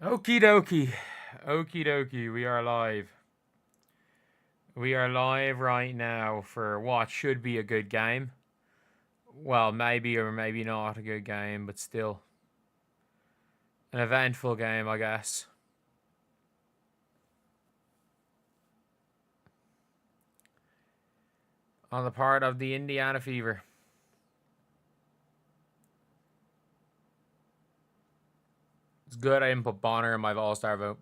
Okie dokie. Okie dokie. We are live. We are live right now for what should be a good game. Well, maybe or maybe not a good game, but still an eventful game, I guess. On the part of the Indiana Fever. It's good I didn't put Bonner in my All-Star vote.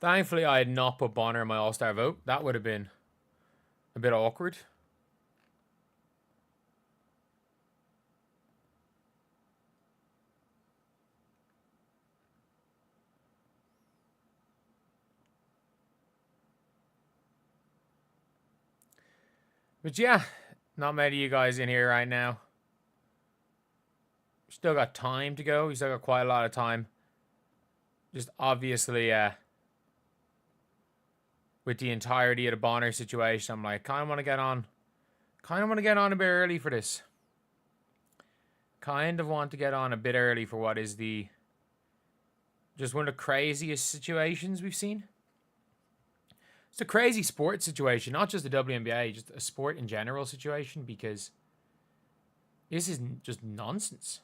Thankfully, I had not put Bonner in my All-Star vote. That would have been a bit awkward. But yeah, not many of you guys in here right now. Still got time to go. We still got quite a lot of time. Just obviously, with the entirety of the Bonner situation, I'm like, kind of want to get on a bit early for this. Kind of want to get on a bit early for what is just one of the craziest situations we've seen. It's a crazy sports situation, not just the WNBA, just a sport in general situation, because this is just nonsense.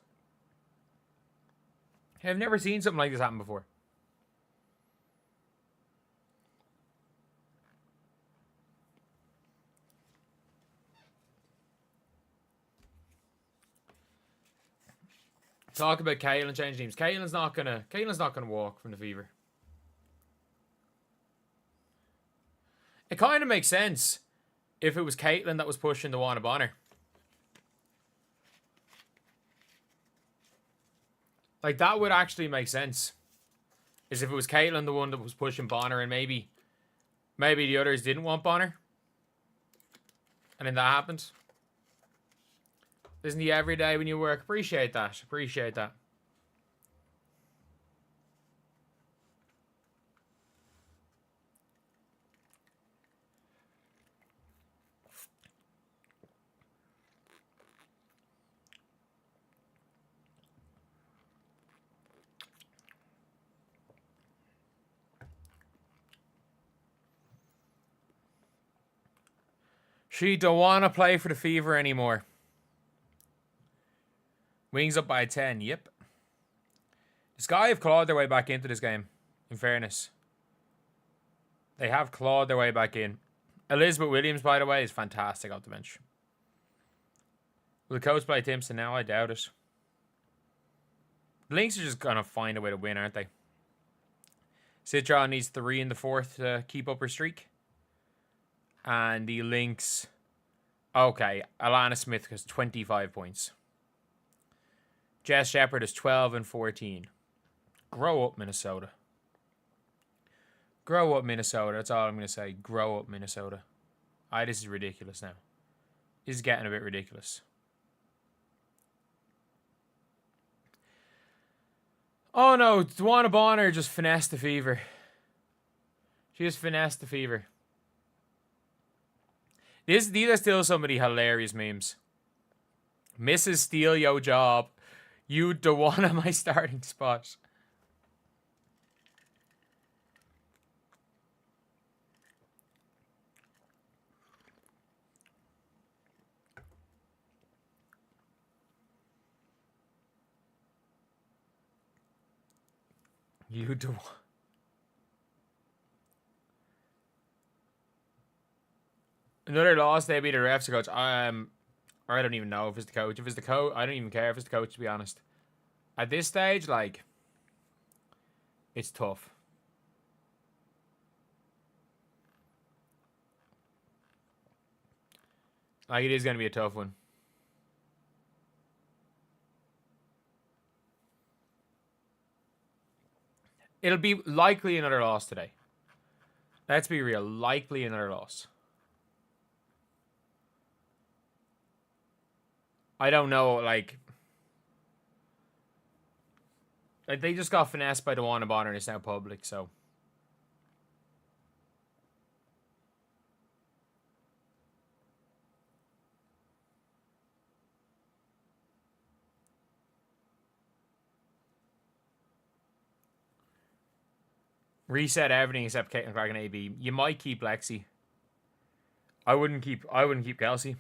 I've never seen something like this happen before. Talk about Caitlin changing teams. Caitlin's not gonna walk from the Fever. It kind of makes sense if it was Caitlin that was pushing the Wanna Bonner. Like, that would actually make sense. Is if it was Caitlin the one that was pushing Bonner, and maybe the others didn't want Bonner. And then that happened. Isn't he every day when you work? Appreciate that. Appreciate that. She don't want to play for the Fever anymore. Wings up by 10. Yep. The Sky have clawed their way back into this game, in fairness. They have clawed their way back in. Elizabeth Williams, by the way, is fantastic off the bench. Will the coach play Timpson now? I doubt it. The Lynx are just going to find a way to win, aren't they? Citron needs 3 in the fourth to keep up her streak. And the Lynx... Okay, Alana Smith has 25 points. Jess Shepard is 12 and 14. Grow up, Minnesota. Grow up, Minnesota. That's all I'm going to say. Grow up, Minnesota. This is ridiculous now. This is getting a bit ridiculous. Oh no, Dwana Bonner just finessed the Fever. She just finessed the Fever. These are still some of the hilarious memes. Mrs. Steal Yo Job. You don't want my starting spot. You do. Another loss, they beat the refs coach. I don't even know if it's the coach. If it's the coach, I don't even care if it's the coach, to be honest. At this stage, like, it's tough. Like, it is going to be a tough one. It'll be likely another loss today. Let's be real. Likely another loss. I don't know, like they just got finessed by the Wanna Bonner and it's now public, so. Reset everything except Caitlin Clark and AB. You might keep Lexi. I wouldn't keep Kelsey.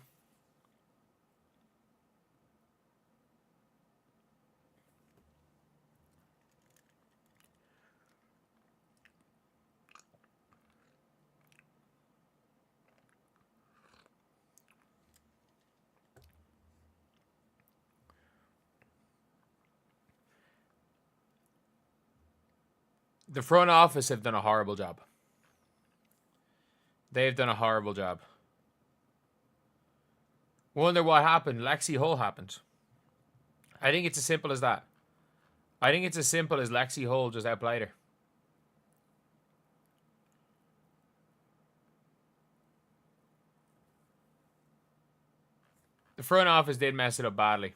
The front office have done a horrible job. They've done a horrible job. Wonder what happened. Lexi Hull happened. I think it's as simple as that. I think it's as simple as Lexi Hull just outplayed her. The front office did mess it up badly.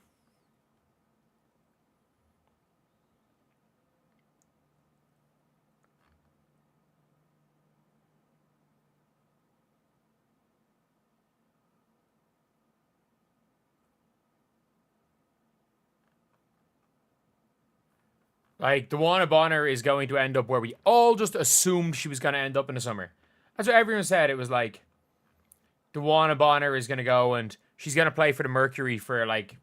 Like, Dewana Bonner is going to end up where we all just assumed she was going to end up in the summer. That's what everyone said. It was like, Dewana Bonner is going to go and she's going to play for the Mercury for like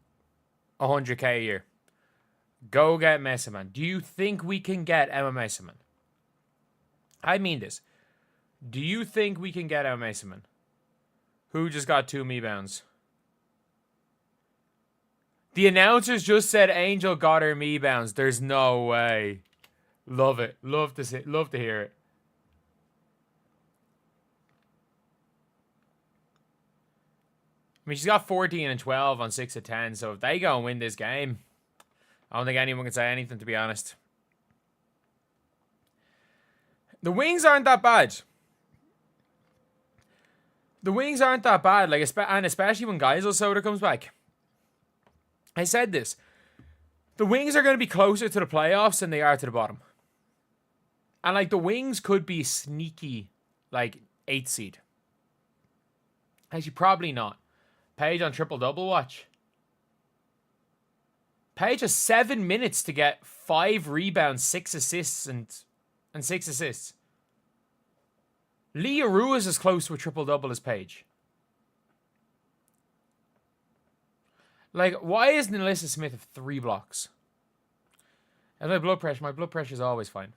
100K a year. Go get Messiman. Do you think we can get Emma Messiman? I mean this. Do you think we can get Emma Messiman? Who just got 2 me-bounds? The announcers just said Angel got her me-bounds. There's no way. Love it. Love to hear it. I mean, she's got 14 and 12 on 6 of 10. So if they go and win this game, I don't think anyone can say anything, to be honest. The wings aren't that bad. The wings aren't that bad. Like, and especially when Geisel Soda comes back. I said this. The wings are going to be closer to the playoffs than they are to the bottom. And, like, the wings could be sneaky, like, 8th seed. Actually, probably not. Paige on triple-double watch. Paige has 7 minutes to get 5 rebounds, 6 assists, and 6 assists. Leah Rue is as close to a triple-double as Paige. Like, why isn't Alyssa Smith of 3 blocks? And my blood pressure is always fine.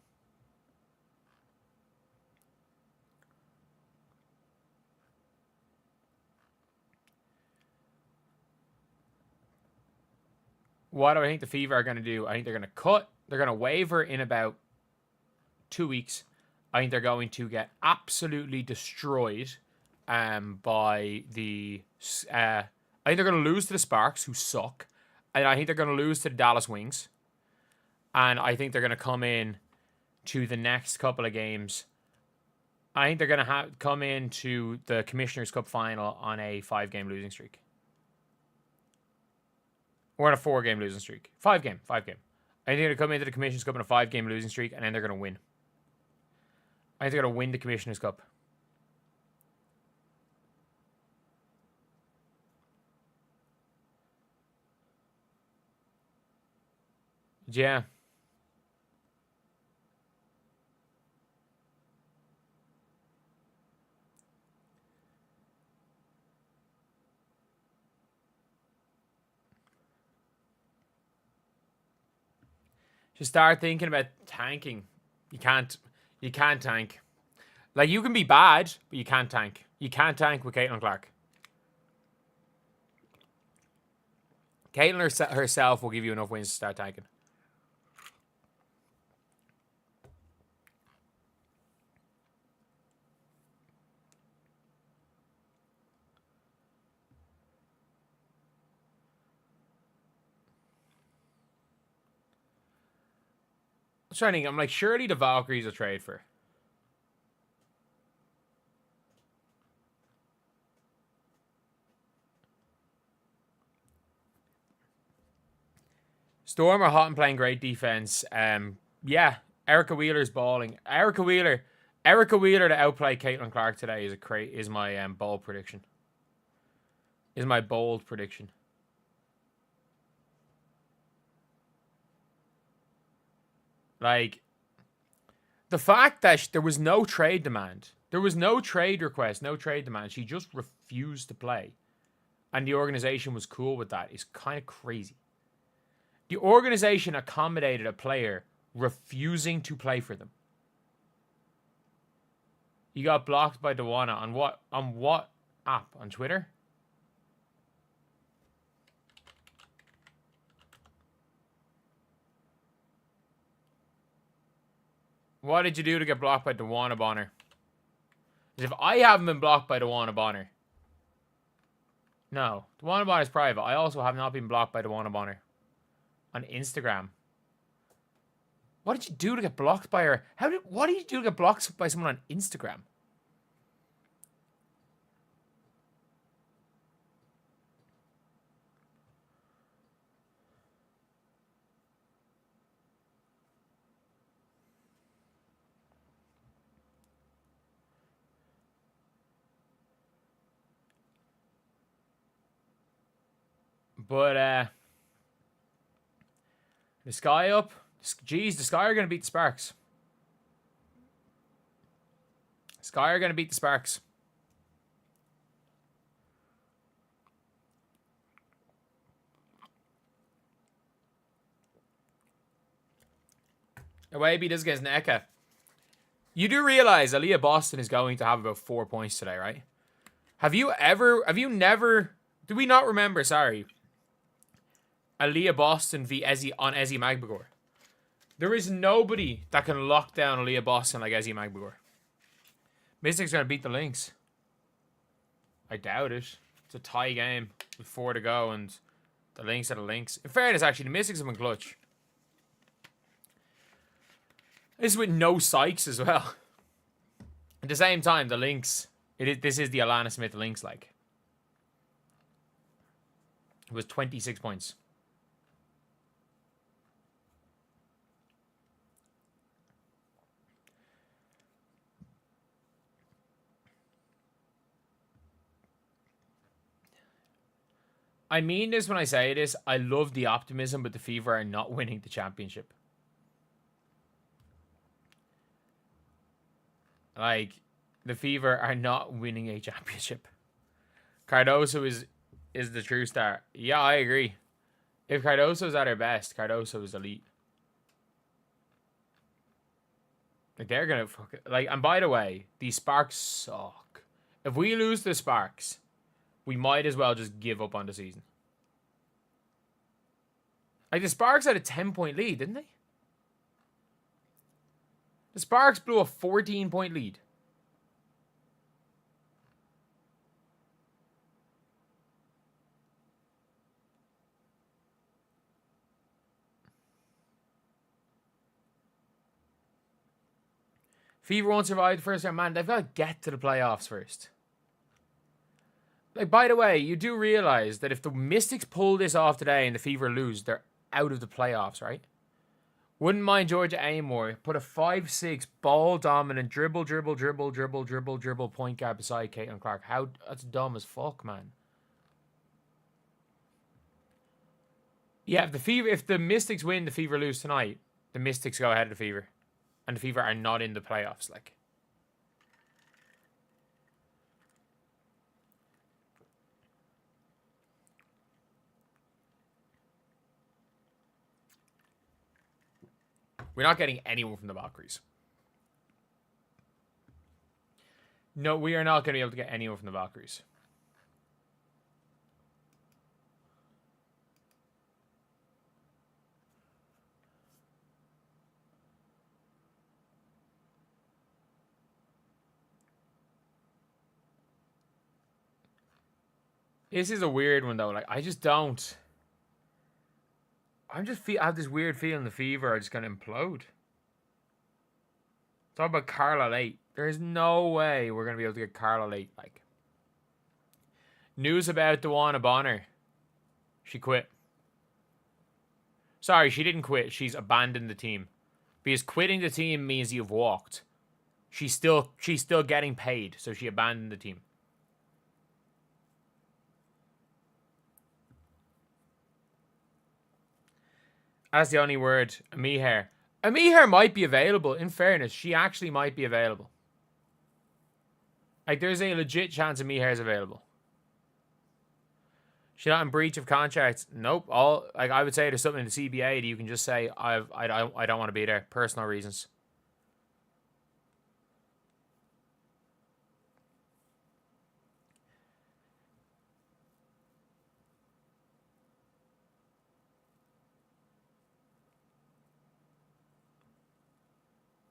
What do I think the Fever are going to do? I think they're going to cut. They're going to waive her in about 2 weeks. I think they're going to get absolutely destroyed by the... I think they're going to lose to the Sparks, who suck. And I think they're going to lose to the Dallas Wings. And I think they're going to come in to the next couple of games. I think they're going to come into the Commissioner's Cup final on a 5-game losing streak. Or on a 4-game losing streak. 5-game. I think they're going to come into the Commissioner's Cup on a 5-game losing streak, and then they're going to win. I think they're going to win the Commissioner's Cup. Yeah. Just start thinking about tanking. You can't tank. Like, you can be bad, but you can't tank. You can't tank with Caitlin Clark. Caitlin herself will give you enough wins to start tanking. I'm trying to think. I'm like, surely the Valkyries will trade for. Storm are hot and playing great defense. Yeah, Erica Wheeler's balling. Erica Wheeler to outplay Caitlin Clark today is my bold prediction. Is my bold prediction. Like, The fact that there was no trade demand, there was no trade request, no trade demand. She just refused to play. And the organization was cool with that is kind of crazy. The organization accommodated a player refusing to play for them. You got blocked by Dewana on what app? On Twitter? What did you do to get blocked by Dewana Bonner? If I haven't been blocked by Dewana Bonner. No. Dewana Bonner is private. I also have not been blocked by Dewana Bonner. On Instagram. What did you do to get blocked by her? What did you do to get blocked by someone on Instagram? But, the Sky up. Jeez, the Sky are going to beat the Sparks. Sky are going to beat the Sparks. Away does get his Eka. You do realize Aaliyah Boston is going to have about 4 points today, right? Have you never, do we not remember, sorry, Aaliyah Boston v Ezzy on Ezzy Magbagor? There is nobody that can lock down Aaliyah Boston like Ezzy Magbagor. Mystics going to beat the Lynx. I doubt it. It's a tie game with 4 to go and the Lynx are the Lynx. In fairness, actually, the Mystics have been clutch. This is with no Sykes as well. At the same time, the Lynx, this is the Alana Smith Lynx like. It was 26 points. I mean this when I say this. I love the optimism, but the Fever are not winning the championship. Like, the Fever are not winning a championship. Cardoso is the true star. Yeah, I agree. If Cardoso's at her best, Cardoso is elite. Like, they're gonna fuck it. Like, and by the way, these Sparks suck. If we lose the Sparks, we might as well just give up on the season. Like, the Sparks had a 10-point lead, didn't they? The Sparks blew a 14-point lead. Fever won't survive the first round. Man, they've got to get to the playoffs first. Like, by the way, you do realize that if the Mystics pull this off today and the Fever lose, they're out of the playoffs, right? Wouldn't mind Georgia Amore. Put a 5'6" ball dominant dribble point guard beside Caitlin Clark. That's dumb as fuck, man. Yeah, if the Mystics win, the Fever lose tonight, the Mystics go ahead of the Fever. And the Fever are not in the playoffs, like. We're not getting anyone from the Valkyries. No, we are not going to be able to get anyone from the Valkyries. This is a weird one, though. Like, I just don't. I have this weird feeling the Fever are just going to implode. Talk about Carla late. There's no way we're going to be able to get Carla late. Like, news about Dewana Bonner. She quit. Sorry, she didn't quit. She's abandoned the team. Because quitting the team means you've walked. She's still getting paid, so she abandoned the team. That's the only word. Me here. Amiher might be available. In fairness, she actually might be available. Like, there's a legit chance Amiher is available. She's not in breach of contract. Nope. Like, I would say there's something in the CBA that you can just say, I don't want to be there. Personal reasons.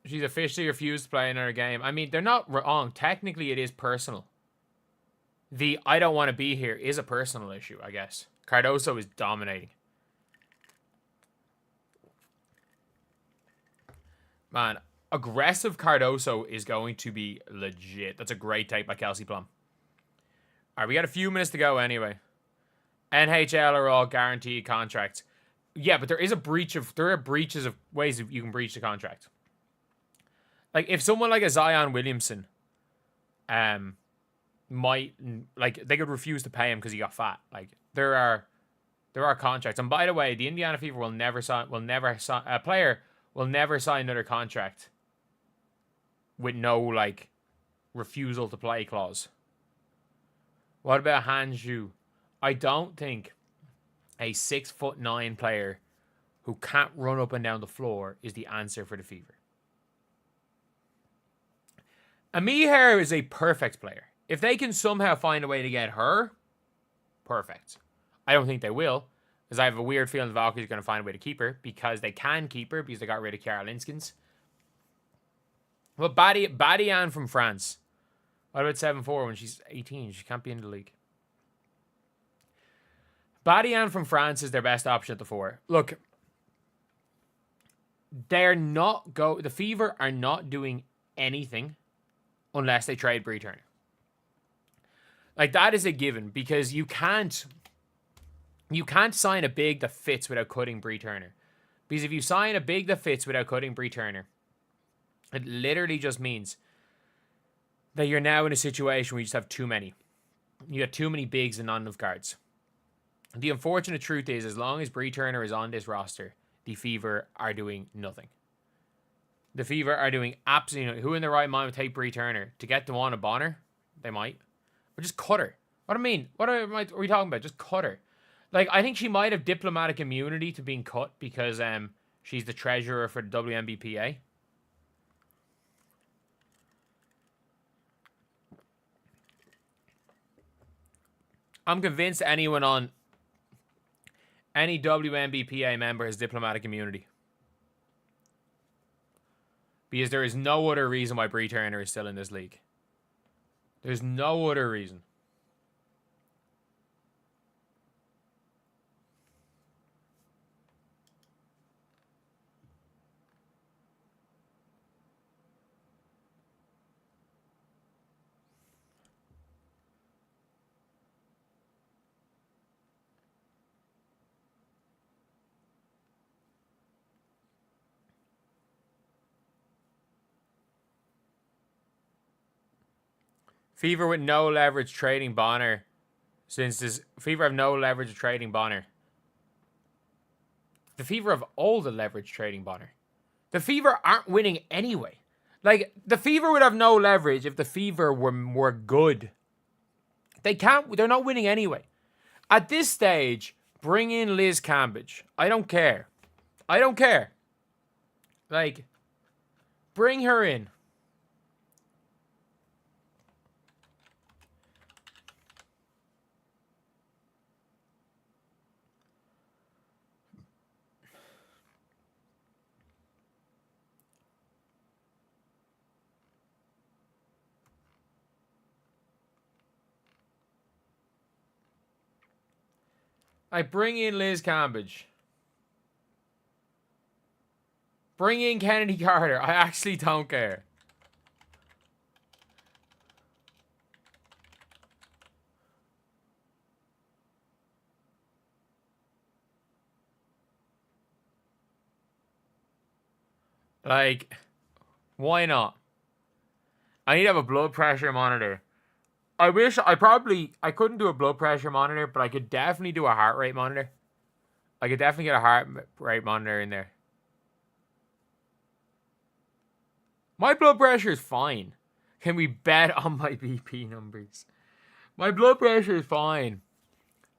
She's officially refused to play another game. I mean, they're not wrong. Technically, it is personal. The I don't want to be here is a personal issue, I guess. Cardoso is dominating. Man, aggressive Cardoso is going to be legit. That's a great take by Kelsey Plum. All right, we got a few minutes to go anyway. NHL are all guaranteed contracts. Yeah, but there are breaches of ways you can breach the contract. Like, if someone like a Zion Williamson, might, like, they could refuse to pay him because he got fat. Like, there are contracts. And by the way, the Indiana Fever a player will never sign another contract with no, like, refusal to play clause. What about Hanju? I don't think a 6'9" player who can't run up and down the floor is the answer for the Fever. Amiher is a perfect player. If they can somehow find a way to get her, perfect. I don't think they will, because I have a weird feeling the Valkyries are going to find a way to keep her, because they can keep her, because they got rid of Kiara Linskins. But Badian from France. What about 7'4" when she's 18? She can't be in the league. Badian from France is their best option at the 4. Look, the Fever are not doing anything unless they trade Bree Turner. Like, that is a given, because you can't sign a big that fits without cutting Bree Turner. Because if you sign a big that fits without cutting Bree Turner, it literally just means that you're now in a situation where you just have too many. You have too many bigs and not enough guards. The unfortunate truth is, as long as Bree Turner is on this roster, the Fever are doing nothing. The Fever are doing absolutely nothing. Who in their right mind would take Bree Turner? To get Dewana Bonner? They might. Or just cut her. What I mean? What are we talking about? Just cut her. Like, I think she might have diplomatic immunity to being cut because she's the treasurer for the WNBPA. I'm convinced any WNBPA member has diplomatic immunity. Because there is no other reason why Bree Turner is still in this league. There's no other reason. Fever with no leverage trading Bonner. Since this Fever have no leverage trading Bonner. The Fever have all the leverage trading Bonner. The Fever aren't winning anyway. Like, the Fever would have no leverage if the Fever were good. They're not winning anyway. At this stage, bring in Liz Cambridge. I don't care. Like, bring her in. I bring in Liz Cambridge. Bring in Kennedy Carter. I actually don't care. Like, why not? I need to have a blood pressure monitor. I wish I couldn't do a blood pressure monitor, but I could definitely do a heart rate monitor. I could definitely get a heart rate monitor in there. My blood pressure is fine. Can we bet on my BP numbers? My blood pressure is fine.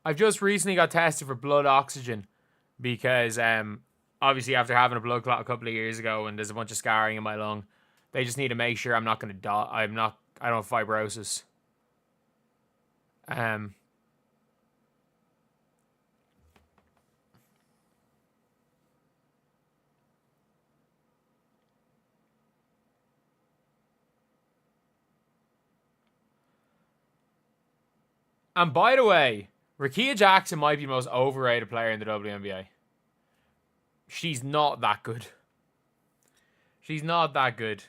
I've just recently got tested for blood oxygen because obviously after having a blood clot a couple of years ago and there's a bunch of scarring in my lung, they just need to make sure I'm not going to die. I don't have fibrosis. And by the way, Rakia Jackson might be the most overrated player in the WNBA. She's not that good. She's not that good.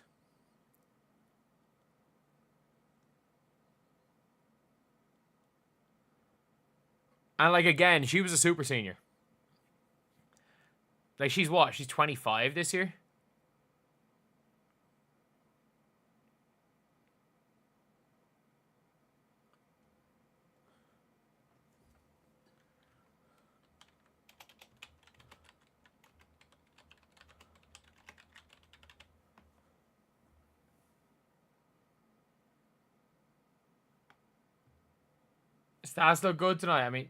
And like again, she was a super senior. Like she's what? She's 25 this year? Stats look good tonight. I mean,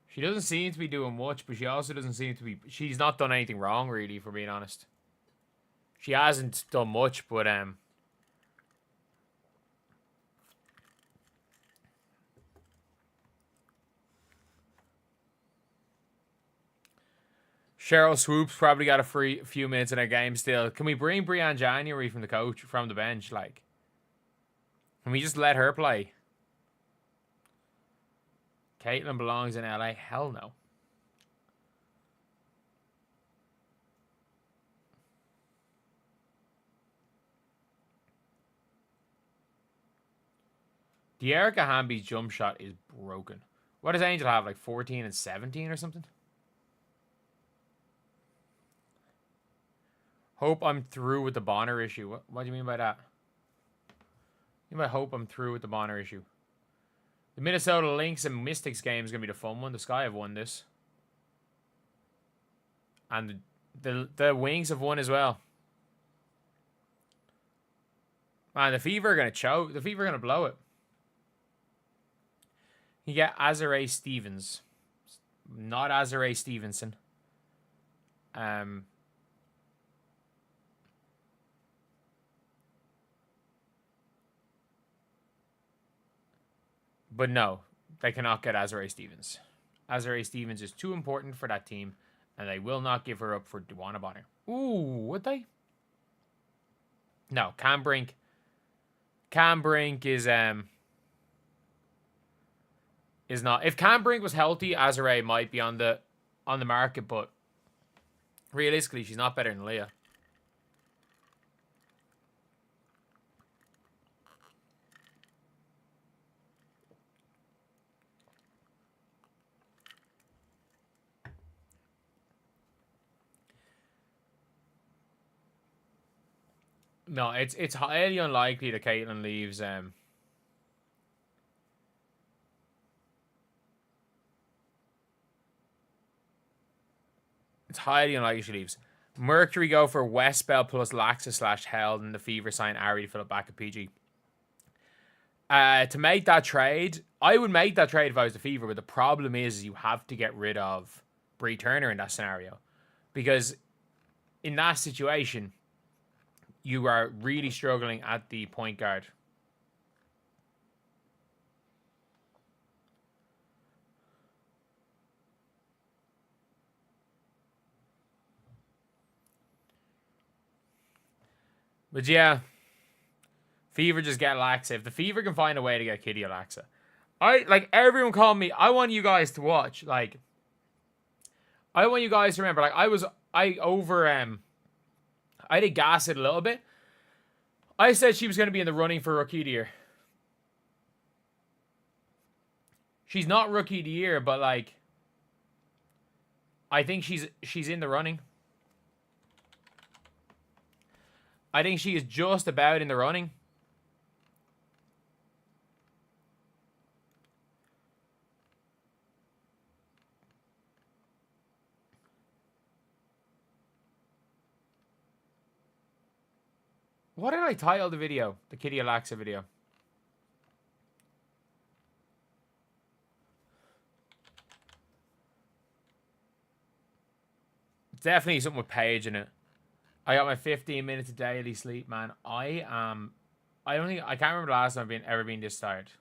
she doesn't seem to be doing much, but she also doesn't seem to be... She's not done anything wrong, really, for being honest. She hasn't done much, but... Cheryl Swoops probably got a few minutes in her game still. Can we bring Breanna January from the bench? Like, can we just let her play? Caitlin belongs in LA? Hell no. De'Erica Hamby's jump shot is broken. What does Angel have? Like 14 and 17 or something? Hope I'm through with the Bonner issue. What do you mean by that? You might hope I'm through with the Bonner issue. The Minnesota Lynx and Mystics game is going to be the fun one. The Sky have won this. And the Wings have won as well. Man, the Fever are going to choke. The Fever are going to blow it. You get Azare Stevens. Not Azare Stevenson. But no, they cannot get Azare Stevens. Azare Stevens is too important for that team, and they will not give her up for DeWanna Bonner. Ooh, would they? No, Cam Brink. Cam Brink is not. If Cam Brink was healthy, Azare might be on the market, but realistically, she's not better than Leah. No, it's highly unlikely that Caitlin leaves. It's highly unlikely she leaves. Mercury go for Westbell plus Laxa / Held, and the Fever sign Ari to fill it back at PG. To make that trade, I would make that trade if I was the Fever, but the problem is you have to get rid of Bree Turner in that scenario. Because in that situation, you are really struggling at the point guard. But yeah, Fever just get Laxa. If the Fever can find a way to get Kitty Laxa. Everyone called me. I want you guys to watch. Like, I want you guys to remember. Like, I did gas it a little bit. I said she was going to be in the running for Rookie of the Year. She's not Rookie of the Year, but like, I think she's in the running. I think she is just about in the running. What did I title the video? The Kitty Alexa video. Definitely something with Paige in it. I got my 15 minutes of daily sleep, man. I can't remember the last time I've ever been this tired.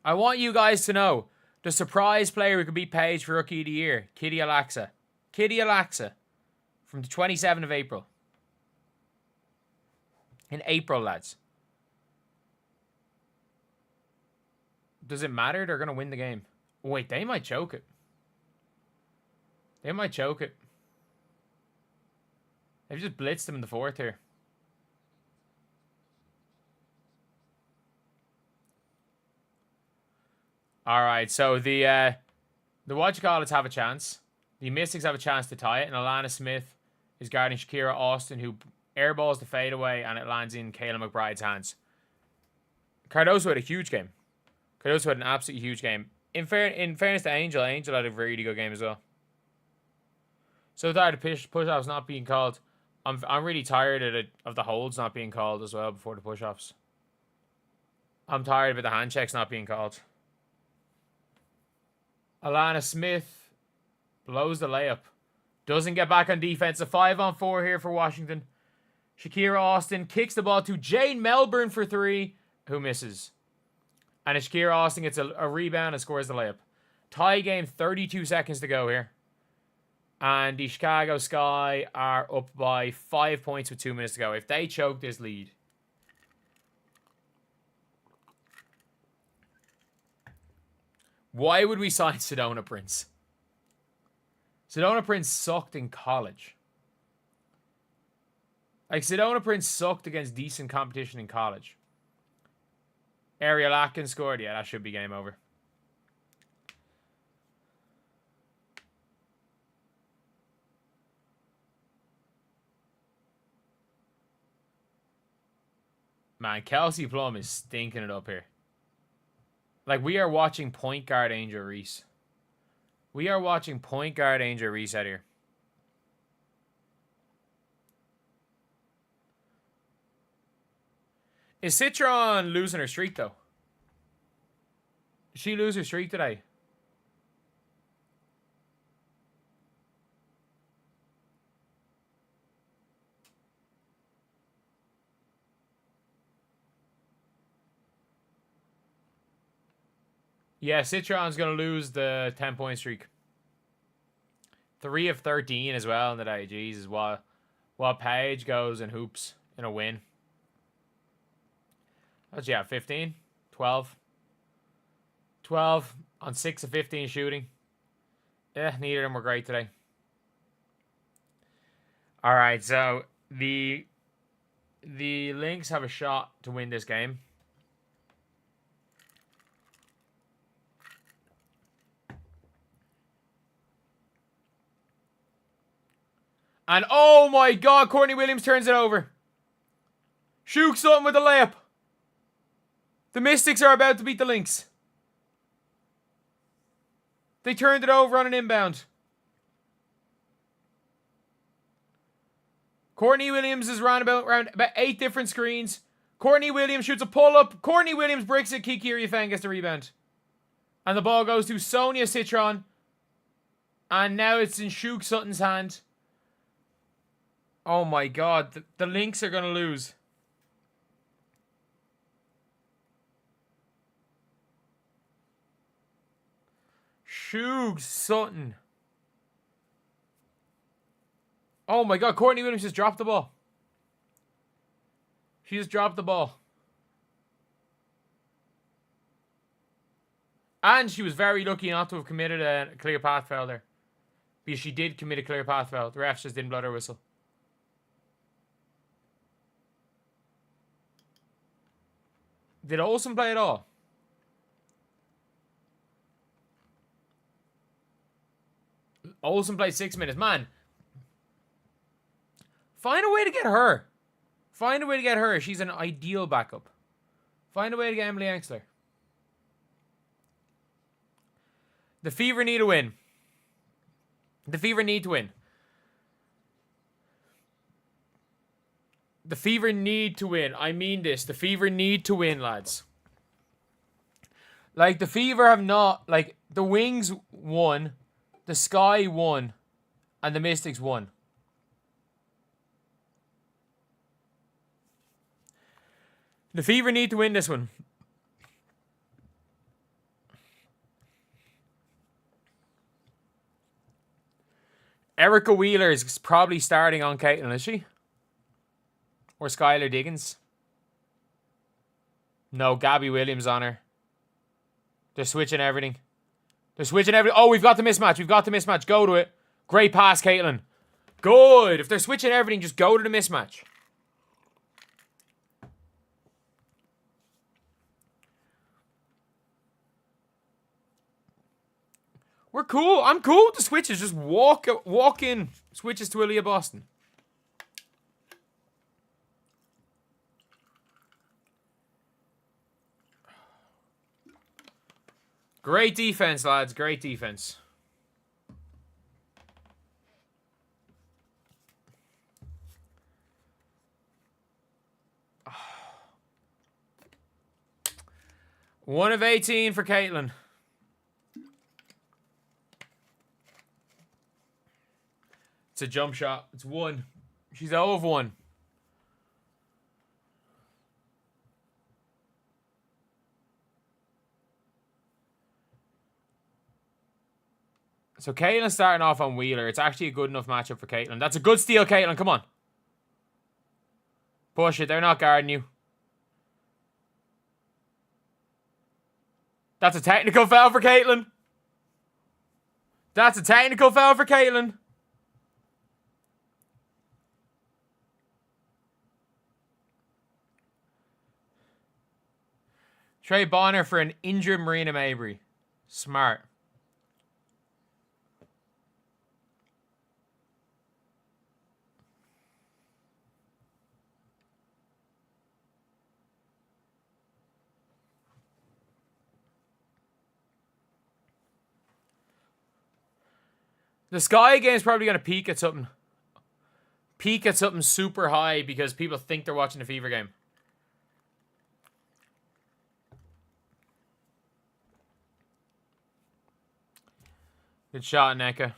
I want you guys to know the surprise player who could beat Paige for Rookie of the Year, Kitty Alexa. Kitty Alexa from the 27th of April. In April, lads. Does it matter? They're going to win the game. Wait, they might choke it. They might choke it. They've just blitzed them in the fourth here. All right, so the whatchamacallits have a chance. The Mystics have a chance to tie it, and Alana Smith is guarding Shakira Austin, who airballs the fadeaway, and it lands in Kayla McBride's hands. Cardoso had a huge game. Cardoso had an absolutely huge game. In fairness to Angel, Angel had a really good game as well. So tired of push-offs not being called. I'm really tired of the holds not being called as well before the push-offs. I'm tired of the hand checks not being called. Alana Smith blows the layup. Doesn't get back on defense. A 5-on-4 here for Washington. Shakira Austin kicks the ball to Jane Melbourne for 3, who misses. And Shakira Austin gets a rebound and scores the layup. Tie game, 32 seconds to go here. And the Chicago Sky are up by 5 points with 2 minutes to go. If they choke this lead. Why would we sign Sedona Prince? Sedona Prince sucked in college. Like, Sedona Prince sucked against decent competition in college. Ariel Atkins scored. Yeah, that should be game over. Man, Kelsey Plum is stinking it up here. Like, we are watching point guard Angel Reese. We are watching point guard Angel Reese out here. Is Citron losing her streak, though? Did she lose her streak today? Yeah, Citron's going to lose the 10-point streak. 3 of 13 as well in the day. Jesus, while Paige goes and hoops in a win. What'd you have, 15? 12? 12 on 6 of 15 shooting. Yeah, neither of them were great today. All right, so the Lynx have a shot to win this game. And oh my God, Courtney Williams turns it over. Shook something with the layup. The Mystics are about to beat the Lynx. They turned it over on an inbound. Courtney Williams is around about 8 different screens. Courtney Williams shoots a pull-up. Courtney Williams breaks it. Kiki Iriafan gets the rebound. And the ball goes to Sonia Citron. And now it's in Shook Sutton's hand. Oh my God. The Lynx are going to lose. Shook Sutton. Oh my God. Courtney Williams just dropped the ball. She just dropped the ball. And she was very lucky not to have committed a clear path foul there. Because she did commit a clear path foul. The refs just didn't blow their whistle. Did Olsen play at all? Olsen played 6 minutes. Man, find a way to get her. Find a way to get her. She's an ideal backup. Find a way to get Emily Engstler. The Fever need a win. The Fever need to win. The Fever need to win. I mean this. The Fever need to win, lads. Like, the Fever have not... Like, the Wings won. The Sky won. And the Mystics won. The Fever need to win this one. Erica Wheeler is probably starting on Caitlin, is she? Or Skylar Diggins? No, Gabby Williams on her. They're switching everything. They're switching everything. Oh, we've got the mismatch. We've got the mismatch. Go to it. Great pass, Caitlin. Good. If they're switching everything, just go to the mismatch. We're cool. I'm cool with the switches. Just walk in. Switches to Aaliyah Boston. Great defense, lads. Great defense. One of 18 for Caitlin. It's a jump shot. It's one. She's 0 of 1. So Caitlin starting off on Wheeler. It's actually a good enough matchup for Caitlin. That's a good steal, Caitlin. Come on. Push it. They're not guarding you. That's a technical foul for Caitlin. That's a technical foul for Caitlin. Trey Bonner for an injured Marina Mabry. Smart. The Sky game is probably going to peak at something. Peak at something super high because people think they're watching the Fever game. Good shot, Neka.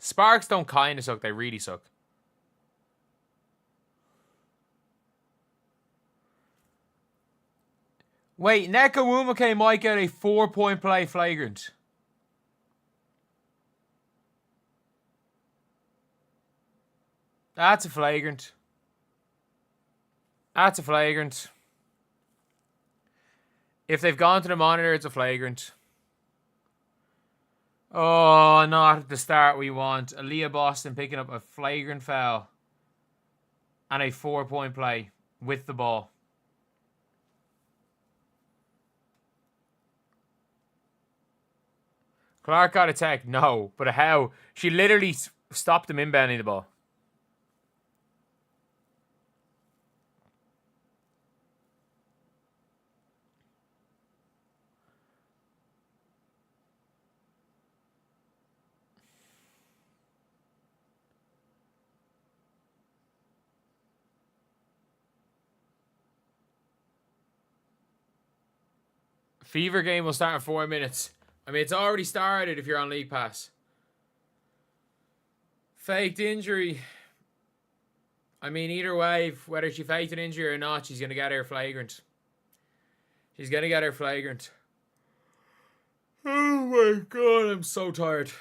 Sparks don't kind of suck. They really suck. Wait, Neka Wumake might get a 4-point play flagrant. That's a flagrant. That's a flagrant. If they've gone to the monitor, it's a flagrant. Oh, not at the start we want. Aaliyah Boston picking up a flagrant foul. And a 4-point play with the ball. Clark got a tech. No, but how? She literally stopped him inbounding the ball. Fever game will start in 4 minutes. I mean, it's already started if you're on League Pass. Faked injury. I mean, either way, whether she faked an injury or not, she's going to get her flagrant. She's going to get her flagrant. Oh my God, I'm so tired.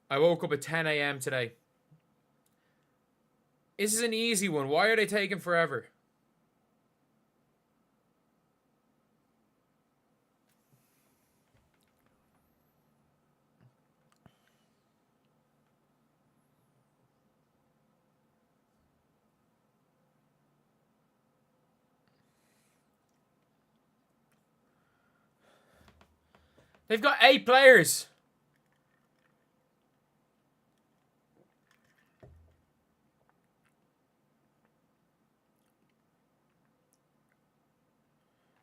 I woke up at 10 a.m. today. This is an easy one. Why are they taking forever? They've got 8 players.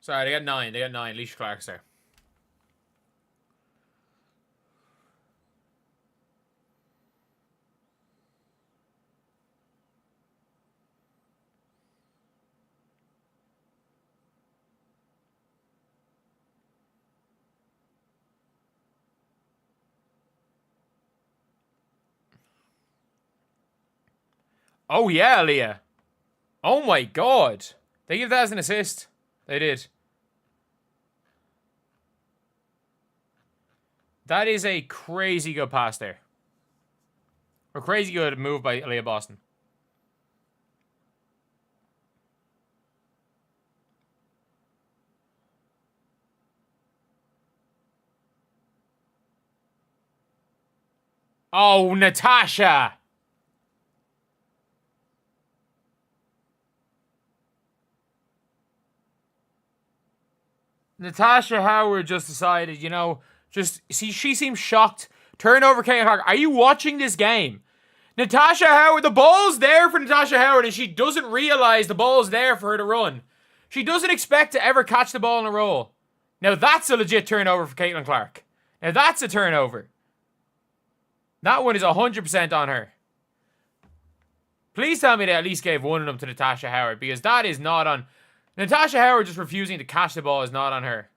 Sorry, they got 9. They got 9. Leisha Clark's there. Oh, yeah, Leah. Oh, my God. They give that as an assist. They did. That is a crazy good pass there. Or crazy good move by Leah Boston. Oh, Natasha. Natasha Howard just decided, you know, she seems shocked. Turnover, Caitlin Clark. Are you watching this game? Natasha Howard, the ball's there for Natasha Howard, and she doesn't realize the ball's there for her to run. She doesn't expect to ever catch the ball in a roll. Now that's a legit turnover for Caitlin Clark. Now that's a turnover. That one is 100% on her. Please tell me they at least gave one of them to Natasha Howard, because that is not on... Natasha Howard just refusing to catch the ball is not on her.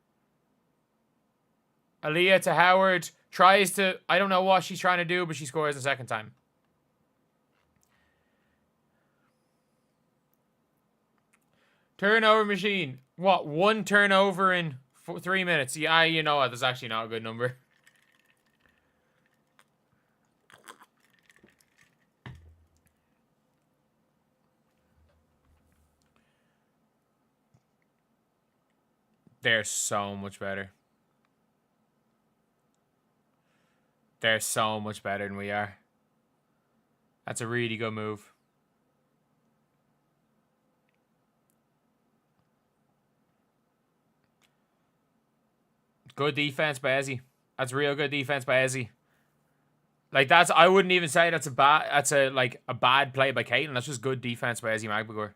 Aaliyah to Howard. Tries to... I don't know what she's trying to do, but she scores the second time. Turnover machine. What? 1 turnover in 3 minutes. Yeah, you know what? That's actually not a good number. They're so much better. They're so much better than we are. That's a really good move. Good defense by Ezzy. That's real good defense by Ezzy. Like that's... I wouldn't even say that's a bad... That's a bad play by Caitlin. That's just good defense by Ezzy Magbagor.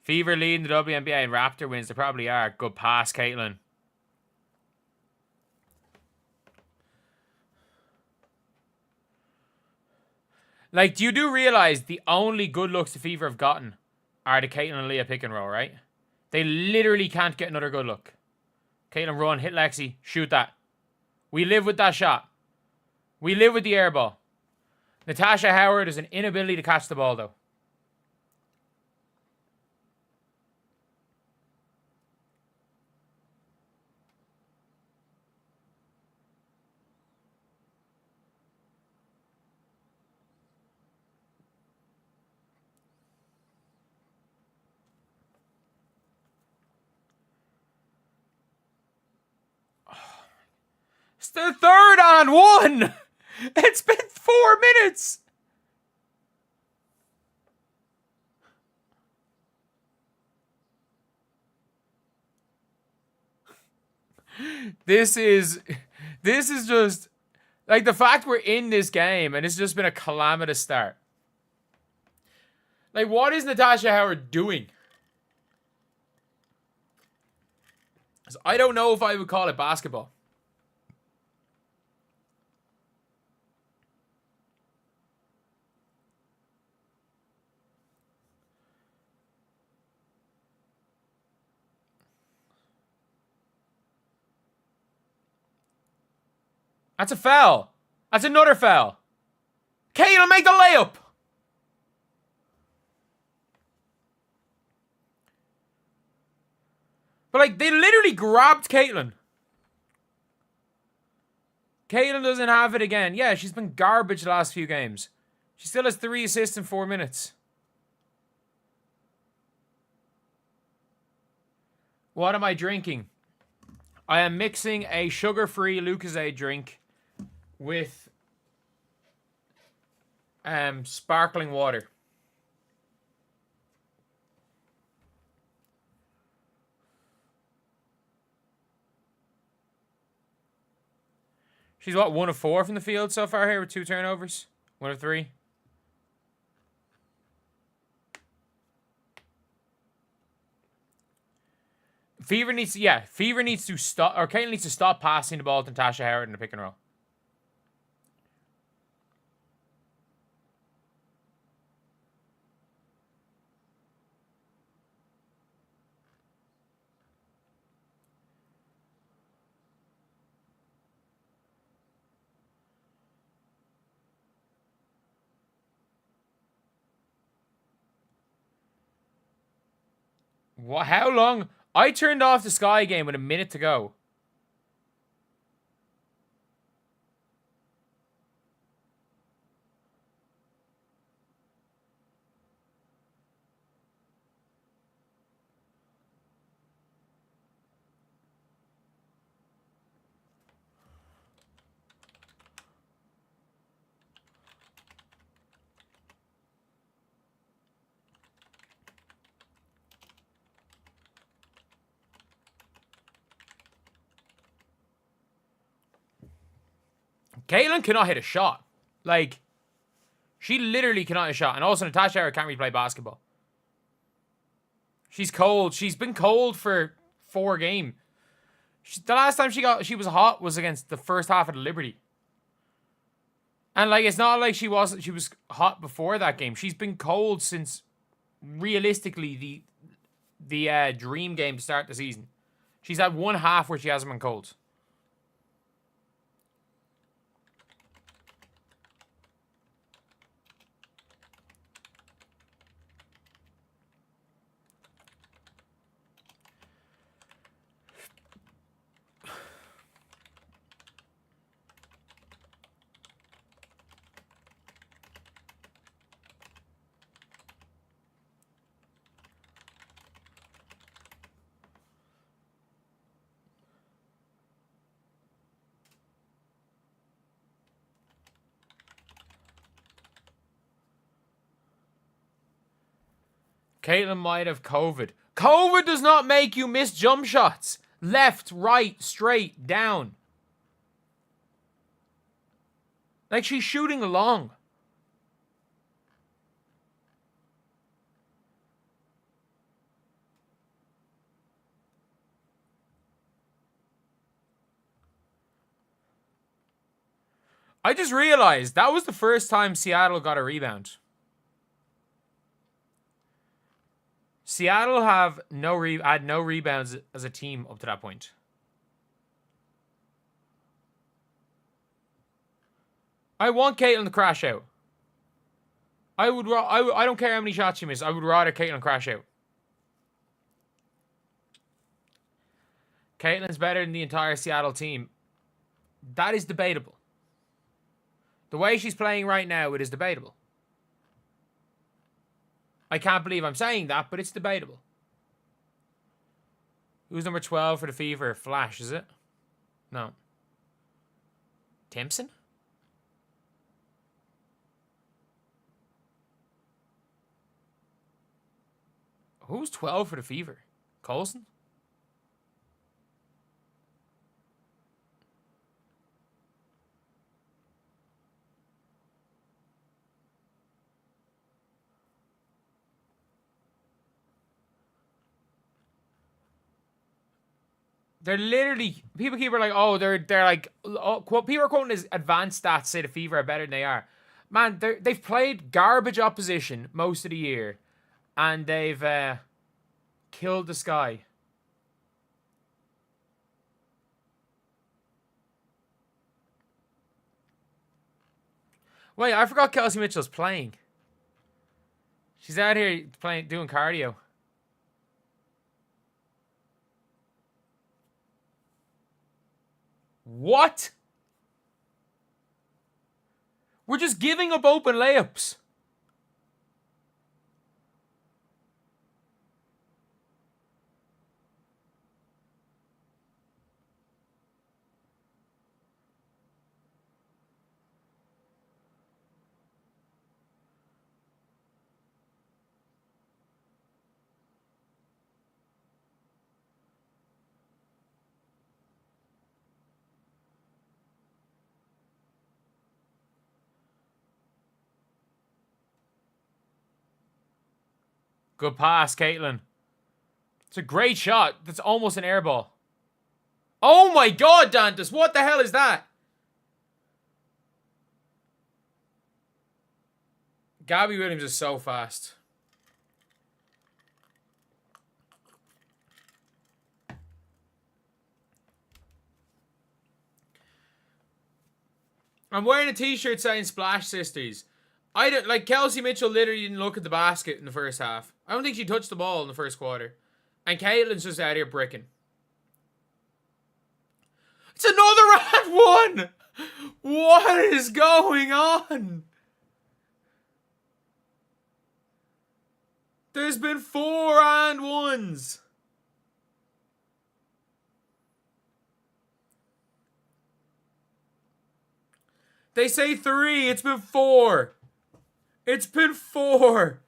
Fever leading the WNBA and Raptor wins. They probably are. Good pass, Caitlin. Like, you do realize the only good looks the Fever have gotten are the Caitlin and Leah pick and roll, right? They literally can't get another good look. Caitlin, run, hit Lexi, shoot that. We live with that shot. We live with the air ball. Natasha Howard has an inability to catch the ball, though. It's the 3rd on 1. It's been 4 minutes. This is just like the fact we're in this game and it's just been a calamitous start. Like, what is Natasha Howard doing? I don't know if I would call it basketball. That's a foul. That's another foul. Caitlin, make the layup. But, like, they literally grabbed Caitlin. Caitlin doesn't have it again. Yeah, she's been garbage the last few games. She still has 3 assists in 4 minutes. What am I drinking? I am mixing a sugar-free Lucozade drink with sparkling water. She's what, 1 of 4 from the field so far here with 2 turnovers? 1 of 3. Fever needs to stop, or Caitlin needs to stop passing the ball to Tasha Howard in the pick and roll. What? How long? I turned off the Sky game with a minute to go. Caitlin cannot hit a shot. Like, she literally cannot hit a shot. And also, Natasha Howard can't really play basketball. She's cold. She's been cold for 4 games. The last time she was hot was against the first half of the Liberty. And, like, it's not like she was hot before that game. She's been cold since, realistically, the dream game to start the season. She's had one half where she hasn't been cold. Caitlin might have COVID. COVID does not make you miss jump shots. Left, right, straight, down. Like, she's shooting along. I just realized that was the first time Seattle got a rebound. Seattle have had no rebounds as a team up to that point. I want Caitlin to crash out. I don't care how many shots she misses. I would rather Caitlin crash out. Caitlin's better than the entire Seattle team. That is debatable. The way she's playing right now, it is debatable. I can't believe I'm saying that, but it's debatable. Who's number 12 for the Fever? Flash, is it? No. Timpson? Who's 12 for the Fever? Coulson? They're literally, people keep like, oh, they're like, people are quoting as advanced stats say the Fever are better than they are. Man, they've played garbage opposition most of the year, and they've killed the Sky. Wait, I forgot Kelsey Mitchell's playing. She's out here doing cardio. What? We're just giving up open layups. Good pass, Caitlin. It's a great shot. That's almost an air ball. Oh my God, Dantas. What the hell is that? Gabby Williams is so fast. I'm wearing a t-shirt saying Splash Sisters. I don't like Kelsey Mitchell literally didn't look at the basket in the first half. I don't think she touched the ball in the first quarter. And Caitlin's just out here bricking. It's another and one! What is going on? There's been 4 and 1s. They say 3. It's been 4. It's been 4.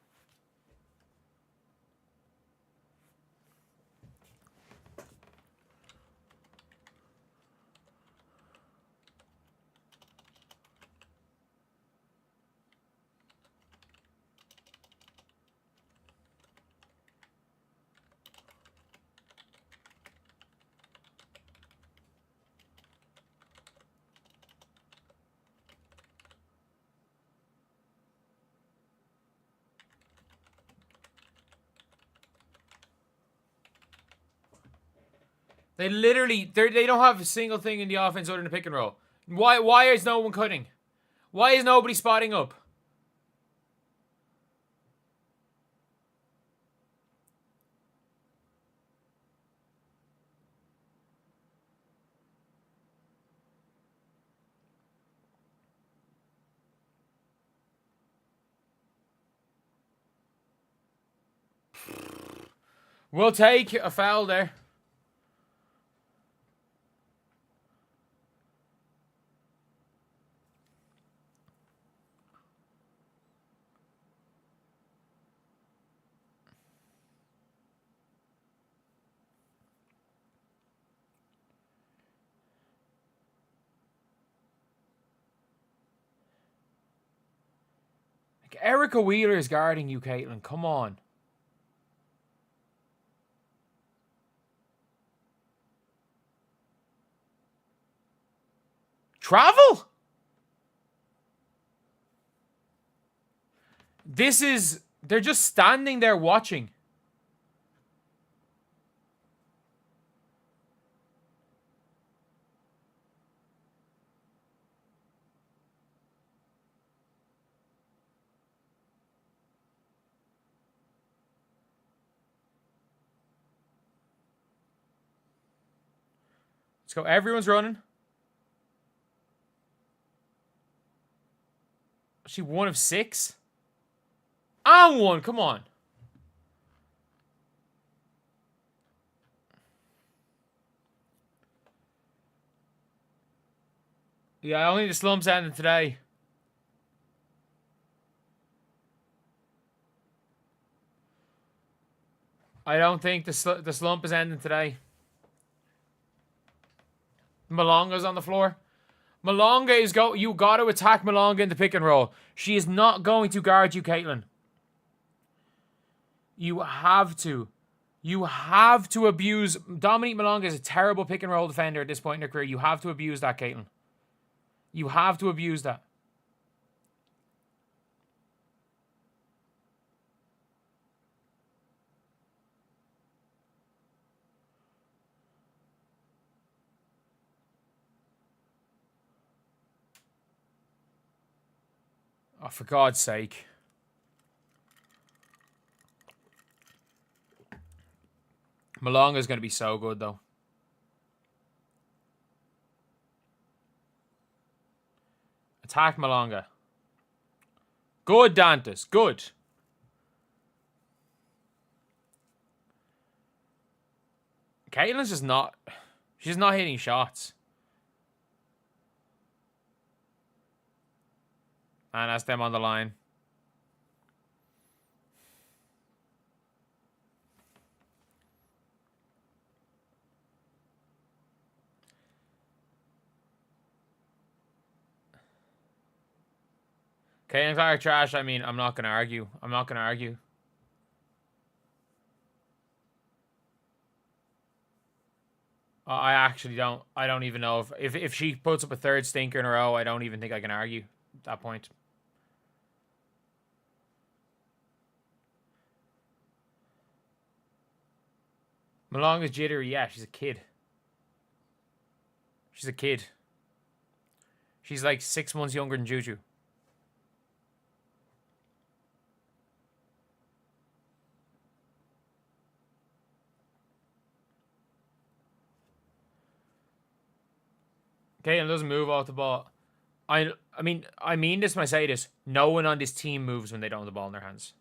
They literally, they don't have a single thing in the offense other than the pick and roll. Why is no one cutting? Why is nobody spotting up? We'll take a foul there. Erica Wheeler is guarding you, Caitlin. Come on. Travel? This is... They're just standing there watching. Let's go. Everyone's running. Is she 1 of 6? I'm 1. Come on. Yeah, only the slump's ending today. I don't think the slump is ending today. Malonga's on the floor. Malonga is you got to attack Malonga in the pick and roll. She is not going to guard you, Caitlin. You have to. You have to abuse. Dominique Malonga is a terrible pick and roll defender at this point in her career. You have to abuse that, Caitlin. You have to abuse that. Oh, for God's sake. Malonga's going to be so good, though. Attack Malonga. Good, Dantas. Good. Caitlin's just not... She's not hitting shots. And that's them on the line. Caitlin Clark trash. I mean, I'm not going to argue. I'm not going to argue. I actually don't. I don't even know if she puts up a third stinker in a row, I don't even think I can argue at that point. Malong is jittery. Yeah, she's a kid. She's a kid. She's like 6 months younger than Juju. Caitlin doesn't move off the ball. I mean this when I say this. No one on this team moves when they don't have the ball in their hands.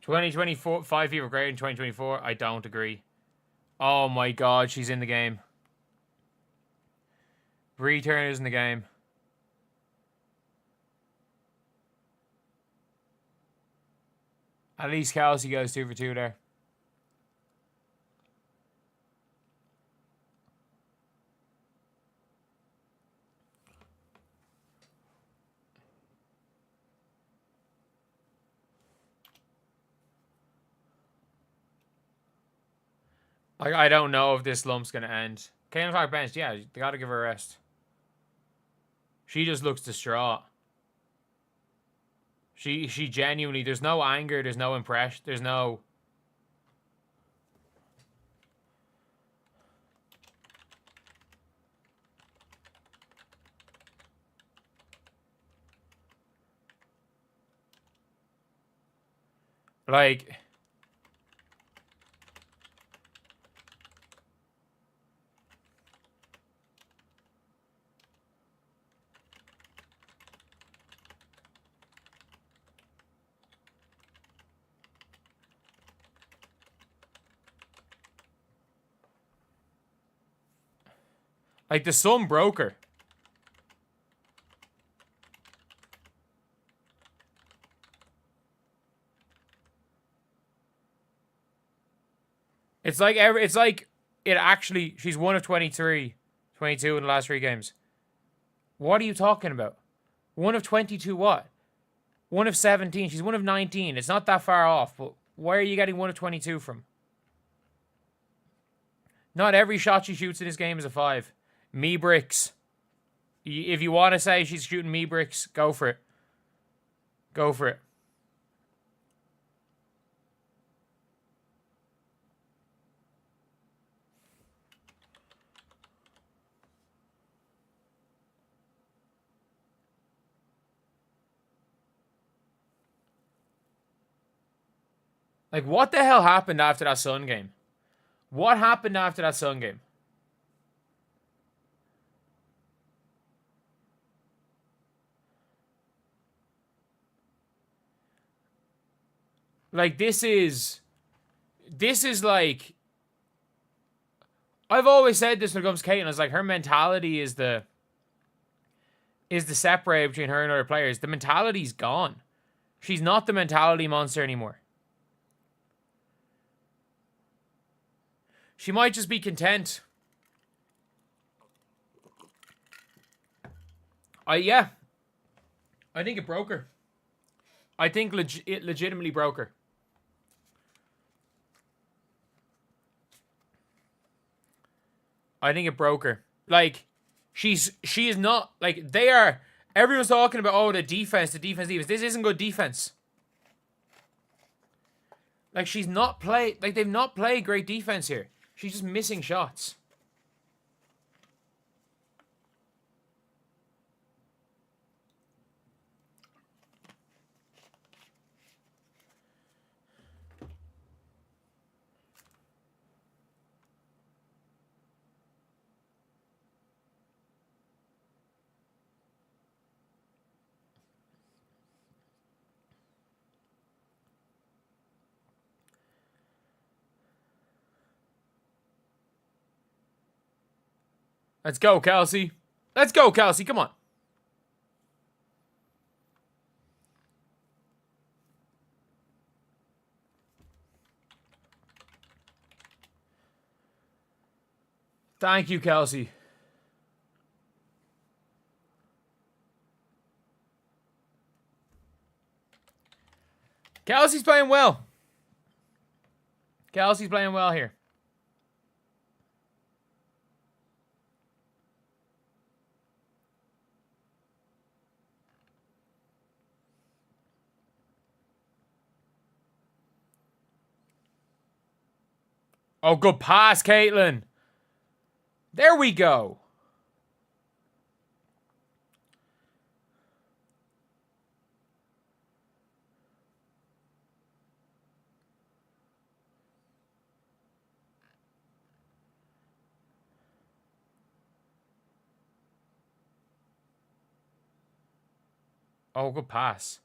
$2024 5 fever great in 2024. I don't agree. Oh my god, she's in the game. Bree Turner's in the game. At least Kelsey goes 2 for 2 there. I don't know if this lump's going to end. Kane's back bench. Yeah, they got to give her a rest. She just looks distraught. She genuinely, there's no anger, there's no impression, there's no... Like... Like, the sun broke her. It's like it actually, she's 1 of 23, 22 in the last 3 games. What are you talking about? 1 of 22 what? 1 of 17. She's 1 of 19. It's not that far off, but where are you getting 1 of 22 from? Not every shot she shoots in this game is a 5. Me bricks. If you want to say she's shooting me bricks, go for it. Go for it. Like, what the hell happened after that Sun game? What happened after that Sun game? Like, this is like... I've always said this when it comes to Caitlin. It's like her mentality is the separator between her and other players. The mentality's gone. She's not the mentality monster anymore. She might just be content. Yeah. I think it broke her. I think it legitimately broke her. I think it broke her. Like, she is not, like, they are, everyone's talking about, oh, the defense. This isn't good defense. Like, she's not played, like, they've not played great defense here. She's just missing shots. Let's go, Kelsey. Let's go, Kelsey. Come on. Thank you, Kelsey. Kelsey's playing well. Kelsey's playing well here. Oh, good pass, Caitlin. There we go. Oh, good pass.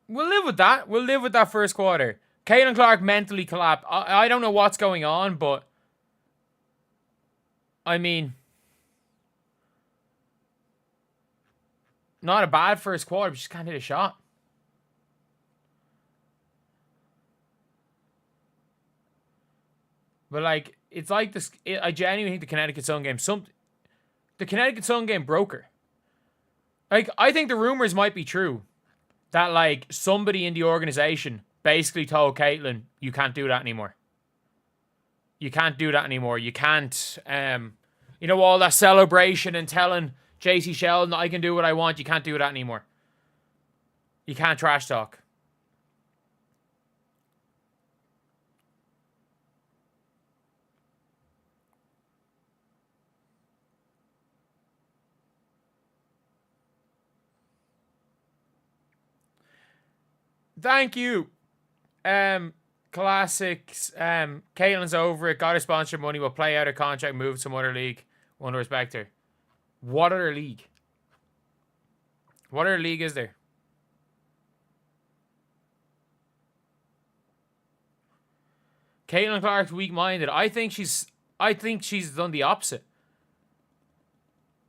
We'll live with that. We'll live with that first quarter. Caitlin Clark mentally collapsed. I don't know what's going on, but I mean, not a bad first quarter, but she just can't hit a shot. But like, it's like this. I genuinely think the Connecticut Sun game. The Connecticut Sun game broke her. Like, I think the rumors might be true that like somebody in the organization basically told Caitlin, "You can't do that anymore. You can't do that anymore. You can't." You know, all that celebration and telling JC Sheldon, "I can do what I want." You can't do that anymore. You can't trash talk. Thank you. Classics. Caitlin's over it. Got her sponsor money. Will play out her contract. Move to some other league. Want to respect her. What other league? What other league is there? Caitlin Clark's weak-minded. I think she's done the opposite.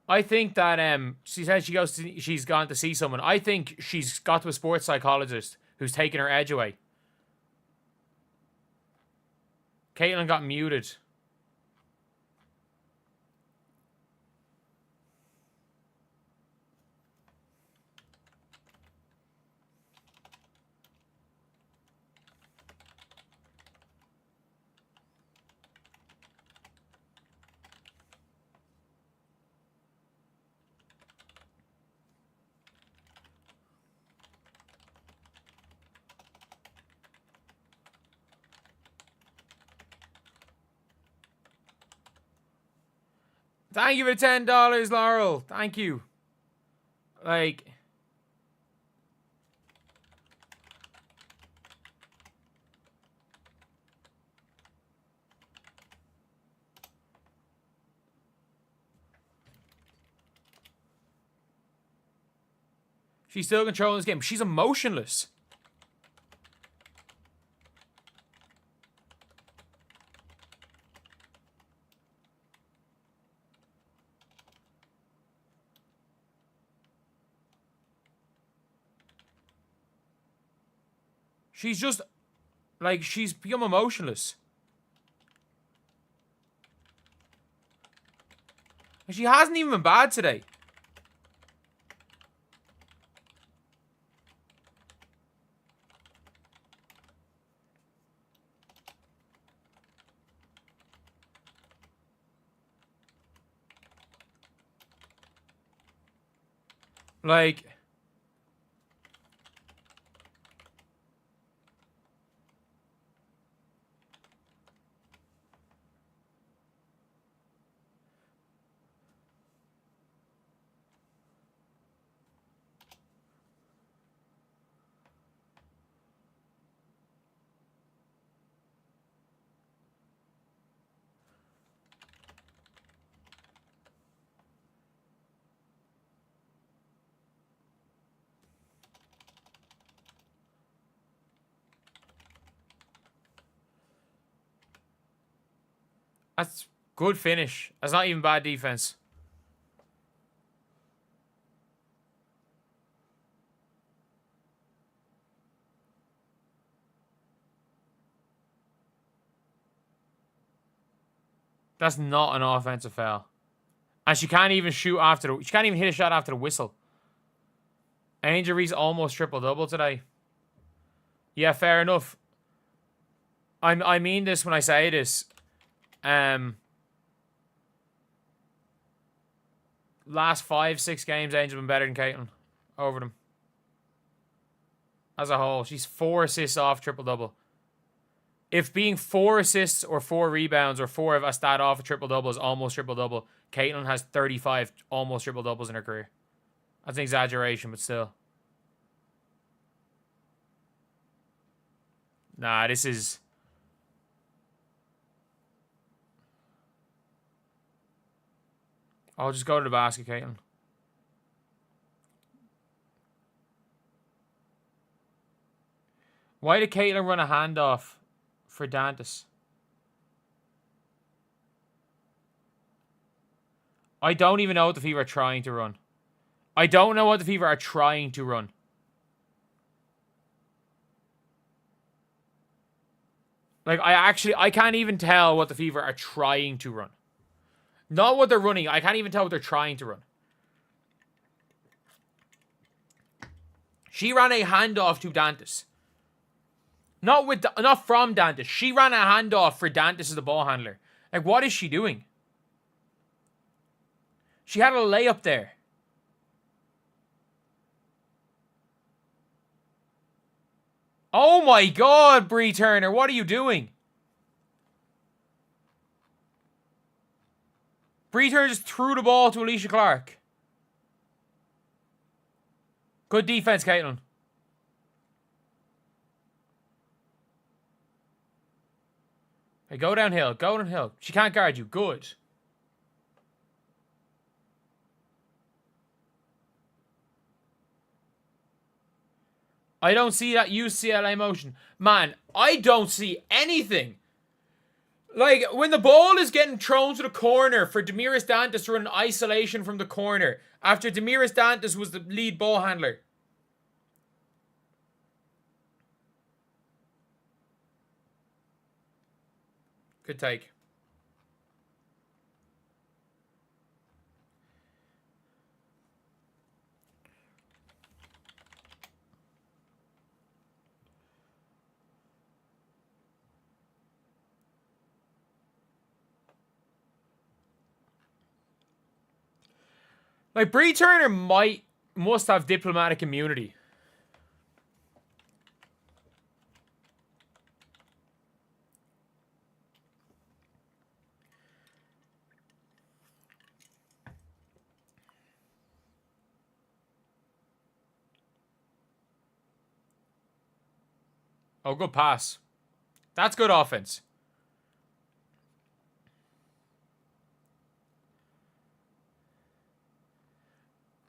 I think that she said she's gone to see someone. I think she's got to a sports psychologist who's taken her edge away. Caitlin got muted. Thank you for $10, Laurel. Thank you. Like, she's still controlling this game. She's emotionless. She's just, like, she's become emotionless. And she hasn't even been bad today. Like, That's good finish. That's not even bad defense. That's not an offensive foul. And she can't even shoot after the... She can't even hit a shot after the whistle. Angel Reese almost triple-double today. Yeah, fair enough. I mean this when I say this. Last 5-6 games, Angel been better than Caitlin. Over them. As a whole. She's 4 assists off triple-double. If being 4 assists or 4 rebounds or 4 of a stat off a triple-double is almost triple-double, Caitlin has 35 almost triple-doubles in her career. That's an exaggeration, but still. Nah, this is... I'll just go to the basket, Caitlin. Why did Caitlin run a handoff for Dantas? I don't even know what the Fever are trying to run. I don't know what the Fever are trying to run. Like, I can't even tell what the Fever are trying to run. Not what they're running. I can't even tell what they're trying to run. She ran a handoff to Dantas. Not from Dantas. She ran a handoff for Dantas as the ball handler. Like, what is she doing? She had a layup there. Oh my God, Bree Turner, what are you doing? Bree Turner just threw the ball to Alicia Clark. Good defense, Caitlin. Hey, go downhill. Go downhill. She can't guard you. Good. I don't see that UCLA motion. Man, I don't see anything. Like, when the ball is getting thrown to the corner for Damiris Dantas to run isolation from the corner after Damiris Dantas was the lead ball handler. Good take. Like, Bree Turner must have diplomatic immunity. Oh, good pass. That's good offense.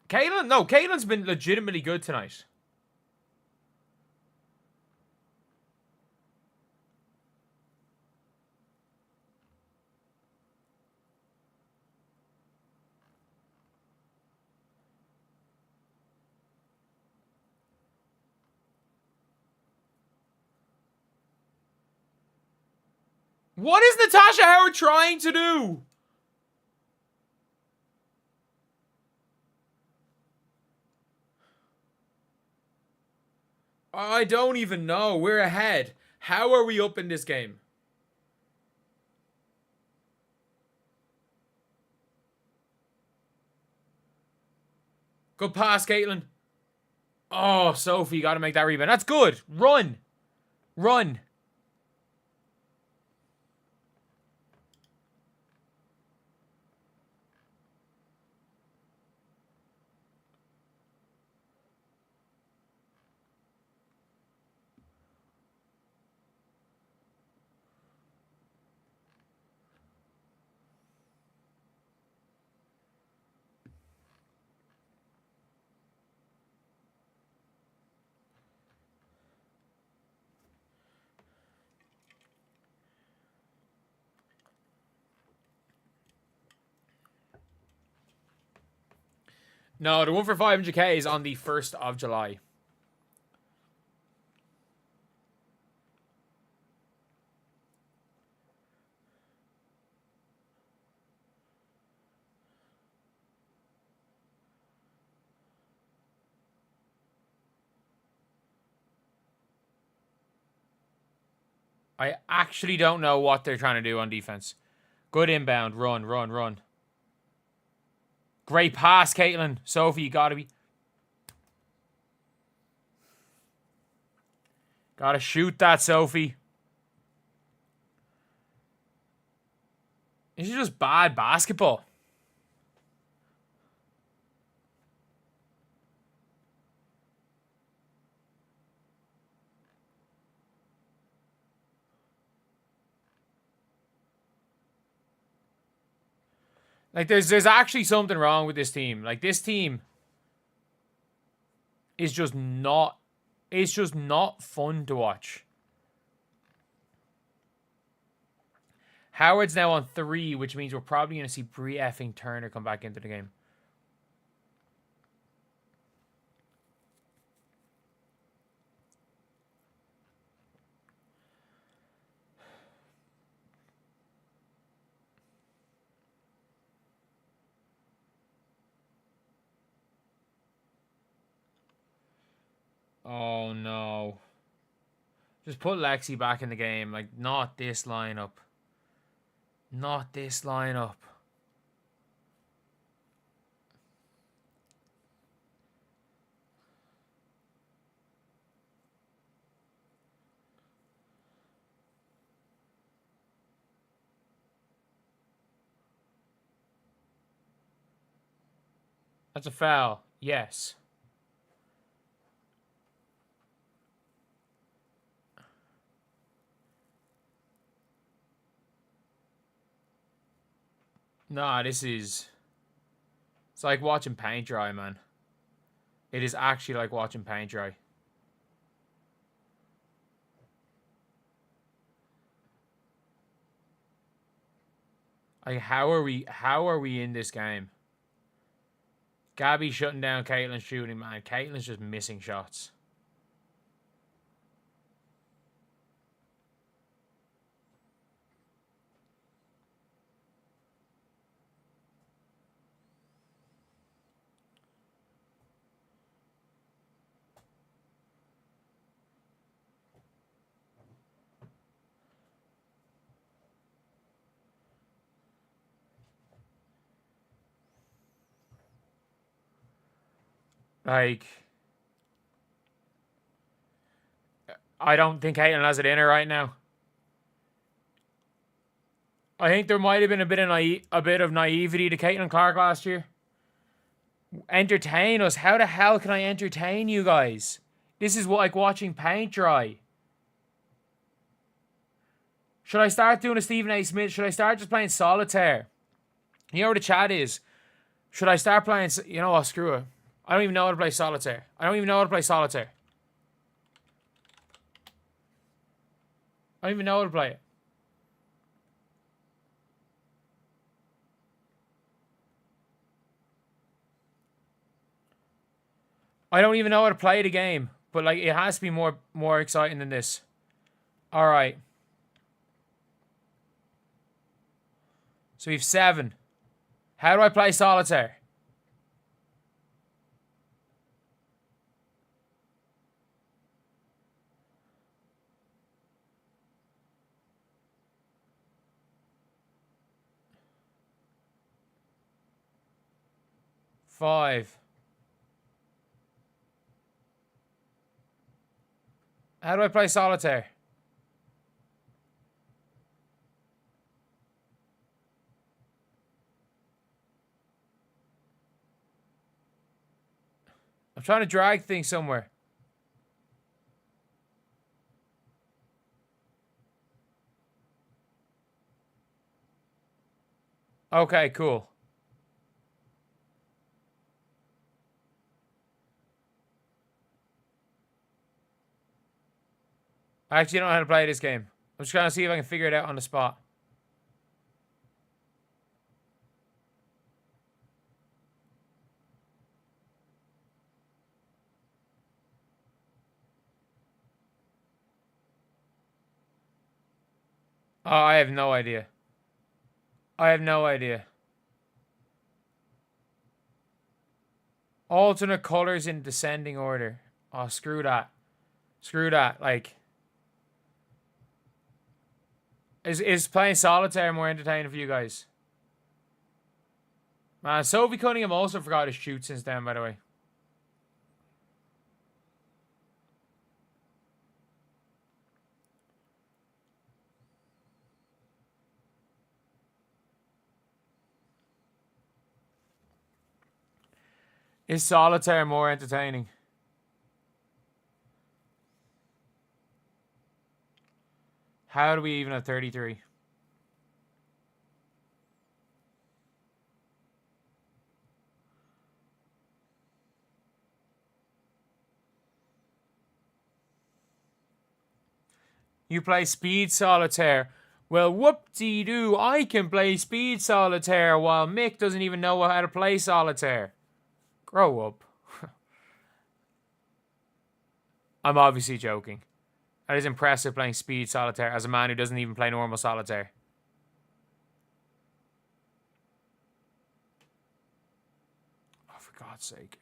Caitlin's been legitimately good tonight. What is Natasha Howard trying to do? I don't even know. We're ahead. How are we up in this game? Good pass, Caitlin. Oh, Sophie, you got to make that rebound. That's good. Run. Run. No, the one for 500k is on the 1st of July. I actually don't know what they're trying to do on defense. Good inbound. Run, run, run. Great pass, Caitlin. Sophie, you gotta be... Gotta shoot that, Sophie. This is just bad basketball. Like, there's actually something wrong with this team. Like, this team is just not... It's just not fun to watch. Howard's now on 3, which means we're probably going to see Brie effing Turner come back into the game. Oh, no. Just put Lexi back in the game. Like, not this lineup. Not this lineup. That's a foul. Yes. Nah, this is... It's like watching paint dry, man. It is actually like watching paint dry. Like, how are we in this game? Gabby shutting down Caitlin shooting, man. Caitlin's just missing shots. Like, I don't think Caitlin has it in her right now. I think there might have been a bit of naivety to Caitlin Clark last year. Entertain us. How the hell can I entertain you guys? This is like watching paint dry. Should I start doing a Stephen A. Smith? Should I start just playing solitaire? You know where the chat is. Should I start playing... You know what? Screw it. I don't even know how to play solitaire. I don't even know how to play solitaire. I don't even know how to play it. I don't even know how to play the game. But, like, it has to be more exciting than this. Alright. So we have 7. How do I play solitaire? Five. How do I play solitaire? I'm trying to drag things somewhere. Okay, cool. I actually don't know how to play this game. I'm just trying to see if I can figure it out on the spot. Oh, I have no idea. I have no idea. Alternate colors in descending order. Oh, screw that. Screw that. Like, is playing solitaire more entertaining for you guys? Man, Sophie Cunningham also forgot to shoot since then, by the way. Is solitaire more entertaining? How do we even have 33? You play speed solitaire. Well, whoop-de-doo, I can play speed solitaire while Mick doesn't even know how to play solitaire. Grow up. I'm obviously joking. That is impressive playing speed solitaire as a man who doesn't even play normal solitaire. Oh, for God's sake.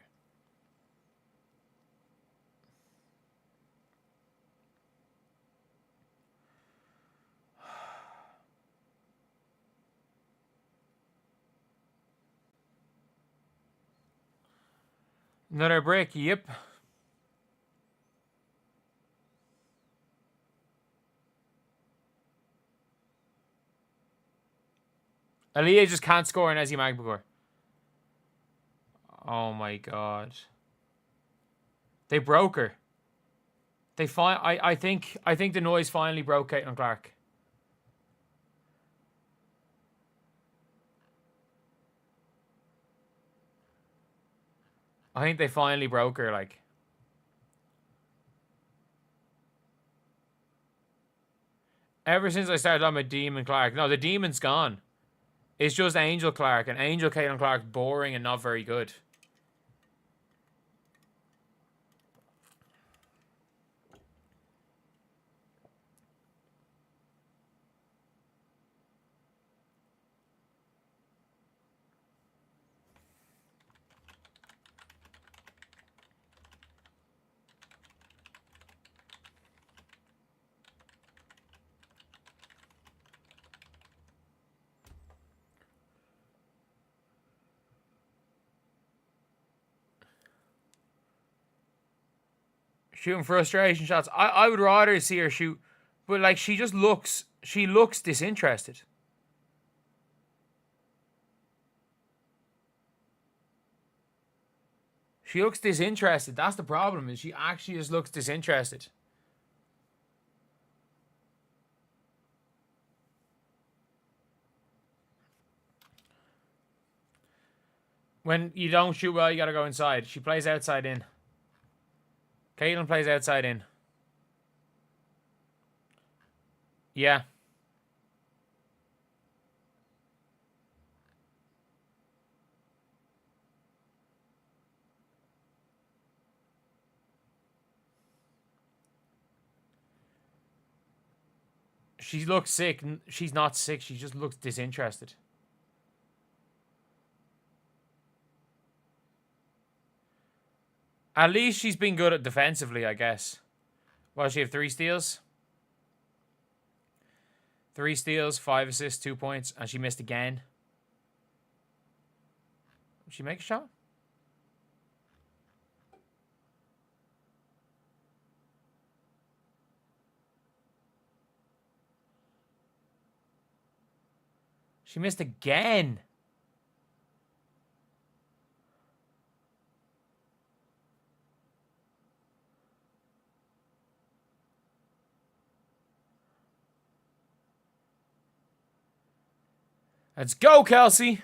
Another brick, yep. Aaliyah just can't score in Ezzy Magpagor. Oh my God. They broke her. I think the noise finally broke Caitlin Clark. I think they finally broke her, like. Ever since I started on my Demon Clark. No, the Demon's gone. It's just Angel Clark. And Angel Caitlin Clark boring and not very good. Shooting frustration shots. I would rather see her shoot. But, like, she looks disinterested. She looks disinterested. That's the problem, is she actually just looks disinterested. When you don't shoot well, you gotta go inside. She plays outside in. Caitlin plays outside in. Yeah. She looks sick. She's not sick. She just looks disinterested. At least she's been good at defensively, I guess. Well, she have 3 steals. 3 steals, 5 assists, 2 points, and she missed again. Did she make a shot? She missed again. Let's go, Kelsey.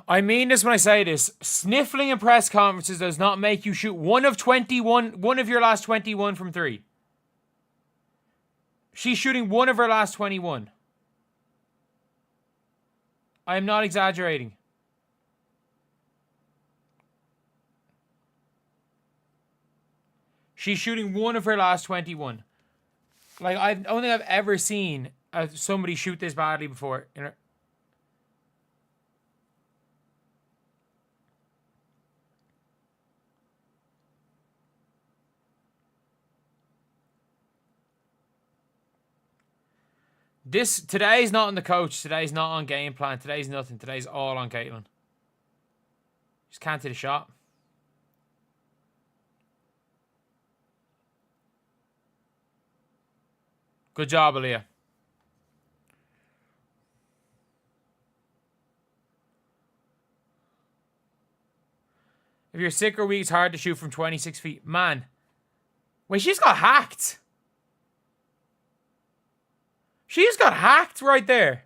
I mean this when I say this. Sniffling in press conferences does not make you shoot one of your last 21 from 3. She's shooting one of her last 21. I am not exaggerating. She's shooting 1 of her last 21. Like, I don't think I've ever seen somebody shoot this badly before. Today's not on the coach. Today's not on game plan. Today's nothing. Today's all on Caitlin. Just can't hit a shot. Good job, Aaliyah. If you're sick or weak, it's hard to shoot from 26 feet. Man. Wait, she's got hacked. She's got hacked right there.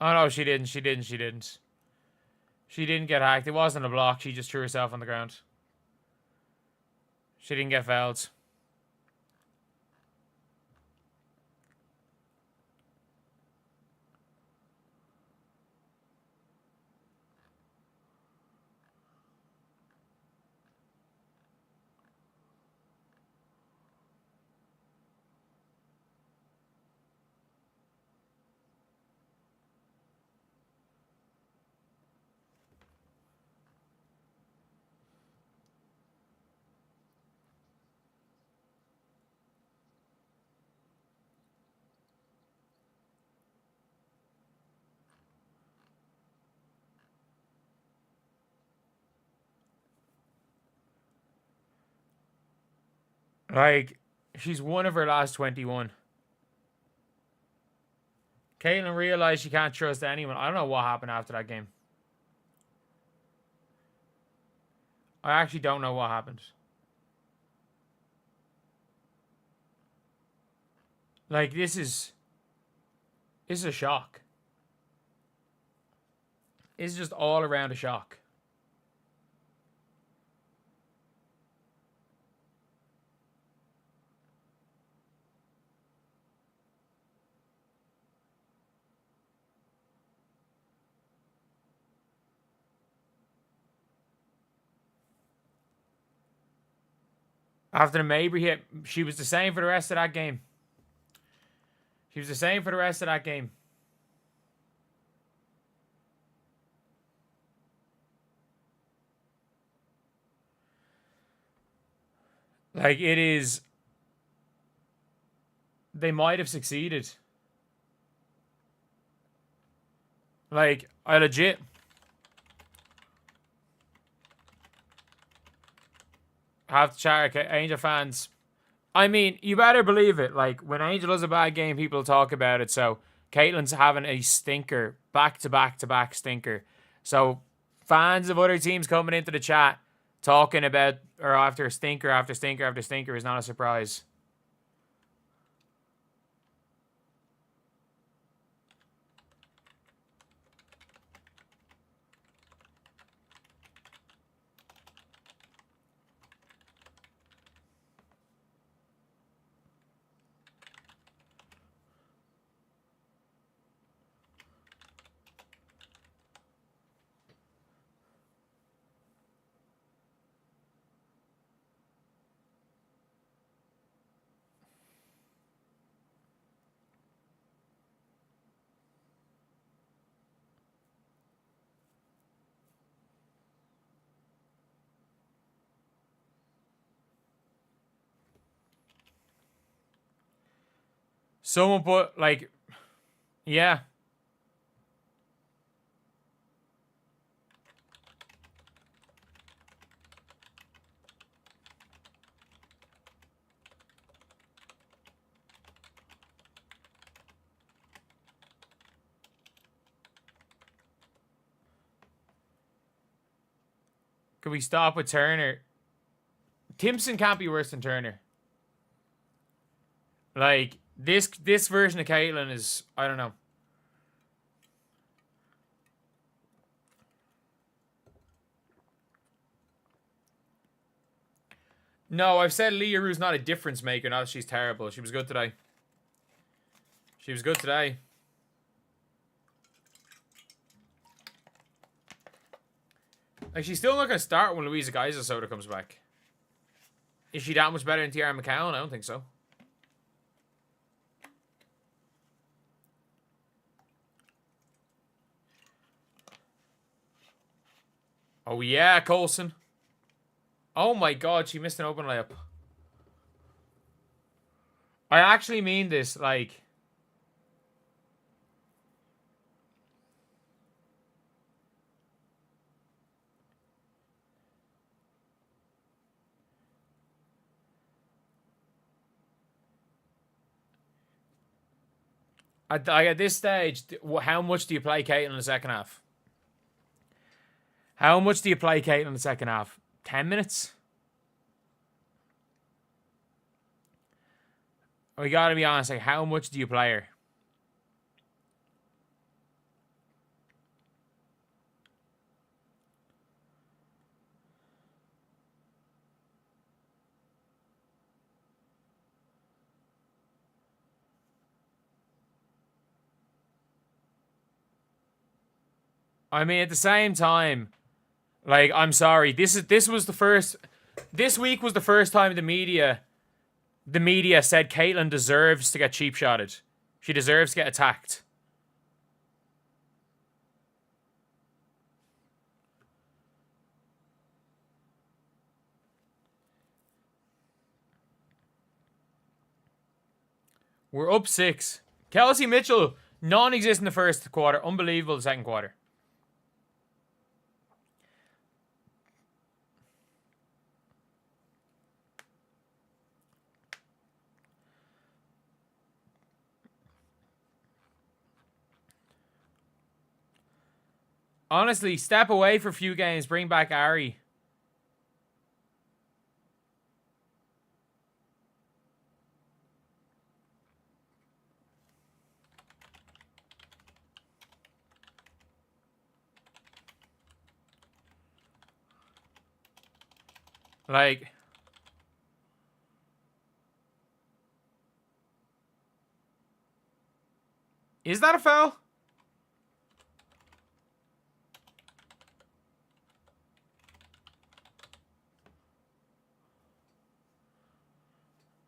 Oh, no, she didn't. She didn't get hacked. It wasn't a block. She just threw herself on the ground. She didn't get fouled. Like, she's 1 of her last 21. Caitlin realized she can't trust anyone. I don't know what happened after that game. I actually don't know what happened. Like, this is a shock. It's just all around a shock. After the Mabry hit, she was the same for the rest of that game. She was the same for the rest of that game. Like, it is... They might have succeeded. Like, I legit... have to chat, Angel fans. I mean, you better believe it. Like, when Angel does a bad game, people talk about it. So, Caitlin's having a stinker. Back-to-back-to-back stinker. So, fans of other teams coming into the chat talking about, or after stinker after stinker after stinker is not a surprise. Someone put, like, yeah. Could we stop with Turner? Timpson can't be worse than Turner. Like, this version of Caitlin is, I don't know. No, I've said Leah Rue's not a difference maker. Not that she's terrible. She was good today. She was good today. Like, she's still not going to start when Louisa Geyser-Soda comes back. Is she that much better than Tiara McCowan? I don't think so. Oh, yeah, Coulson. Oh, my God. She missed an open layup. I actually mean this, like... At this stage, how much do you play Caitlin in the second half? How much do you play Caitlin in the second half? 10 minutes? We gotta be honest, like, how much do you play her? I mean, at the same time, like, I'm sorry. This was the first. This week was the first time the media said Caitlin deserves to get cheap shotted. She deserves to get attacked. We're up 6. Kelsey Mitchell, non-existent in the first quarter. Unbelievable the second quarter. Honestly, step away for a few games. Bring back Ari. Like... Is that a foul?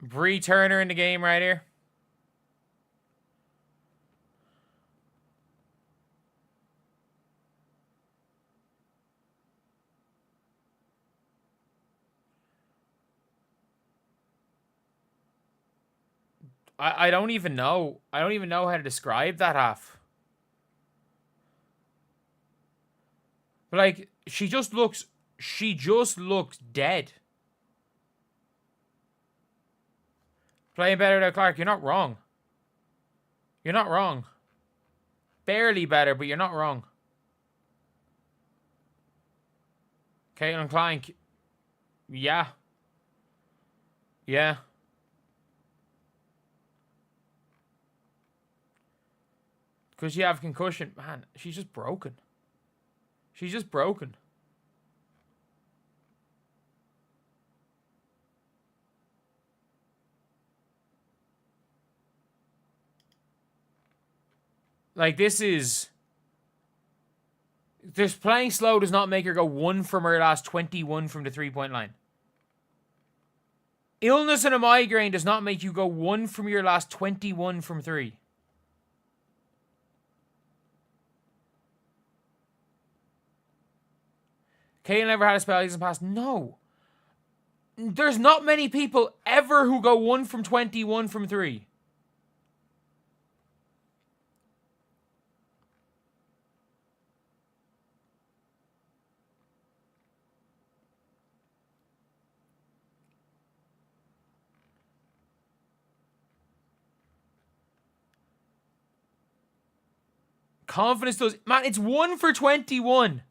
Bree Turner in the game right here. I don't even know. I don't even know how to describe that half. But like, she just looks dead. Playing better than Clark, you're not wrong. You're not wrong. Barely better, but you're not wrong. Caitlin Klein. Yeah. Yeah. Because you have concussion. Man, she's just broken. She's just broken. Like, this is... This playing slow does not make her go 1 from her last 21 from the three-point line. Illness and a migraine does not make you go 1 from your last 21 from 3. Caitlin ever had a spell season pass? No. There's not many people ever who go 1 from 21 from 3. Confidence does... Man, it's 1 for 21.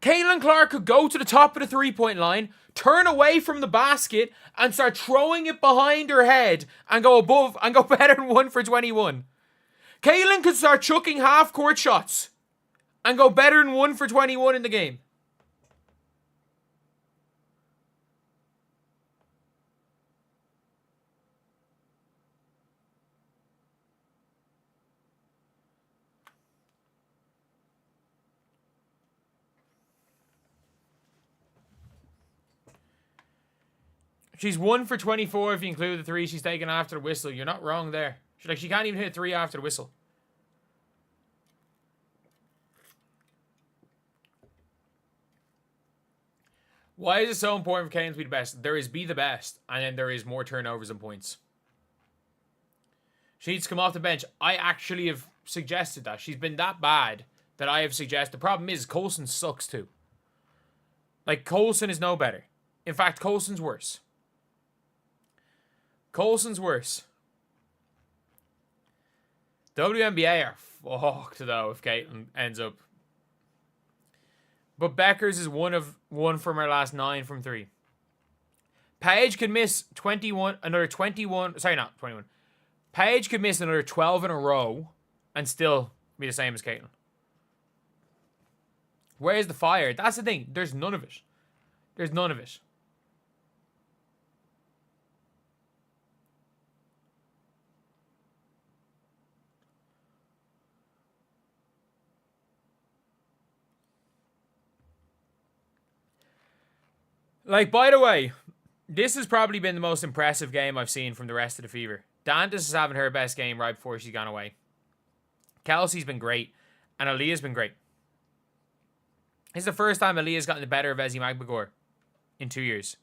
Caitlin Clark could go to the top of the three-point line, turn away from the basket, and start throwing it behind her head and go above and go better than 1 for 21. Caitlin could start chucking half-court shots and go better than 1 for 21 in the game. She's 1 for 24 if you include the 3 she's taken after the whistle. You're not wrong there. She can't even hit 3 after the whistle. Why is it so important for Kane to be the best? There is be the best, and then there is more turnovers and points. She needs to come off the bench. I actually have suggested that. She's been that bad that I have suggested. The problem is Coulson sucks too. Like, Coulson is no better. In fact, Coulson's worse. Coulson's worse. WNBA are fucked though if Caitlin ends up. But Bueckers is 1 from her last 9 from 3. Paige could miss 21. Sorry, not 21. Paige could miss another 12 in a row and still be the same as Caitlin. Where's the fire? That's the thing. There's none of it. There's none of it. Like, by the way, this has probably been the most impressive game I've seen from the rest of the Fever. Dantas is having her best game right before she's gone away. Kelsey's been great. And Aaliyah's been great. This is the first time Aaliyah's gotten the better of Ezi Magbagor in 2 years.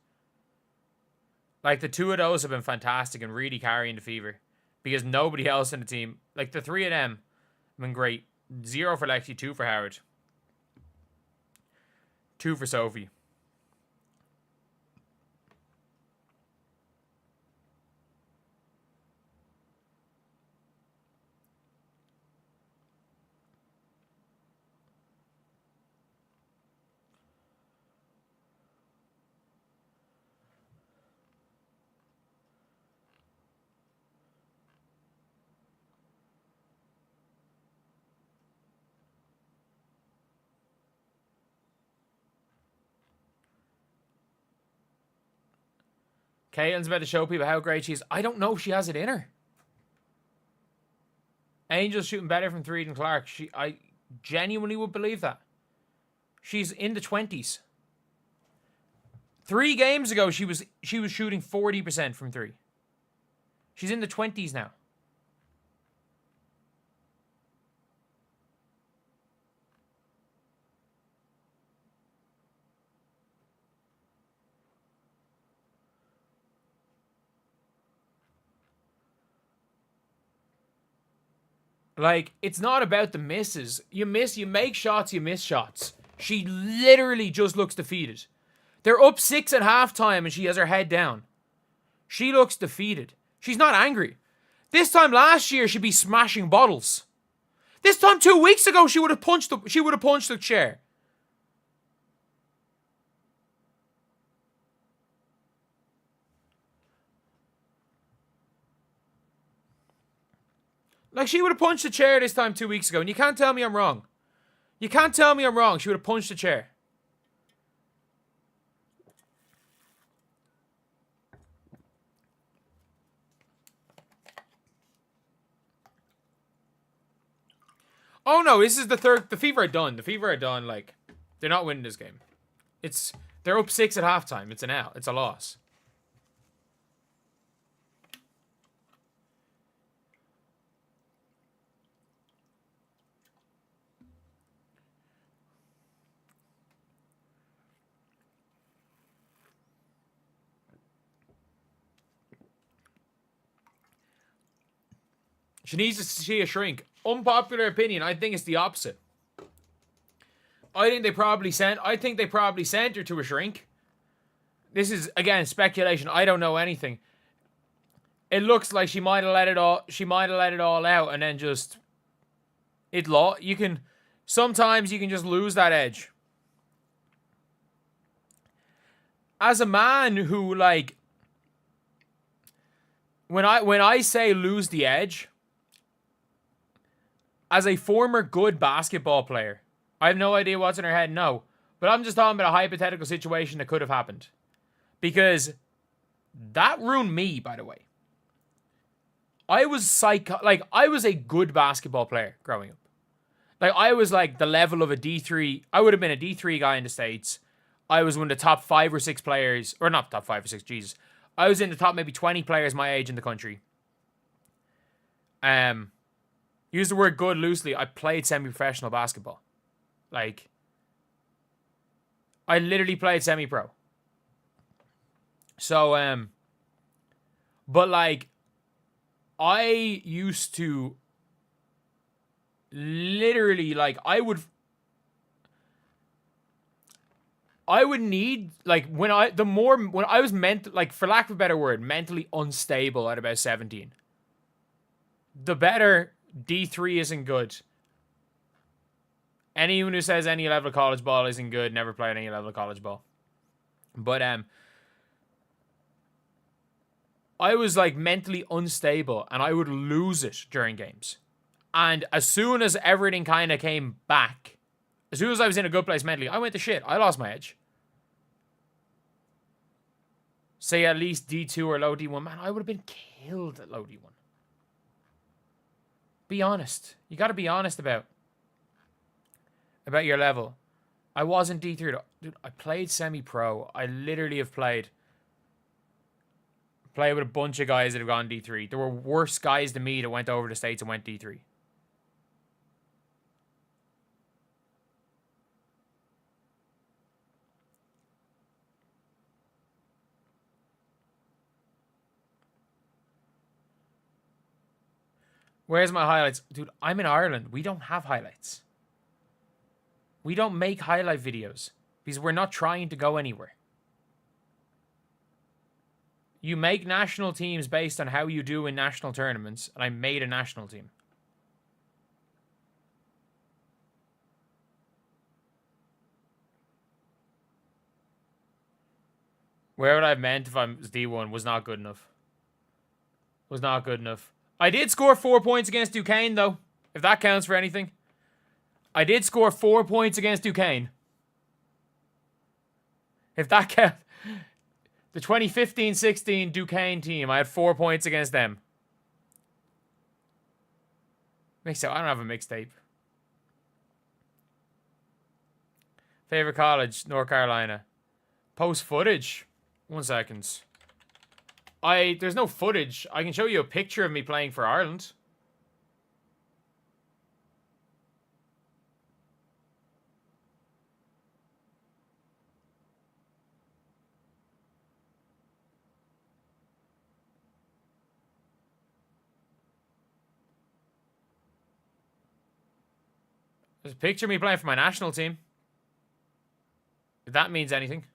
Like, the two of those have been fantastic and really carrying the Fever. Because nobody else in the team, like the 3 of them, have been great. 0 for Lexi, 2 for Howard. 2 for Sophie. Caitlin's about to show people how great she is. I don't know if she has it in her. Angel's shooting better from 3 than Clark. I genuinely would believe that. She's in the 20s. 3 games ago, she was shooting 40% from 3. She's in the 20s now. Like, it's not about the misses. You make shots, you miss shots. She literally just looks defeated. They're up 6 at halftime and she has her head down. She looks defeated. She's not angry. This time last year, she'd be smashing bottles. This time 2 weeks ago, she would have punched the chair. Like, she would have punched the chair this time 2 weeks ago, and you can't tell me I'm wrong. You can't tell me I'm wrong. She would have punched the chair. Oh no, this is the third. The Fever are done. The Fever are done. Like, they're not winning this game. They're up 6 at halftime. It's an L. It's a loss. She needs to see a shrink. Unpopular opinion, I think it's the opposite. I think they probably sent her to a shrink. This is, again, speculation. I don't know anything. It looks like she might have let it all out and then just sometimes you can just lose that edge. As a man who, like, when I say lose the edge, as a former good basketball player, I have no idea what's in her head, no. But I'm just talking about a hypothetical situation that could have happened. Because that ruined me, by the way. I was a good basketball player growing up. Like, I was like the level of a D3. I would have been a D3 guy in the States. I was one of the top 5 or 6 players, or not top 5 or 6, Jesus. I was in the top maybe 20 players my age in the country. Use the word good loosely. I played semi-professional basketball. Like, I literally played semi-pro. So, but like, I used to literally, like, I would need, like, when I was like, for lack of a better word, mentally unstable at about 17. The better. D3 isn't good. Anyone who says any level of college ball isn't good never played any level of college ball. But I was like mentally unstable and I would lose it during games. And as soon as everything kind of came back, as soon as I was in a good place mentally, I went to shit. I lost my edge. Say at least D2 or low D1. Man, I would have been killed at low D1. Be honest. You got to be honest about your level. I wasn't D3 though. Dude, I played semi-pro. I literally have played with a bunch of guys that have gone D3. There were worse guys than me that went over the States and went D3. Where's my highlights? Dude, I'm in Ireland. We don't have highlights. We don't make highlight videos because we're not trying to go anywhere. You make national teams based on how you do in national tournaments, and I made a national team. Where would I have meant if I was D1 was not good enough. Was not good enough. I did score 4 points against Duquesne, though, if that counts for anything. I did score 4 points against Duquesne. If that counts. The 2015-16 Duquesne team, I had 4 points against them. Mixtape. I don't have a mixtape. Favorite college, North Carolina. Post footage. 1 second. There's no footage. I can show you a picture of me playing for Ireland. There's a picture of me playing for my national team. If that means anything.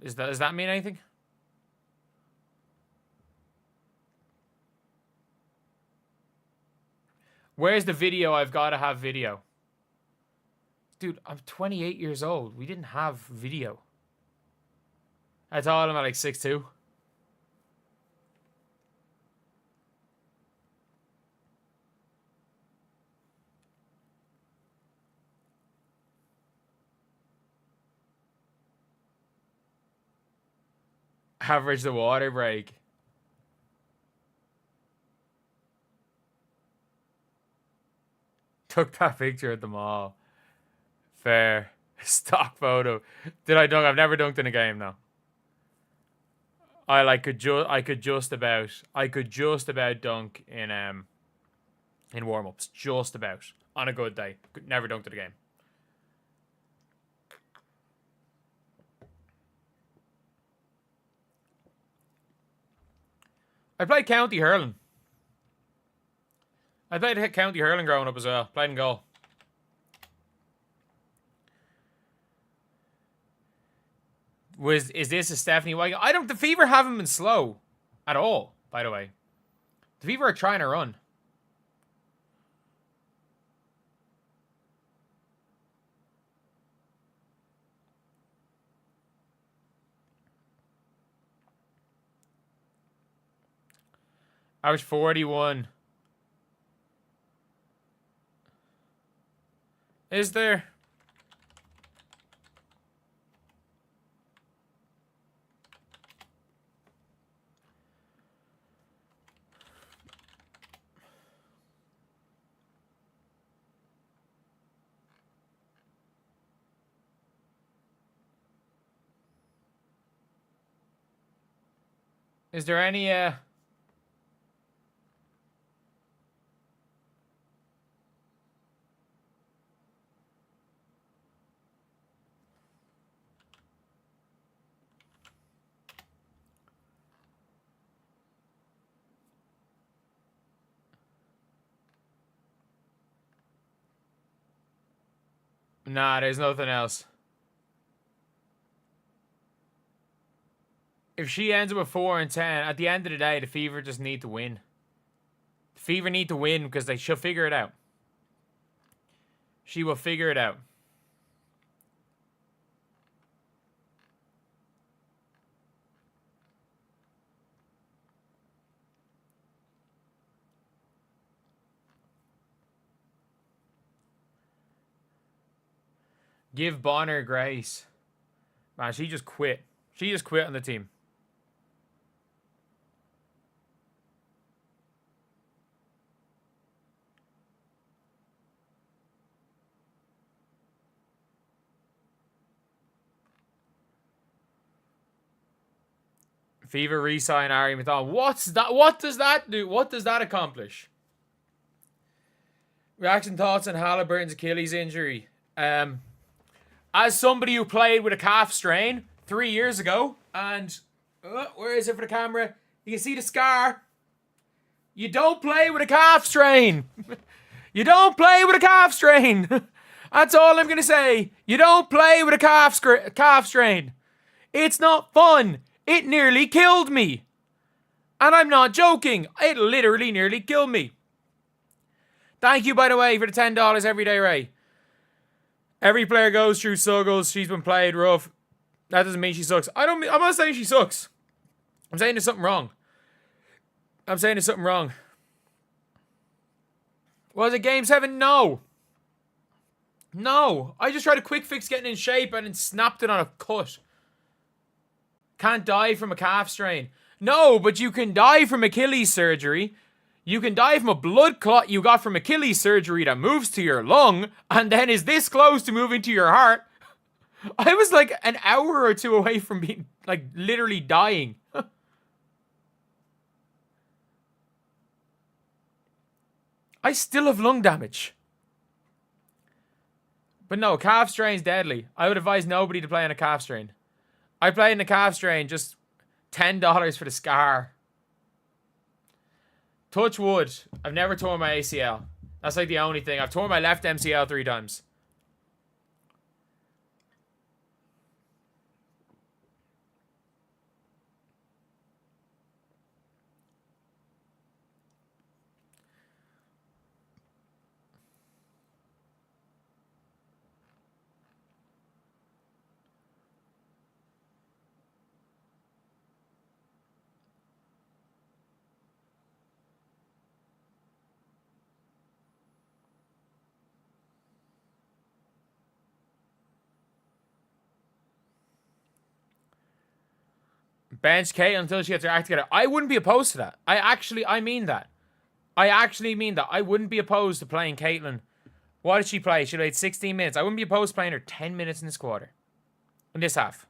Does that mean anything? Where's the video? I've got to have video. Dude, I'm 28 years old. We didn't have video. I told him at like 6'2". Average the water break. Took that picture at the mall. Fair. Stock photo. Did I dunk? I've never dunked in a game now. I could just about dunk in warm-ups. Just about. On a good day. Could never dunked in a game. I played county hurling. I played county hurling growing up as well. Played in goal. Is this a Stephanie White? The Fever haven't been slow at all, by the way. The Fever are trying to run. I was 41. Is there? Is there any Nah, there's nothing else. If she ends up with 4 and 10, at the end of the day, the Fever just need to win. The Fever need to win because she'll figure it out. She will figure it out. Give Bonner grace. Man, she just quit. She just quit on the team. Fever re-sign Ari McDonald. What's that? What does that do? What does that accomplish? Reaction thoughts on Halliburton's Achilles injury. As somebody who played with a calf strain 3 years ago, and where is it for the camera? You can see the scar. You don't play with a calf strain. You don't play with a calf strain. That's all I'm going to say. You don't play with a calf strain. It's not fun. It nearly killed me. And I'm not joking. It literally nearly killed me. Thank you, by the way, for the $10 every day, Ray. Every player goes through struggles. She's been played rough. That doesn't mean she sucks. I'm not saying she sucks. I'm saying there's something wrong. Was it Game 7? No. No. I just tried a quick fix getting in shape and then snapped it on a cut. Can't die from a calf strain. No, but you can die from Achilles surgery. You can die from a blood clot you got from Achilles surgery that moves to your lung and then is this close to moving to your heart. I was like an hour or two away from being, like, literally dying. I still have lung damage. But no, calf strain's deadly. I would advise nobody to play on a calf strain. I played in a calf strain, just $10 for the scar. Touch wood. I've never torn my ACL. That's like the only thing. I've torn my left MCL 3 times. Bench Kate until she gets her act together. I wouldn't be opposed to that. I mean that. I actually mean that. I wouldn't be opposed to playing Caitlyn. What did she play? She played 16 minutes. I wouldn't be opposed to playing her 10 minutes in this quarter. In this half.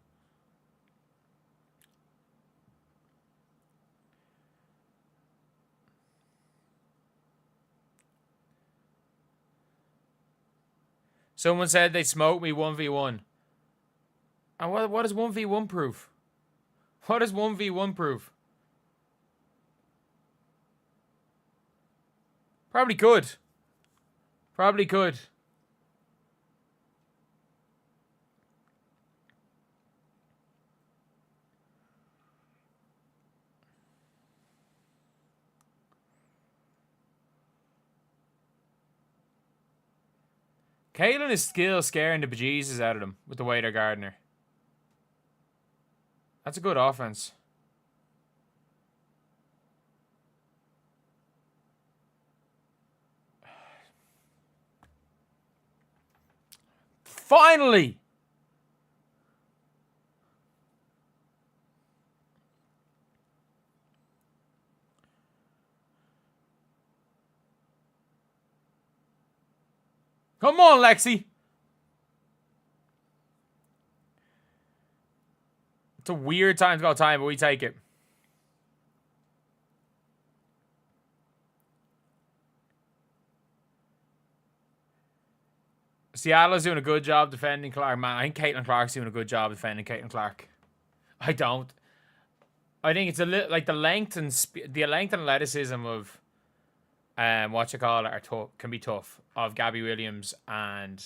Someone said they smoked me 1v1. And what does 1v1 prove? What does 1v1 prove? Probably could. Probably could. Caitlyn is still scaring the bejesus out of them with the way they're guarding her. That's a good offense. Finally! Come on, Lexi! It's a weird time to go time, but we take it. Seattle's doing a good job defending Clark. Man, I think Caitlin Clark's doing a good job defending Caitlin Clark. I don't. I think it's a little like the length and athleticism of are tough, can be tough, of Gabby Williams and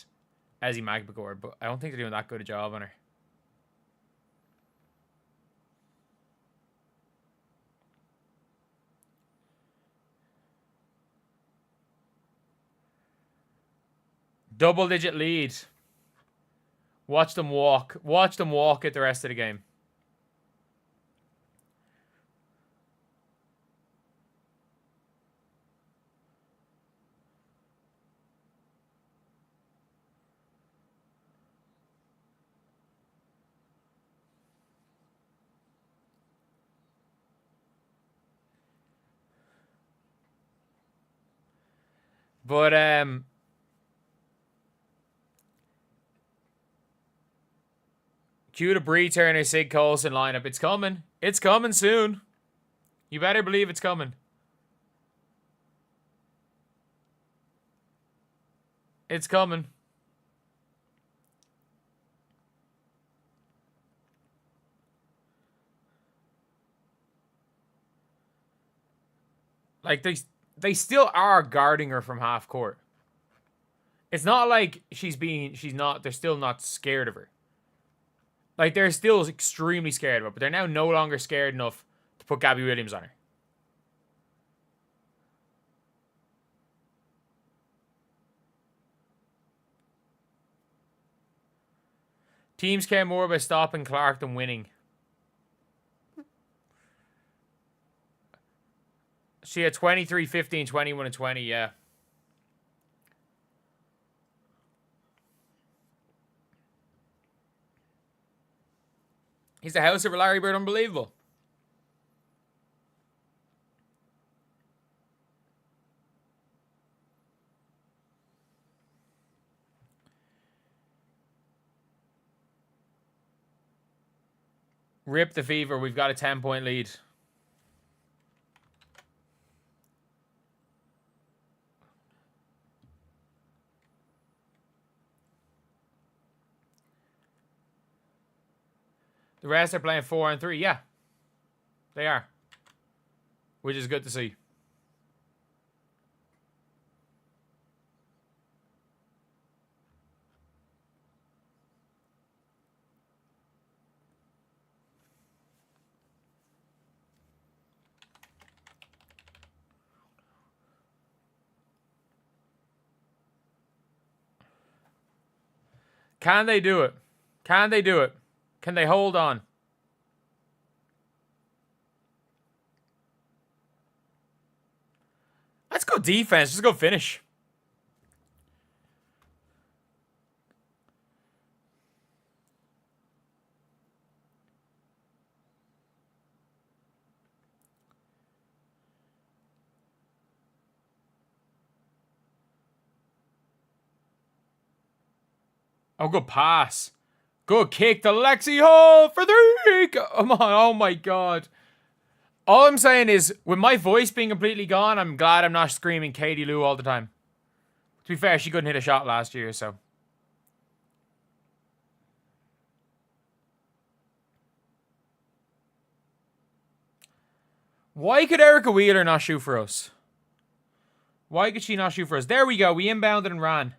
Ezzy Magbegor, but I don't think they're doing that good a job on her. Double-digit lead. Watch them walk. Watch them walk it the rest of the game. But cue the Bree Turner, Sig Coulson lineup. It's coming. It's coming soon. You better believe it's coming. It's coming. Like they still are guarding her from half court. It's not like they're still not scared of her. Like, they're still extremely scared of her, but they're now no longer scared enough to put Gabby Williams on her. Teams care more about stopping Clark than winning. She had 23, 15, 21, and 20, yeah. He's the house of Larry Bird, unbelievable. Rip the Fever. We've got a 10-point lead. The rest are playing 4 and 3. Yeah, they are. Which is good to see. Can they do it? Can they do it? Can they hold on? Let's go defense. Let's go finish. Oh, good pass. Good kick to Lexi Hall for 3. Come on. Oh, my God. All I'm saying is, with my voice being completely gone, I'm glad I'm not screaming Katie Lou all the time. To be fair, she couldn't hit a shot last year, so. Why could Erica Wheeler not shoot for us? Why could she not shoot for us? There we go. We inbounded and ran.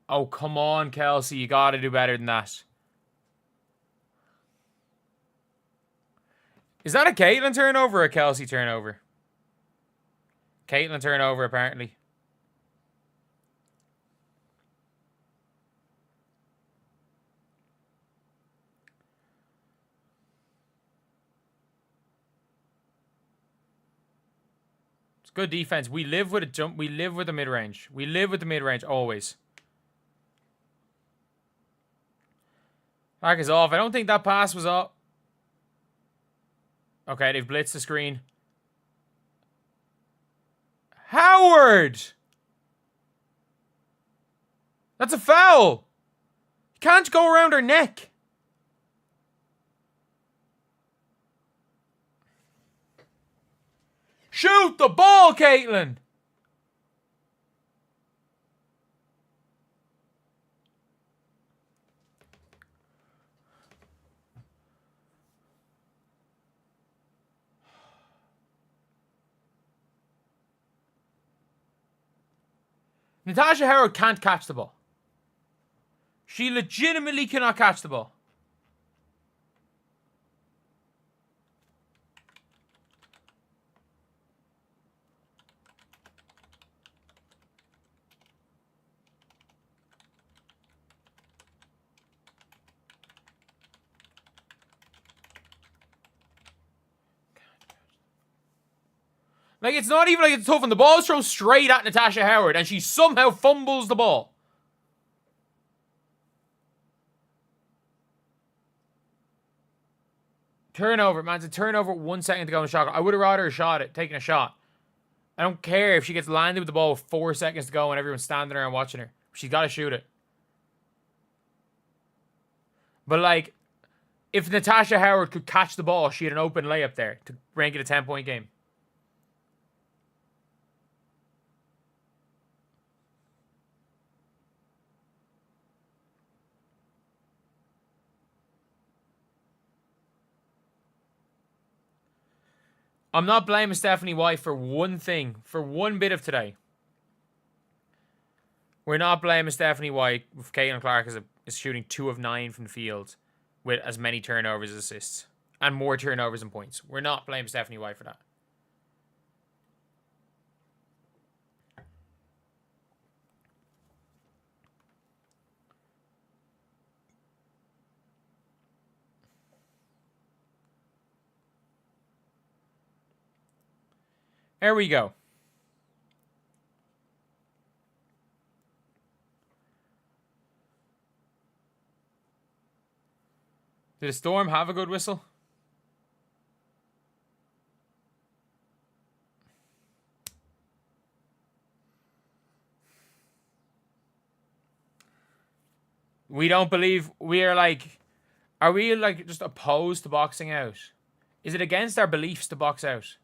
Oh, come on, Kelsey. You got to do better than that. Is that a Caitlin turnover or a Kelsey turnover? Caitlin turnover, apparently. It's good defense. We live with a jump. We live with the mid-range. We live with the mid-range always. Back is off. I don't think that pass was up. Okay, they've blitzed the screen. Howard! That's a foul! You can't go around her neck. Shoot the ball, Caitlin! Natasha Howard can't catch the ball. She legitimately cannot catch the ball. Like, it's not even like it's tough, and the ball is thrown straight at Natasha Howard, and she somehow fumbles the ball. Turnover, man. It's a turnover with 1 second to go in the shot. I would have rather shot it, taken a shot. I don't care if she gets landed with the ball with 4 seconds to go and everyone's standing there and watching her. She's got to shoot it. But, like, if Natasha Howard could catch the ball, she had an open layup there to rank it a 10-point game. I'm not blaming Stephanie White for one thing, for one bit of today. We're not blaming Stephanie White with Caitlin Clark is shooting 2 of 9 from the field with as many turnovers as assists and more turnovers and points. We're not blaming Stephanie White for that. There we go. Did the Storm have a good whistle? We don't believe we are like... Are we like just opposed to boxing out? Is it against our beliefs to box out?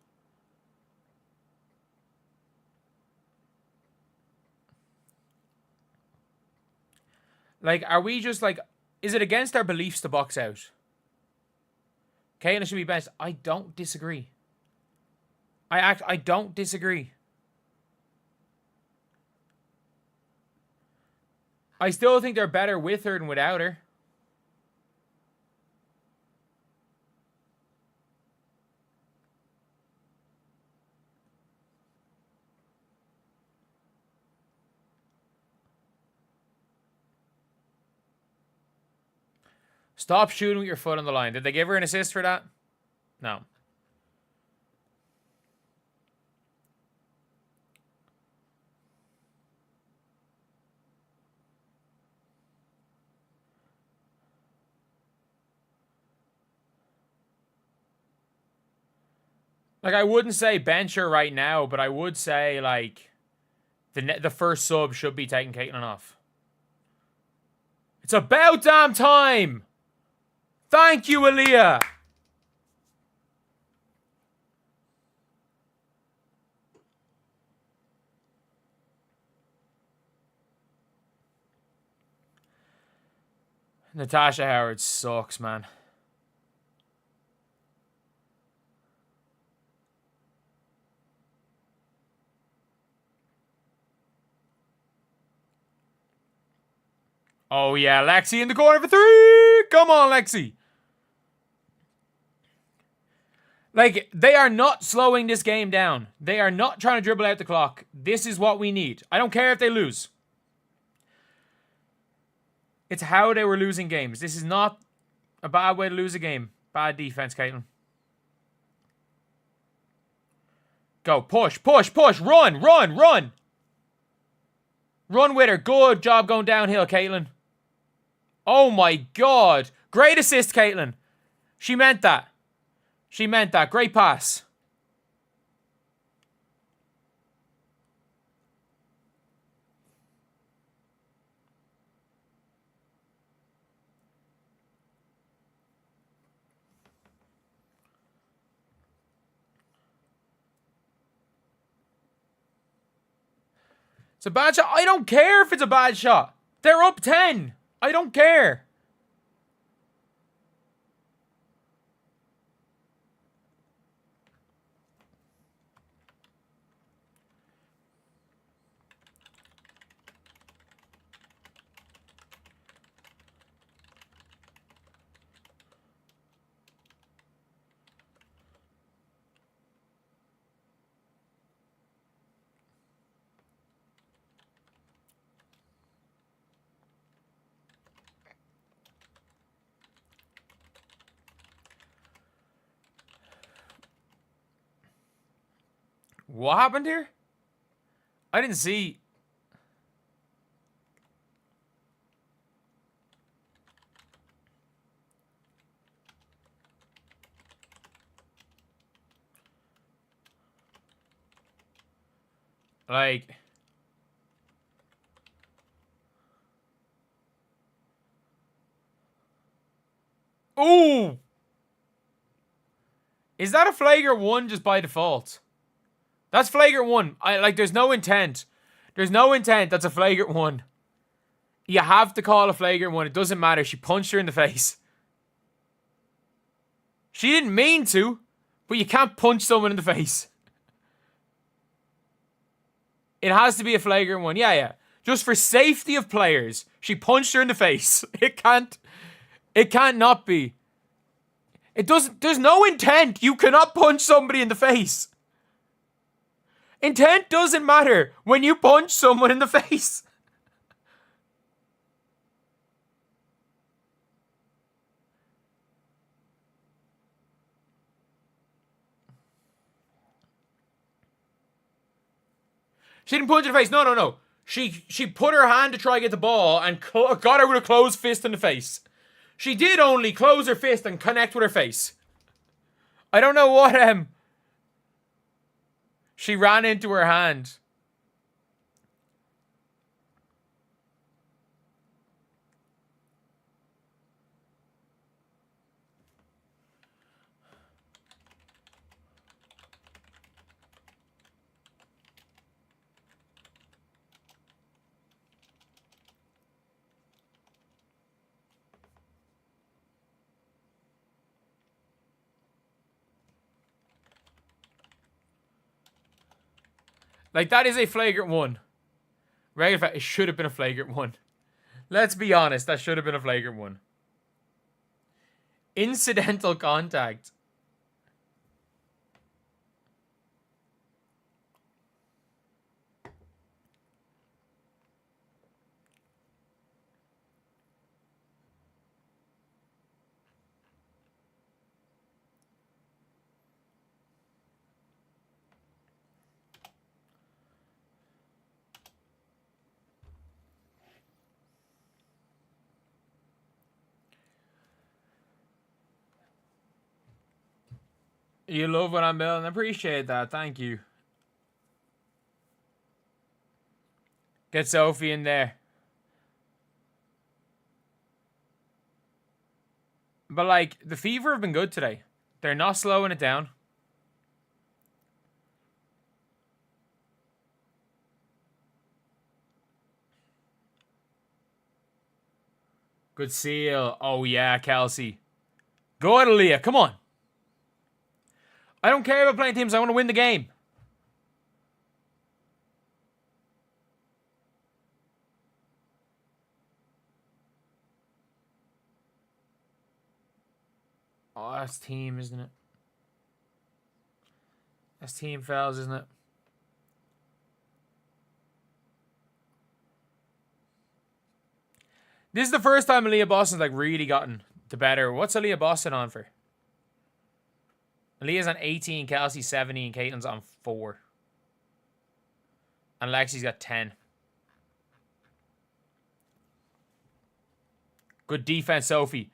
Like, are we just like... Is it against our beliefs to box out? Kayla should be best. I don't disagree. I don't disagree. I still think they're better with her than without her. Stop shooting with your foot on the line. Did they give her an assist for that? No. Like, I wouldn't say bench her right now, but I would say, like, the first sub should be taking Caitlin off. It's about damn time! Thank you, Aaliyah! Natasha Howard sucks, man. Oh, yeah, Lexi in the corner for 3! Come on, Lexi! Like, they are not slowing this game down. They are not trying to dribble out the clock. This is what we need. I don't care if they lose. It's how they were losing games. This is not a bad way to lose a game. Bad defense, Caitlin. Go. Push, push, push. Run, run, run. Run with her. Good job going downhill, Caitlin. Oh, my God. Great assist, Caitlin. She meant that. She meant that. Great pass. It's a bad shot. I don't care if it's a bad shot. They're up 10. I don't care. What happened here? I didn't see. Like. Ooh! Is that a flagrant 1 just by default? That's flagrant 1. There's no intent. There's no intent. That's a flagrant 1. You have to call a flagrant 1. It doesn't matter. She punched her in the face. She didn't mean to, but you can't punch someone in the face. It has to be a flagrant 1. Yeah. Just for safety of players, she punched her in the face. It can't not be. There's no intent. You cannot punch somebody in the face. Intent doesn't matter when you punch someone in the face. She didn't punch in the face. No. She put her hand to try to get the ball and got her with a closed fist in the face. She did only close her fist and connect with her face. I don't know what she ran into her hand. Like, that is a flagrant 1. Regular fact, it should have been a flagrant 1. Let's be honest, that should have been a flagrant 1. Incidental contact. You love what I'm building. I appreciate that. Thank you. Get Sophie in there. But, like, the Fever have been good today. They're not slowing it down. Good seal. Oh, yeah, Kelsey. Go at Aaliyah. Come on. I don't care about playing teams. I want to win the game. Oh, that's team, isn't it? That's team fouls, isn't it? This is the first time Aaliyah Boston's like really gotten the better. What's Aaliyah Boston on for? Aaliyah's on 18, Kelsey's 17, Caitlin's on 4. And Lexi's got 10. Good defense, Sophie.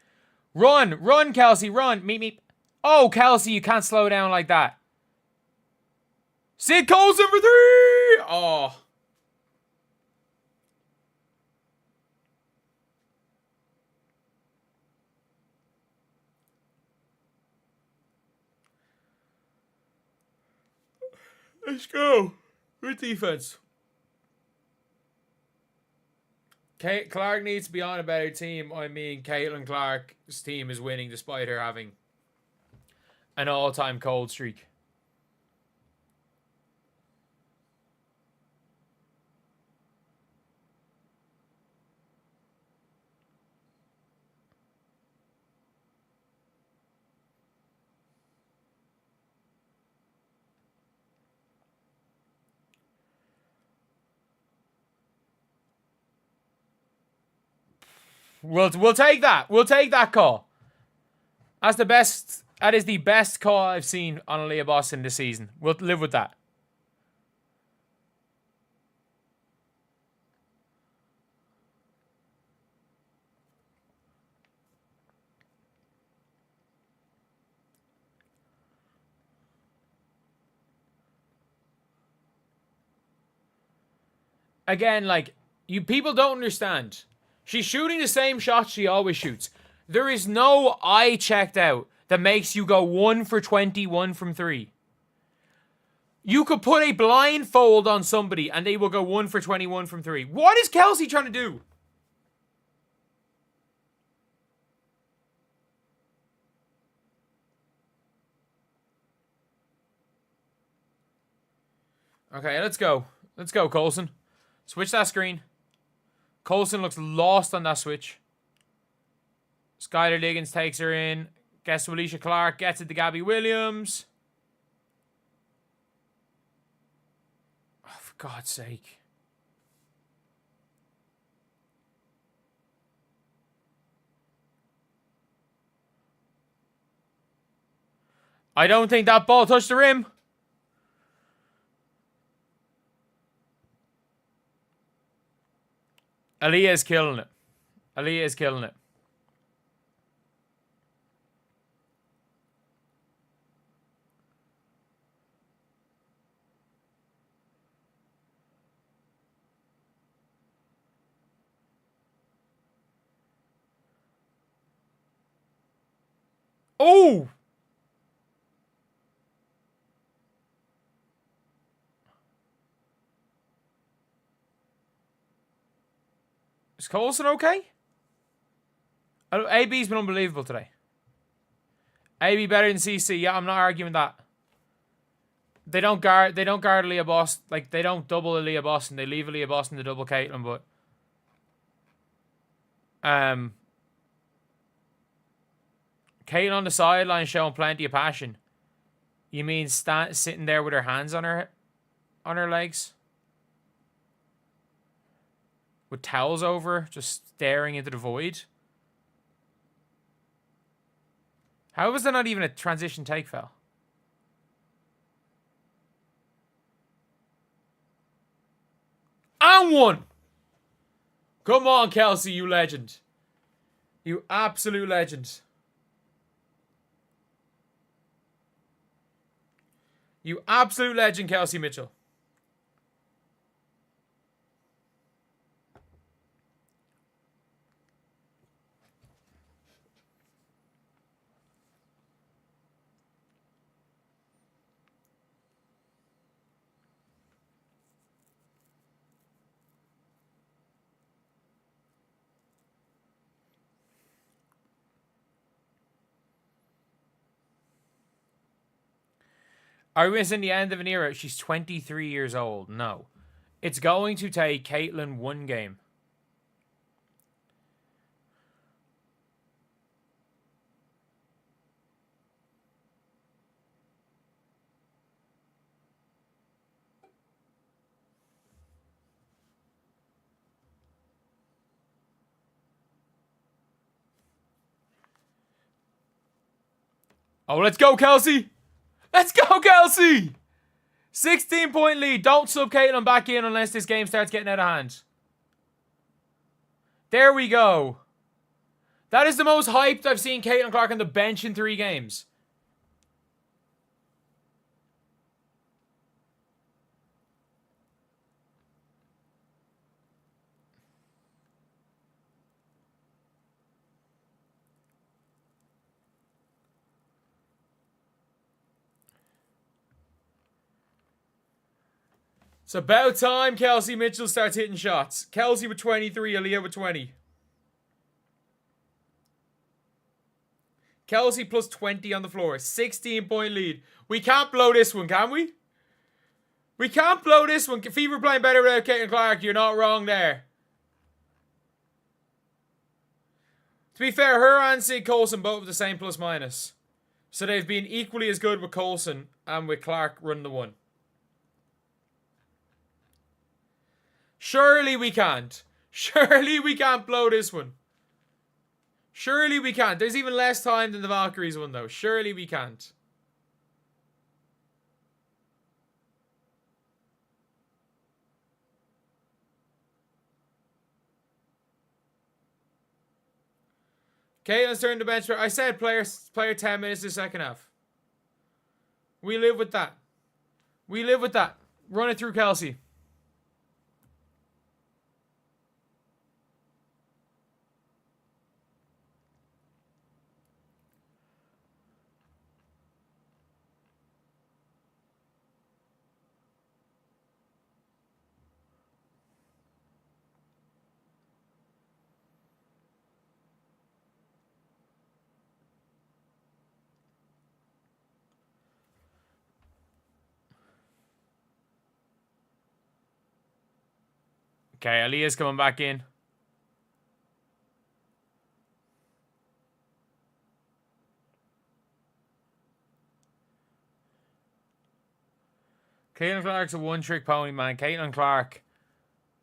Run, Kelsey, run. Meep. Oh, Kelsey, you can't slow down like that. Sid Colson for 3! Oh. Let's go. Good defense. Clark needs to be on a better team. I mean, Caitlin Clark's team is winning despite her having an all-time cold streak. We'll take that. We'll take that call. That's the best. That is the best call I've seen on Aaliyah Boston this season. We'll live with that. Again, like, you people don't understand. She's shooting the same shots she always shoots. There is no eye checked out that makes you go 1 for 21 from 3. You could put a blindfold on somebody and they will go 1 for 21 from 3. What is Kelsey trying to do? Okay, let's go. Let's go, Coulson. Switch that screen. Coulson looks lost on that switch. Skylar Diggins takes her in. Gets to Alicia Clark. Gets it to Gabby Williams. Oh, for God's sake. I don't think that ball touched the rim. Aaliyah is killing it. Aaliyah is killing it. Oh! Is Coulson okay? AB's been unbelievable today. AB better than CC. Yeah, I'm not arguing that. They don't guard Aaliyah Boston. Like, they don't double Aaliyah Boston. They leave Aaliyah Boston to double Caitlin, but Caitlin on the sideline showing plenty of passion. You mean sitting there with her hands on her legs? With towels over, just staring into the void? How was there not even a transition take foul? And one! Come on, Kelsey, you legend. You absolute legend. You absolute legend, Kelsey Mitchell. Are we missing the end of an era? She's 23 years old. No. It's going to take Caitlin one game. Oh, let's go, Kelsey! Let's go, Kelsey! 16-point lead. Don't sub Caitlin back in unless this game starts getting out of hand. There we go. That is the most hyped I've seen Caitlin Clark on the bench in 3 games. It's about time Kelsey Mitchell starts hitting shots. Kelsey with 23, Aaliyah with 20. Kelsey plus 20 on the floor. 16-point lead. We can't blow this one, can we? We can't blow this one. Fever playing better without Caitlin Clark. You're not wrong there. To be fair, her and Sid Coulson both with the same plus minus. So they've been equally as good with Coulson and with Clark run the one. Surely we can't. Surely we can't blow this one. Surely we can't. There's even less time than the Valkyries one though. Surely we can't. Caitlin's turn to bench. I said player 10 minutes the second half. We live with that. We live with that. Run it through Kelsey. Okay, Aaliyah's coming back in. Caitlin Clark's a one-trick pony, man. Caitlin Clark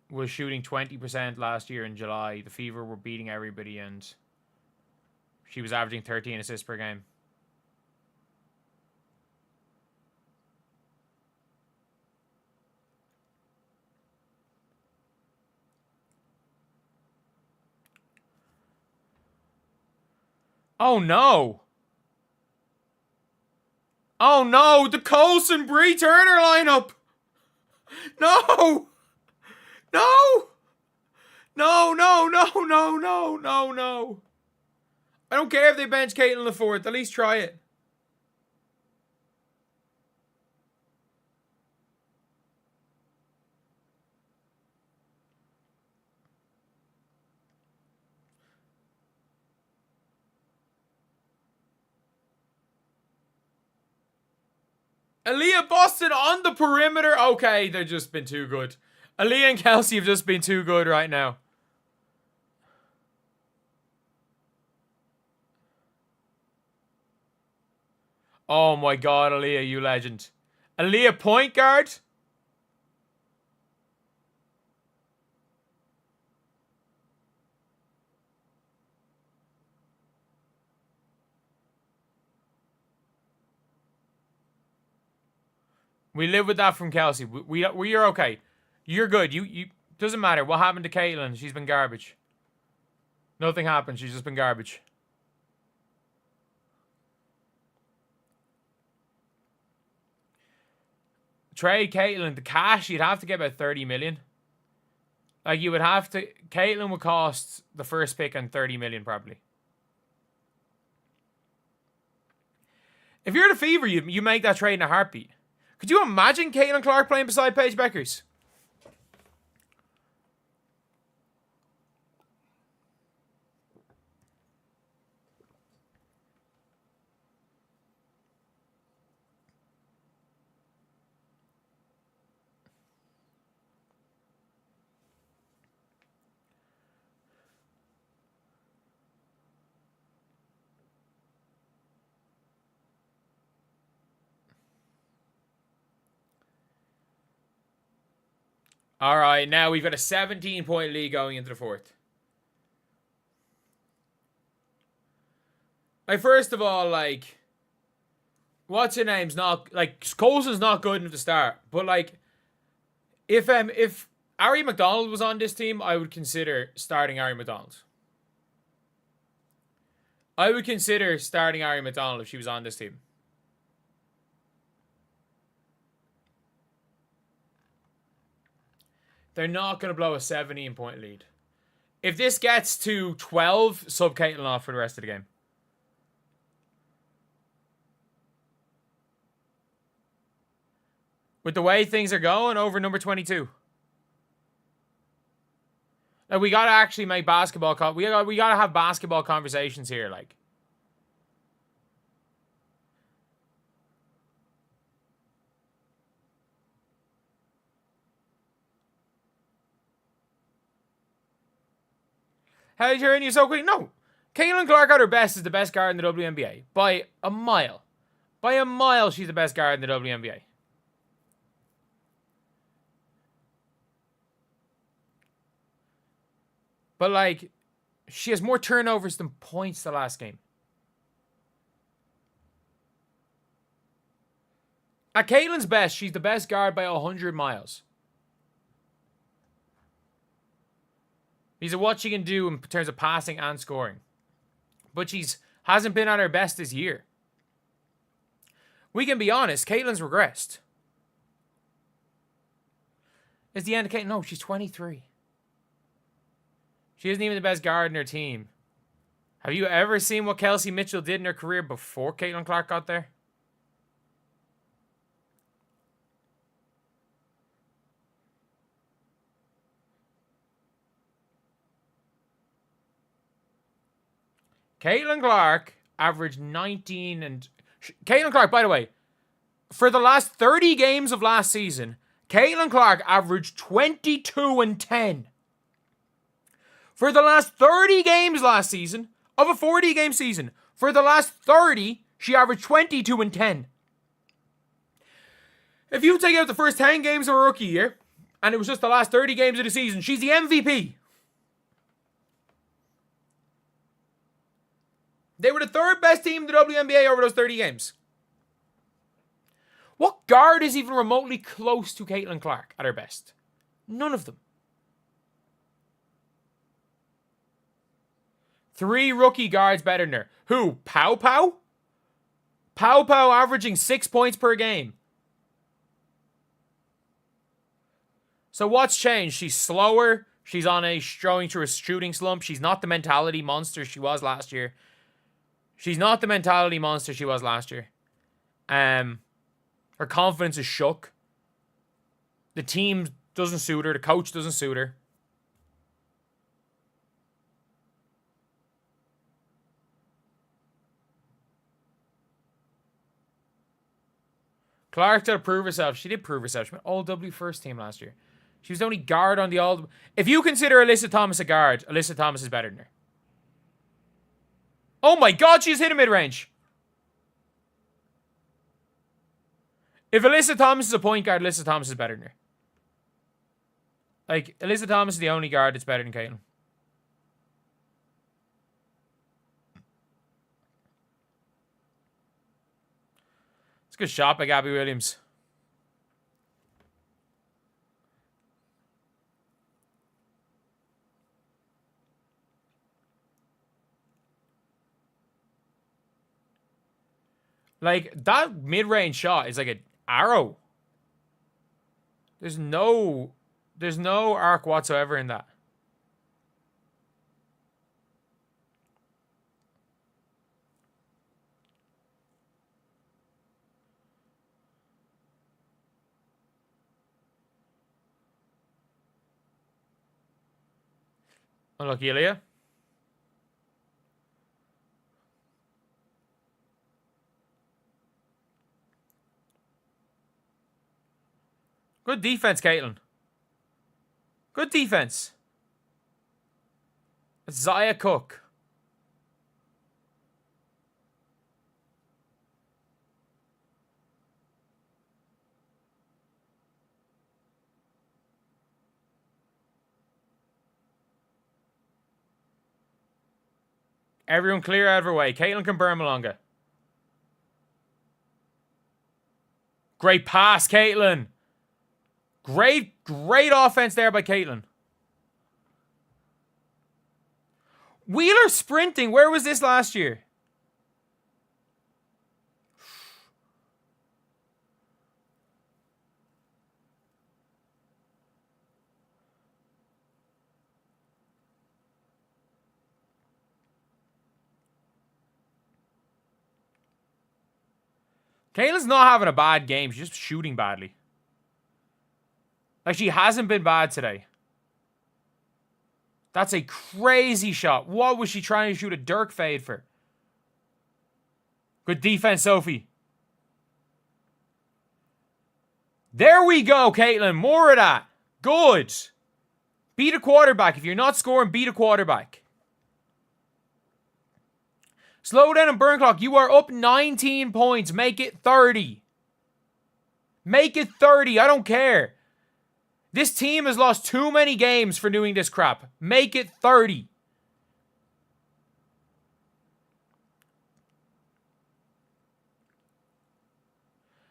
was shooting 20% last year in July. The Fever were beating everybody, and she was averaging 13 assists per game. Oh no! Oh no! The Coulson Bree Turner lineup! No! No! No, no, no, no, no, no, no. I don't care if they bench Caitlin the fourth. At least try it. Aaliyah Boston on the perimeter. Okay, they've just been too good. Aaliyah and Kelsey have just been too good right now. Oh my god, Aaliyah, you legend. Aaliyah point guard? We live with that from Kelsey. We are okay. You're good. You doesn't matter. What happened to Caitlin? She's been garbage. Nothing happened. She's just been garbage. Trade Caitlin. The cash, you'd have to get about 30 million. Like, you would have to... Caitlin would cost the first pick and 30 million, probably. If you're the Fever, you make that trade in a heartbeat. Could you imagine Caitlin Clark playing beside Paige Bueckers? All right, now we've got a 17-point lead going into the fourth. Like, first of all, like, what's her name's not, like, Coulson's not good enough to start. But, like, if Ari McDonald was on this team, I would consider starting Ari McDonald. I would consider starting Ari McDonald if she was on this team. They're not going to blow a 17-point lead. If this gets to 12, sub Caitlin off for the rest of the game. With the way things are going, over number 22. Like, we got to actually make basketball... we got to have basketball conversations here, like. How did you hear you so quick? No. Caitlin Clark at her best is the best guard in the WNBA. By a mile. By a mile, she's the best guard in the WNBA. But, like, she has more turnovers than points the last game. At Caitlin's best, she's the best guard by 100 miles. These are what she can do in terms of passing and scoring. But she's hasn't been at her best this year. We can be honest, Caitlin's regressed. Is the end of Caitlin? No, she's 23. She isn't even the best guard in her team. Have you ever seen what Kelsey Mitchell did in her career before Caitlin Clark got there? Caitlin Clark averaged 19 and... Caitlin Clark, by the way, for the last 30 games of last season, Caitlin Clark averaged 22 and 10. For the last 30 games last season, of a 40-game season, for the last 30, she averaged 22 and 10. If you take out the first 10 games of her rookie year, and it was just the last 30 games of the season, she's the MVP. They were the third best team in the WNBA over those 30 games. What guard is even remotely close to Caitlin Clark at her best? None of them. 3 rookie guards better than her. Who? Pow Pow? Pow Pow averaging 6 points per game. So what's changed? She's slower. She's going through a shooting slump. She's not the mentality monster she was last year. Her confidence is shook. The team doesn't suit her. The coach doesn't suit her. Clark got to prove herself. She did prove herself. She went All-W first team last year. She was the only guard on the All... If you consider Alyssa Thomas a guard, Alyssa Thomas is better than her. Oh my God, she's hit a mid-range. If Alyssa Thomas is a point guard, Alyssa Thomas is better than her. Like, Alyssa Thomas is the only guard that's better than Caitlin. It's a good shot by Gabby Williams. Like, that mid-range shot is like an arrow. There's no arc whatsoever in that. Unlucky, Ilya. Good defense, Caitlin. Good defense. It's Zaya Cook. Everyone clear out of her way. Caitlin can burn Malonga. Great pass, Caitlin. Great offense there by Caitlin. Wheeler sprinting. Where was this last year? Caitlin's not having a bad game. She's just shooting badly. Like, she hasn't been bad today. That's a crazy shot. What was she trying to shoot a Dirk fade for? Good defense, Sophie. There we go, Caitlin. More of that. Good. Beat a quarterback. If you're not scoring, beat a quarterback. Slow down and burn clock. You are up 19 points. Make it 30. Make it 30. I don't care. This team has lost too many games for doing this crap. Make it 30.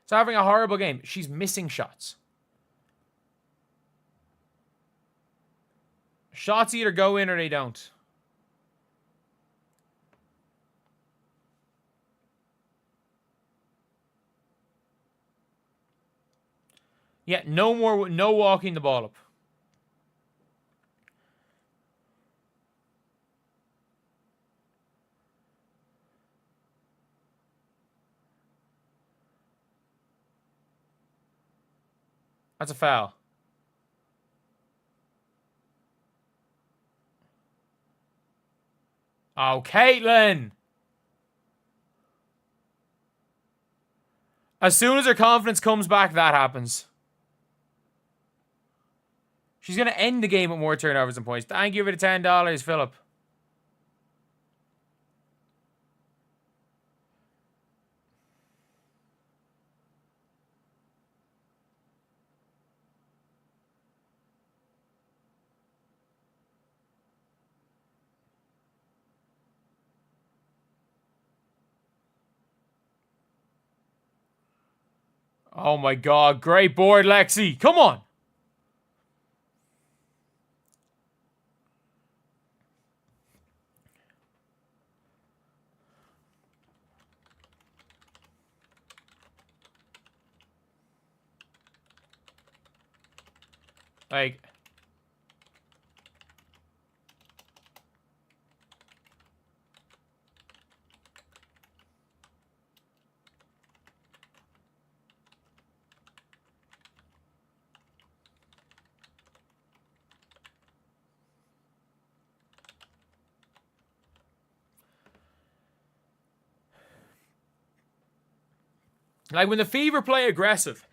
It's having a horrible game. She's missing shots. Shots either go in or they don't. Yeah, no walking the ball up. That's a foul. Oh, Caitlin! As soon as her confidence comes back, that happens. She's going to end the game with more turnovers and points. Thank you for the $10, Philip. Oh my God. Great board, Lexi. Come on. Like, when the Fever play aggressive,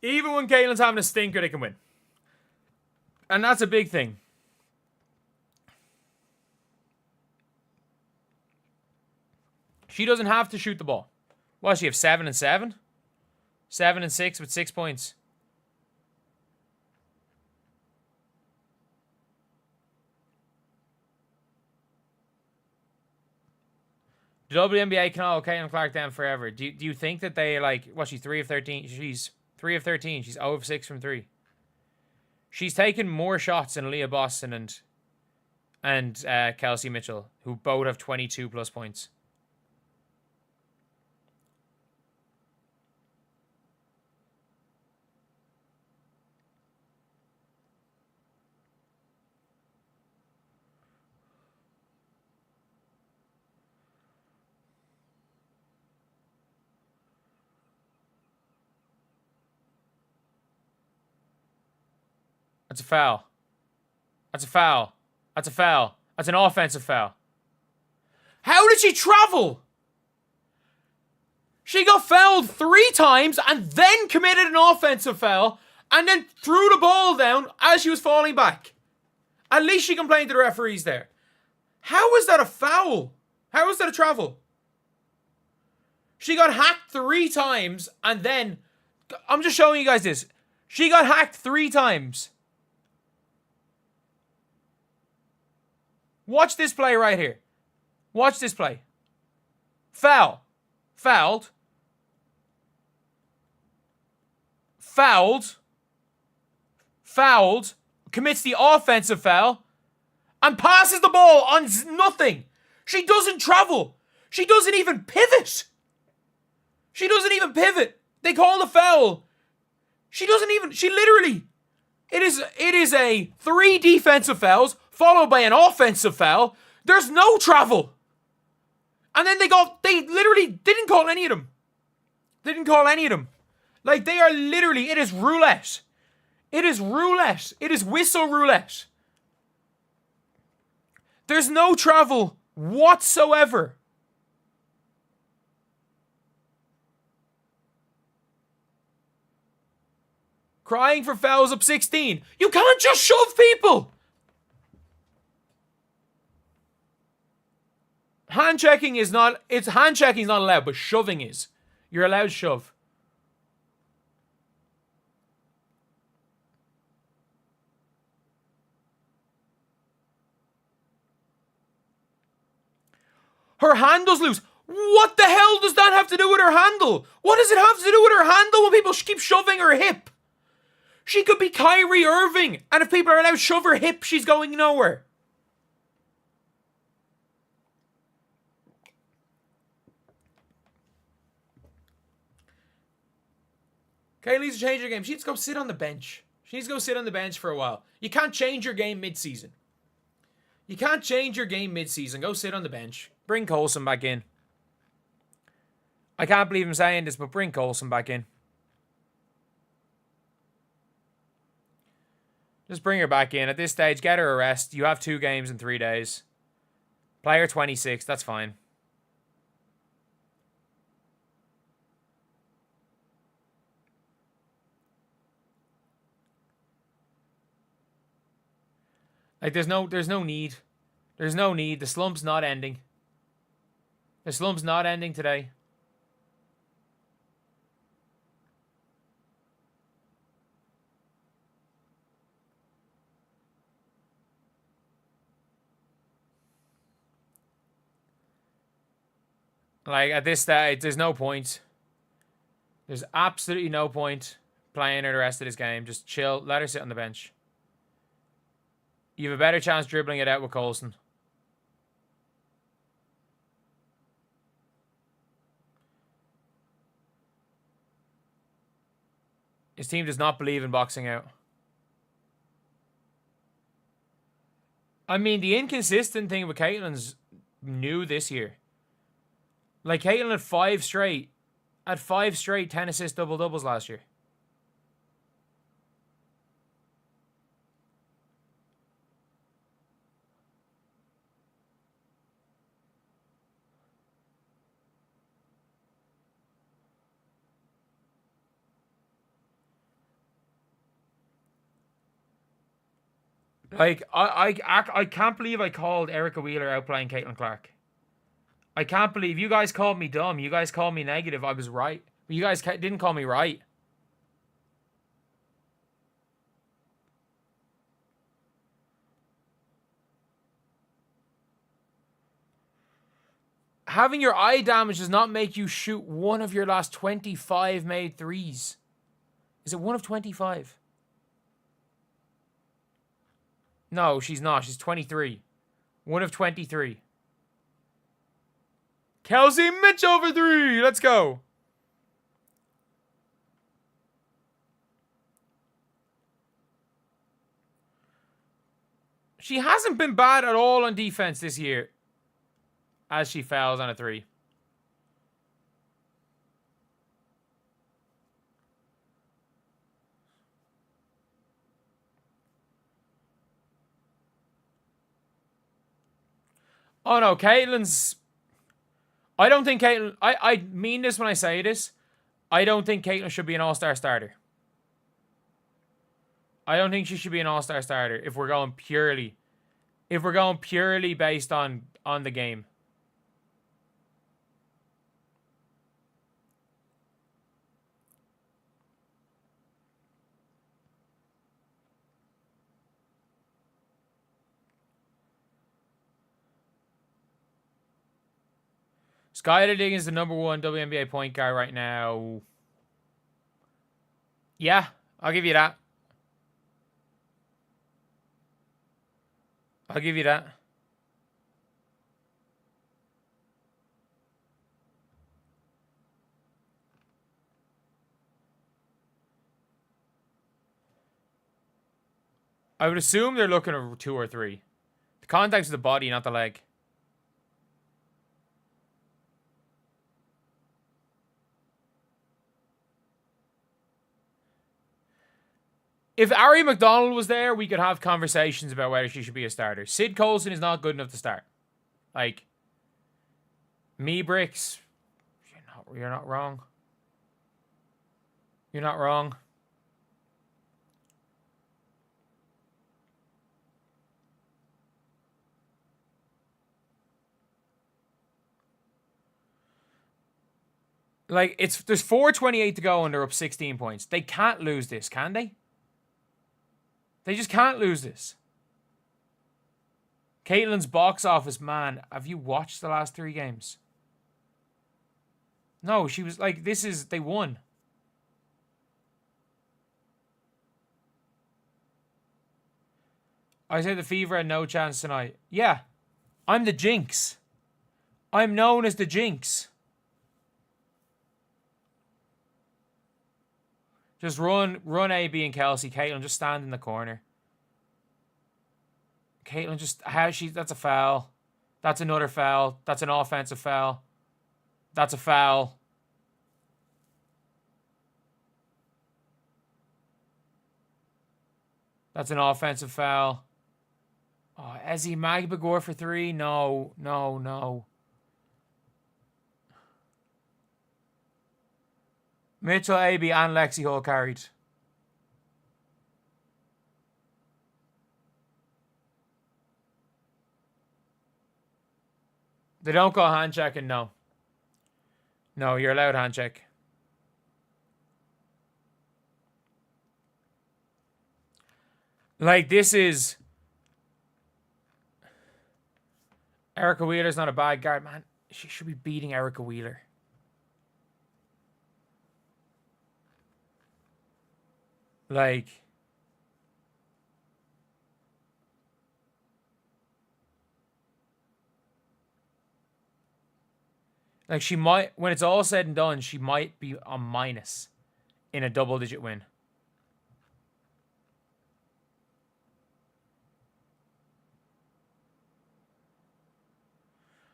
even when Caitlin's having a stinker, they can win. And that's a big thing. She doesn't have to shoot the ball. What does she have? 7 and 7? 7 and 6 with 6 points. The WNBA can hold Caitlin Clark down forever. Do you think that they, like, what, she's 3 of 13? She's 3 of 13. She's 0 of 6 from 3. She's taken more shots than Leah Boston and Kelsey Mitchell, who both have 22 plus points. That's a foul. That's a foul. That's a foul. That's an offensive foul. How did she travel? She got fouled 3 times and then committed an offensive foul and then threw the ball down as she was falling back. At least she complained to the referees there. How is that a foul? How is that a travel? She got hacked 3 times and then... I'm just showing you guys this. She got hacked 3 times. Watch this play right here. Watch this play. Foul. Fouled. Fouled. Fouled. Commits the offensive foul. And passes the ball on nothing. She doesn't travel. She doesn't even pivot. She doesn't even pivot. They call the foul. She literally... It is a 3 defensive fouls followed by an offensive foul. There's no travel. And then they literally didn't call any of them. They didn't call any of them. Like, they are literally, it is roulette. It is roulette. It is whistle roulette. There's no travel whatsoever. Crying for fouls up 16. You can't just shove people. Hand checking is not allowed, but shoving is. You're allowed to shove. Her handle's loose. What the hell does that have to do with her handle? What does it have to do with her handle when people keep shoving her hip? She could be Kyrie Irving, and if people are allowed to shove her hip, she's going nowhere. Kaylee needs to change her game. She needs to go sit on the bench. She needs to go sit on the bench for a while. You can't change your game mid-season. You can't change your game mid-season. Go sit on the bench. Bring Coulson back in. I can't believe I'm saying this, but bring Coulson back in. Just bring her back in. At this stage, get her a rest. You have 2 games in 3 days. Player 26, that's fine. Like, there's no need. There's no need. The slump's not ending. The slump's not ending today. Like, at this stage, there's no point. There's absolutely no point playing her the rest of this game. Just chill. Let her sit on the bench. You have a better chance dribbling it out with Coulson. His team does not believe in boxing out. I mean, the inconsistent thing with Caitlin's new this year. Like, Caitlin had 5 straight 10 assist double-doubles last year. Like, I can't believe I called Erica Wheeler outplaying Caitlin Clark. I can't believe you guys called me dumb. You guys called me negative. I was right. But you guys didn't call me right. Having your eye damage does not make you shoot one of your last 25 made threes. Is it 1 of 25? No, she's not. She's 23. 1 of 23. Kelsey Mitchell for 3. Let's go. She hasn't been bad at all on defense this year. As she fouls on a 3. Oh no, Caitlin's... I don't think Caitlin... I mean this when I say this. I don't think Caitlin should be an all-star starter. I don't think she should be an all-star starter if we're going purely... If we're going purely based on the game. Skylar Diggins is the #1 WNBA point guard right now. Yeah, I'll give you that. I'll give you that. I would assume they're looking at 2 or 3. The contact's the body, not the leg. If Ari McDonald was there, we could have conversations about whether she should be a starter. Sid Colson is not good enough to start. Like, me bricks, you're not wrong. You're not wrong. Like, there's 4:28 to go and they're up 16 points. They can't lose this, can they? They just can't lose this. Caitlin's box office, man. Have you watched the last 3 games? No, she was like, they won. I say the Fever had no chance tonight. Yeah, I'm the Jinx. I'm known as the Jinx. Just run AB and Kelsey. Caitlin, just stand in the corner. Caitlin, that's a foul. That's another foul. That's an offensive foul. That's a foul. That's an offensive foul. Oh, Ezzy Magbagor for 3? No. Mitchell, AB, and Lexi Hall carried. They don't call hand checking, no. No, you're allowed hand check. Like, this is... Erica Wheeler's not a bad guard, man. She should be beating Erica Wheeler. Like... Like, she might... When it's all said and done, she might be a minus in a double-digit win.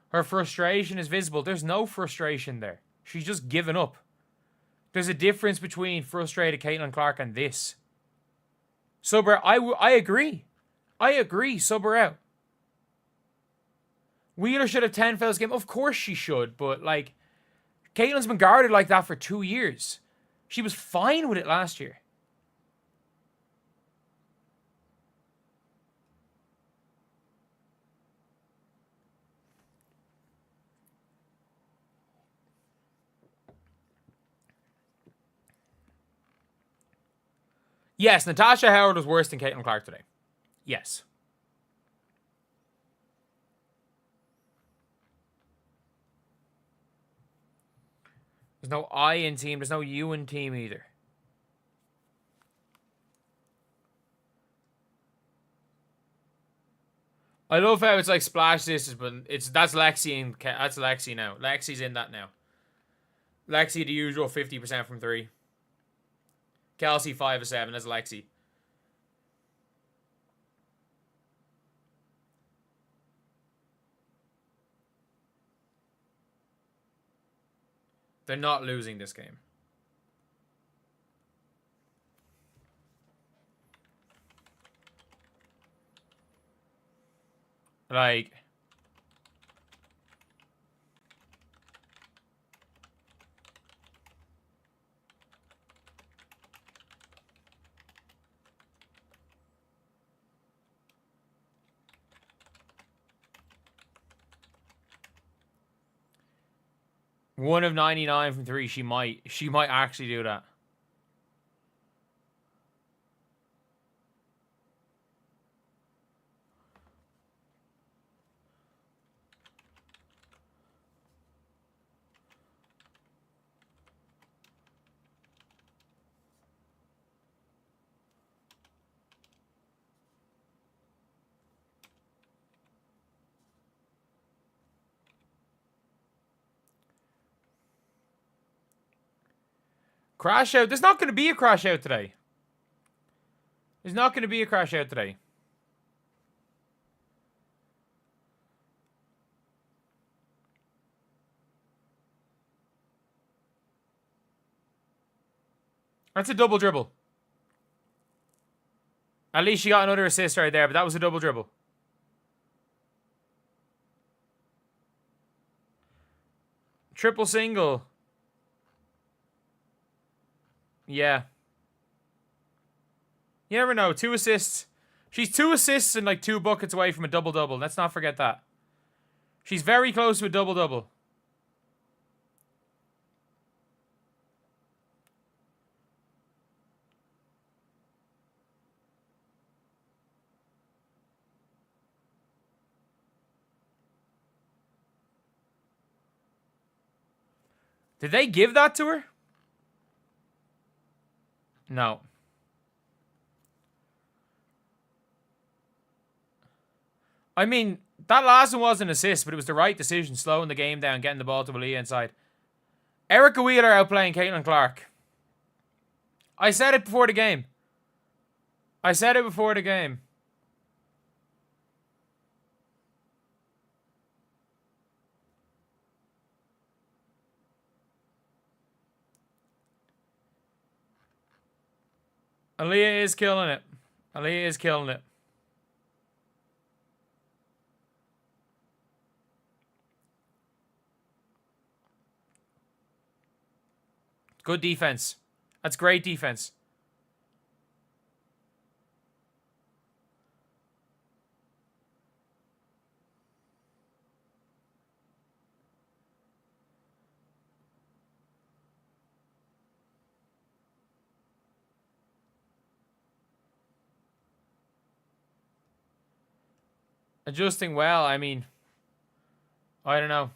Her frustration is visible. There's no frustration there. She's just given up. There's a difference between frustrated Caitlin Clark and this. Sub her. I agree. I agree. Sub her out. Wheeler should have 10 fouls game. Of course she should, but like, Caitlin's been guarded like that for 2 years. She was fine with it last year. Yes, Natasha Howard was worse than Caitlin Clark today. Yes. There's no I in team. There's no U in team either. I love how it's like splash sisters, but that's Lexi and that's Lexi now. Lexi's in that now. Lexi the usual 50% from 3. Kelsey 5 of 7. That's Lexi. They're not losing this game. Like... One of 99 from 3. She might actually do that. Crash out. There's not going to be a crash out today. There's not going to be a crash out today. That's a double dribble. At least she got another assist right there, but that was a double dribble. Triple single. Yeah. You never know. 2 assists. She's 2 assists and like 2 buckets away from a double-double. Let's not forget that. She's very close to a double-double. Did they give that to her? No. I mean, that last one was an assist, but it was the right decision, slowing the game down, getting the ball to Aaliyah inside. Erica Wheeler outplaying Caitlin Clark. I said it before the game. Aaliyah is killing it. Aaliyah is killing it. Good defense. That's great defense. Adjusting well, I mean, I don't know.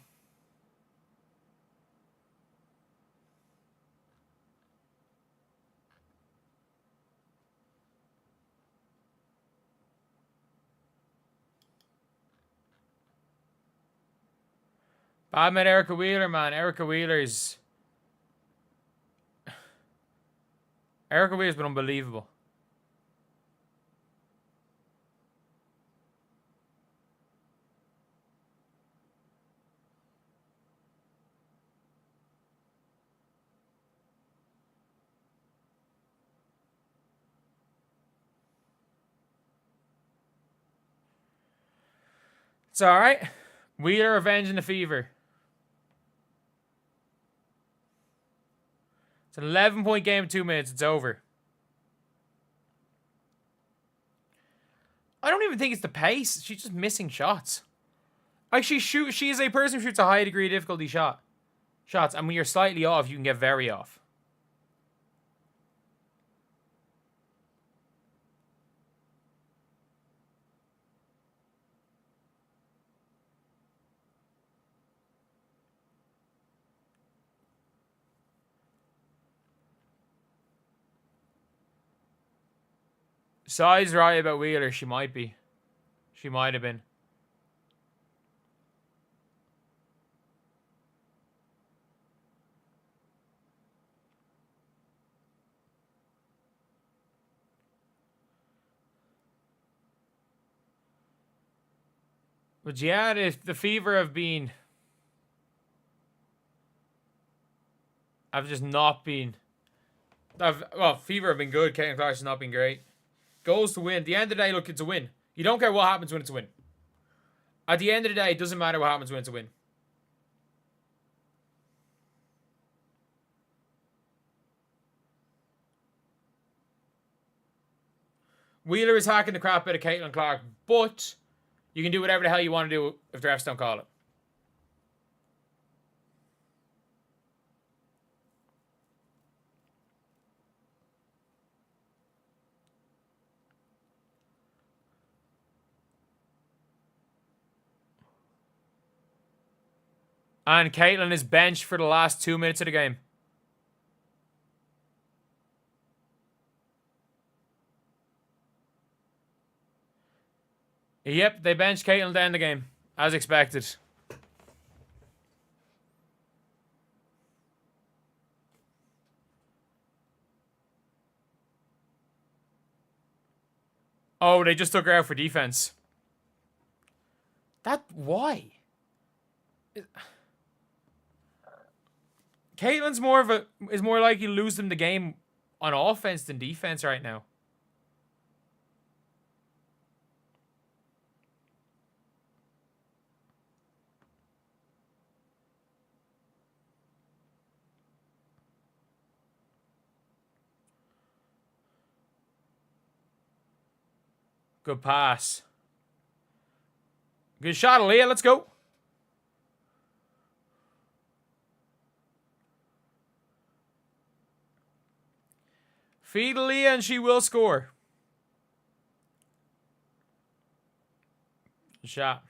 I met Erica Wheeler, man. Erica Wheeler's been unbelievable. It's alright. Wheeler avenging the fever. It's an 11-point game in 2 minutes. It's over. I don't even think it's the pace. She's just missing shots. Like she is a person who shoots a high degree of difficulty shots. And when you're slightly off, you can get very off. Side's right about Wheeler. She might be. She might have been. But yeah, the fever have been... I've just not been... Well, fever have been good. Caitlin Clark has not been great. Goals to win. At the end of the day, look, it's a win. You don't care what happens when it's a win. At the end of the day, it doesn't matter what happens when it's a win. Wheeler is hacking the crap out of Caitlin Clark, but you can do whatever the hell you want to do if the refs don't call it. And Caitlin is benched for the last 2 minutes of the game. Yep, they benched Caitlin to end the game, as expected. Oh, they just took her out for defense. Why? Caitlin's is more likely to lose them the game on offense than defense right now. Good pass. Good shot, Aaliyah. Let's go. Feed Aaliyah and she will score. Good shot.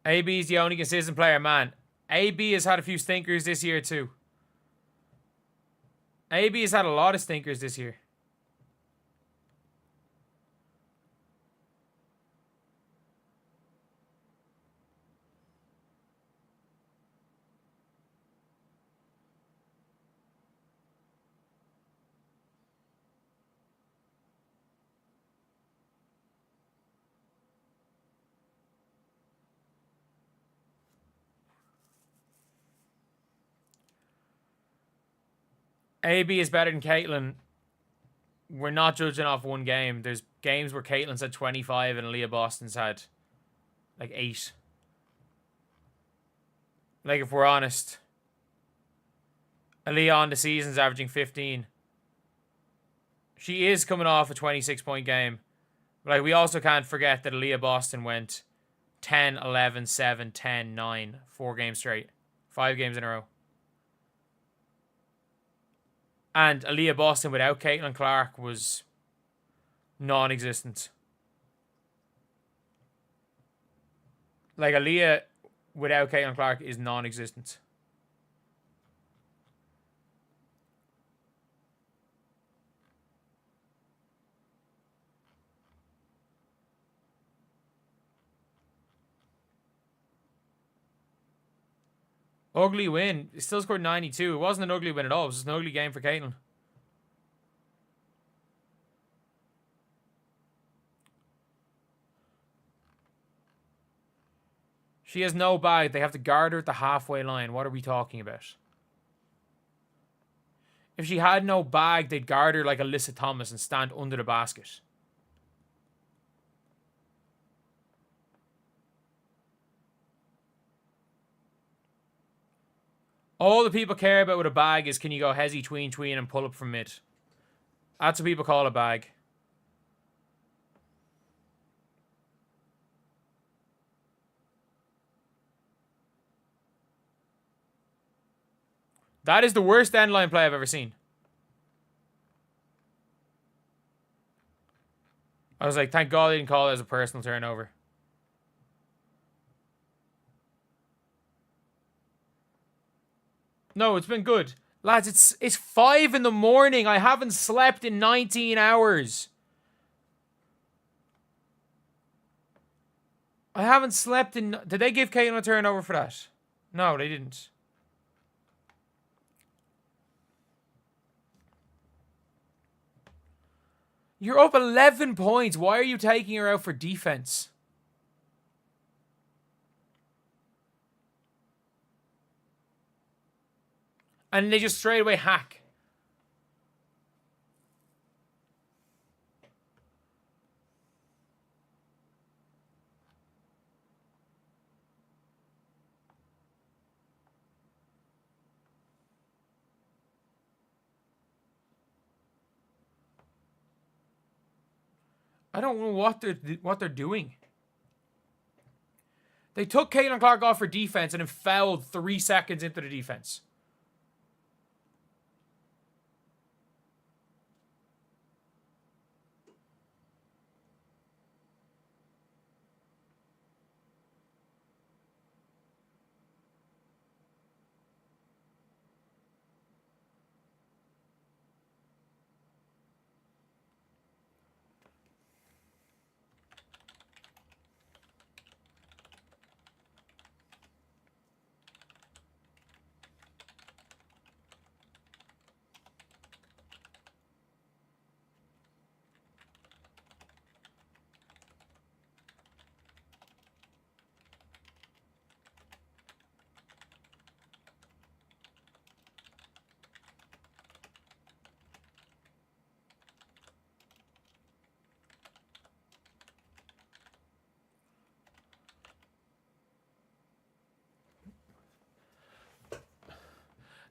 AB is the only consistent player, man. AB has had a few stinkers this year, too. AB has had a lot of stinkers this year. AB is better than Caitlin. We're not judging off one game. There's games where Caitlin's had 25 and Aaliyah Boston's had like 8. Like, if we're honest, Aaliyah on the season's averaging 15. She is coming off a 26-point game. But like, we also can't forget that Aaliyah Boston went 10, 11, 7, 10, 9, 4 games straight. 5 games in a row. And Aaliyah Boston without Caitlin Clark was non-existent. Like, Aaliyah without Caitlin Clark is non-existent. Ugly win. It still scored 92. It wasn't an ugly win at all. It was just an ugly game for Caitlin. She has no bag. They have to guard her at the halfway line. What are we talking about? If she had no bag, they'd guard her like Alyssa Thomas and stand under the basket. All the people care about with a bag is, can you go hezzy, tween, and pull up from mid? That's what people call a bag. That is the worst end line play I've ever seen. I was like, thank God they didn't call it as a personal turnover. No, it's been good. Lads, it's 5 in the morning. I haven't slept in 19 hours. I haven't slept in... Did they give Caitlin a turnover for that? No, they didn't. You're up 11 points. Why are you taking her out for defense? And they just straight away hack. I don't know what they're doing. They took Caitlin Clark off for defense and then fouled 3 seconds into the defense.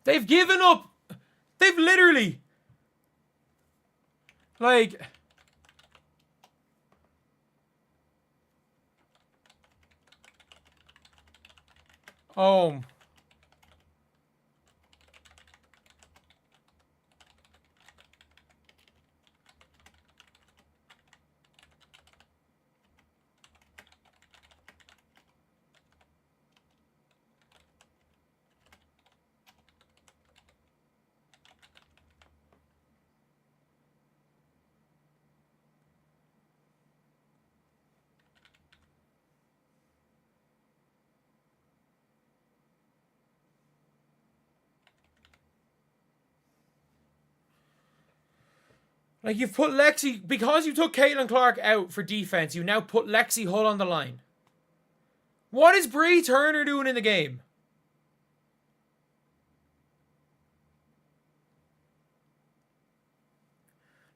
They've given up. They've literally... Like... Oh... Like, you've put Lexi... Because you took Caitlin Clark out for defense, you now put Lexi Hull on the line. What is Bree Turner doing in the game?